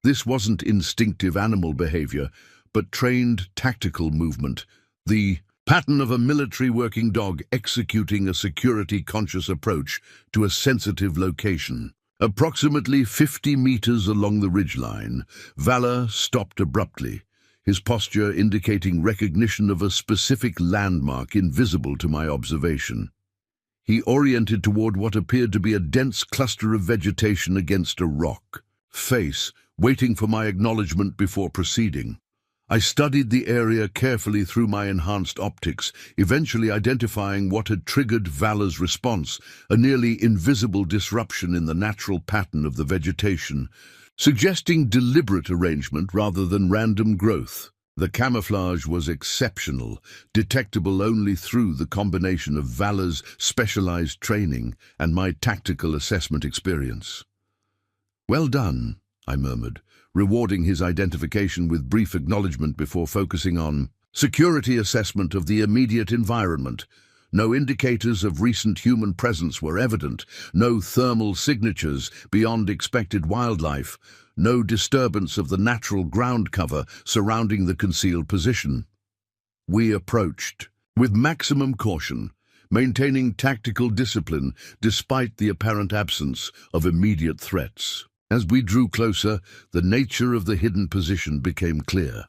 This wasn't instinctive animal behavior, but trained tactical movement, the pattern of a military working dog executing a security-conscious approach to a sensitive location. Approximately 50 meters along the ridgeline, Valor stopped abruptly, his posture indicating recognition of a specific landmark invisible to my observation. He oriented toward what appeared to be a dense cluster of vegetation against a rock, face waiting for my acknowledgement before proceeding. I studied the area carefully through my enhanced optics, eventually identifying what had triggered Valor's response, a nearly invisible disruption in the natural pattern of the vegetation, suggesting deliberate arrangement rather than random growth. The camouflage was exceptional, detectable only through the combination of Valor's specialized training and my tactical assessment experience. "Well done," I murmured, rewarding his identification with brief acknowledgement before focusing on security assessment of the immediate environment. No indicators of recent human presence were evident, no thermal signatures beyond expected wildlife, no disturbance of the natural ground cover surrounding the concealed position. We approached with maximum caution, maintaining tactical discipline despite the apparent absence of immediate threats. As we drew closer, the nature of the hidden position became clear.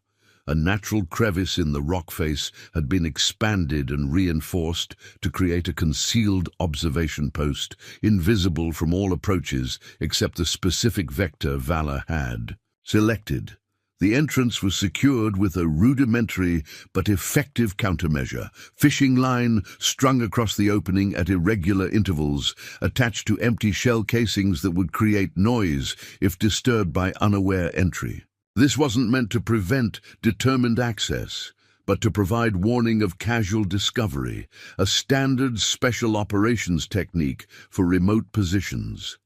A natural crevice in the rock face had been expanded and reinforced to create a concealed observation post, invisible from all approaches except the specific vector Valor had selected. The entrance was secured with a rudimentary but effective countermeasure, fishing line strung across the opening at irregular intervals, attached to empty shell casings that would create noise if disturbed by unaware entry. This wasn't meant to prevent determined access, but to provide warning of casual discovery, a standard special operations technique for remote positions.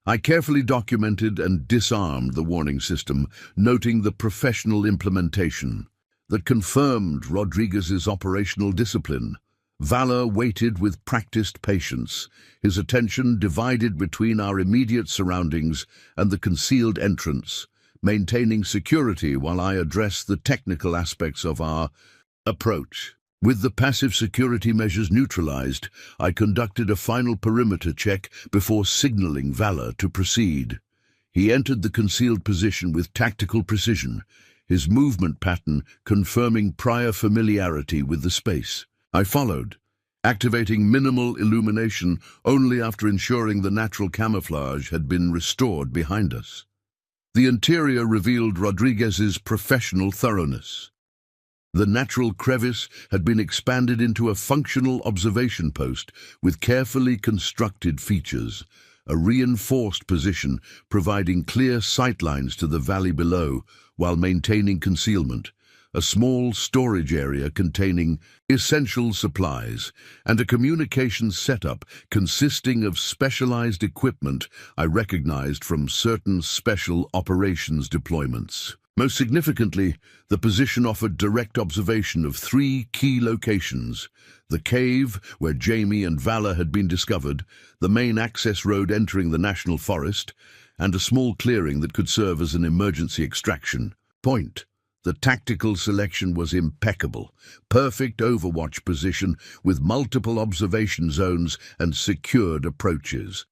I carefully documented and disarmed the warning system, noting the professional implementation that confirmed Rodriguez's operational discipline. Valor waited with practiced patience, his attention divided between our immediate surroundings and the concealed entrance, maintaining security while I addressed the technical aspects of our approach. With the passive security measures neutralized, I conducted a final perimeter check before signaling Valor to proceed. He entered the concealed position with tactical precision, his movement pattern confirming prior familiarity with the space. I followed, activating minimal illumination only after ensuring the natural camouflage had been restored behind us. The interior revealed Rodriguez's professional thoroughness. The natural crevice had been expanded into a functional observation post with carefully constructed features, a reinforced position providing clear sightlines to the valley below while maintaining concealment, a small storage area containing essential supplies, and a communications setup consisting of specialized equipment I recognized from certain special operations deployments. Most significantly, the position offered direct observation of 3 key locations: the cave, where Jamie and Valor had been discovered, the main access road entering the national forest, and a small clearing that could serve as an emergency extraction point. The tactical selection was impeccable, perfect overwatch position with multiple observation zones and secured approaches.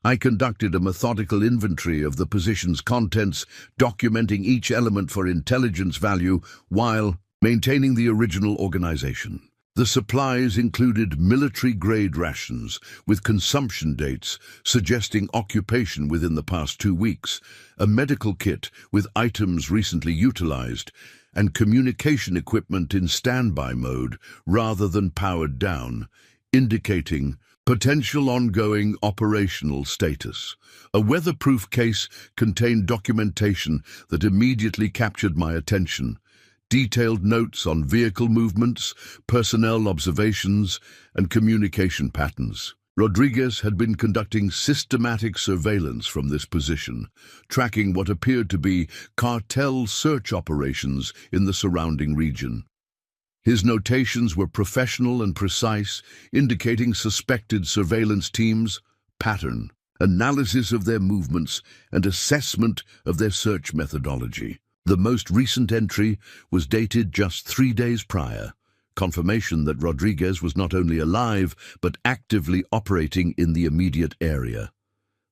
I conducted a methodical inventory of the position's contents, documenting each element for intelligence value while maintaining the original organization. The supplies included military-grade rations with consumption dates suggesting occupation within the past 2 weeks, a medical kit with items recently utilized, and communication equipment in standby mode rather than powered down, indicating potential ongoing operational status. A weatherproof case contained documentation that immediately captured my attention. Detailed notes on vehicle movements, personnel observations, and communication patterns. Rodriguez had been conducting systematic surveillance from this position, tracking what appeared to be cartel search operations in the surrounding region. His notations were professional and precise, indicating suspected surveillance teams, pattern, analysis of their movements, and assessment of their search methodology. The most recent entry was dated just 3 days prior, confirmation that Rodriguez was not only alive but actively operating in the immediate area.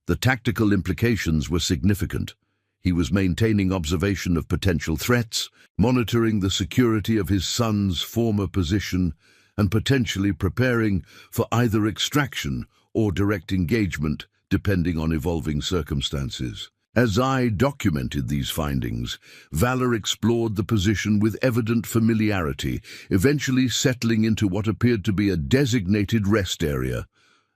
The tactical implications were significant. He was maintaining observation of potential threats, monitoring the security of his son's former position, and potentially preparing for either extraction or direct engagement, depending on evolving circumstances. As I documented these findings, Valor explored the position with evident familiarity, eventually settling into what appeared to be a designated rest area,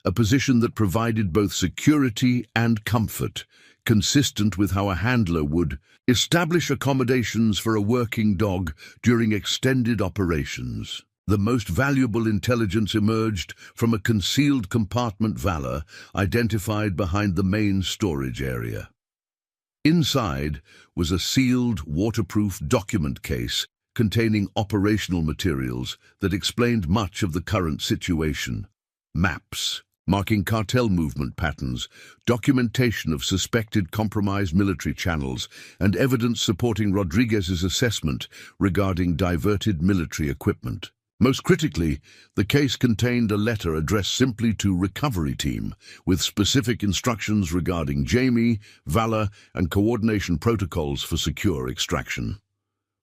a position that provided both security and comfort, consistent with how a handler would establish accommodations for a working dog during extended operations. The most valuable intelligence emerged from a concealed compartment Valor identified behind the main storage area. Inside was a sealed, waterproof document case containing operational materials that explained much of the current situation. Maps marking cartel movement patterns, documentation of suspected compromised military channels, and evidence supporting Rodriguez's assessment regarding diverted military equipment. Most critically, the case contained a letter addressed simply to Recovery Team, with specific instructions regarding Jamie, Valor, and coordination protocols for secure extraction.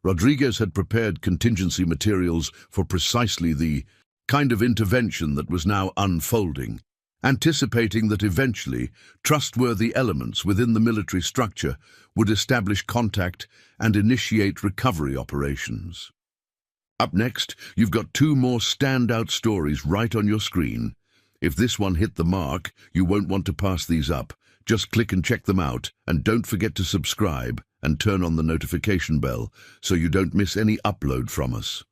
Rodriguez had prepared contingency materials for precisely the kind of intervention that was now unfolding, anticipating that eventually trustworthy elements within the military structure would establish contact and initiate recovery operations. Up next, you've got two more standout stories right on your screen. If this one hit the mark, you won't want to pass these up. Just click and check them out, and don't forget to subscribe and turn on the notification bell so you don't miss any upload from us.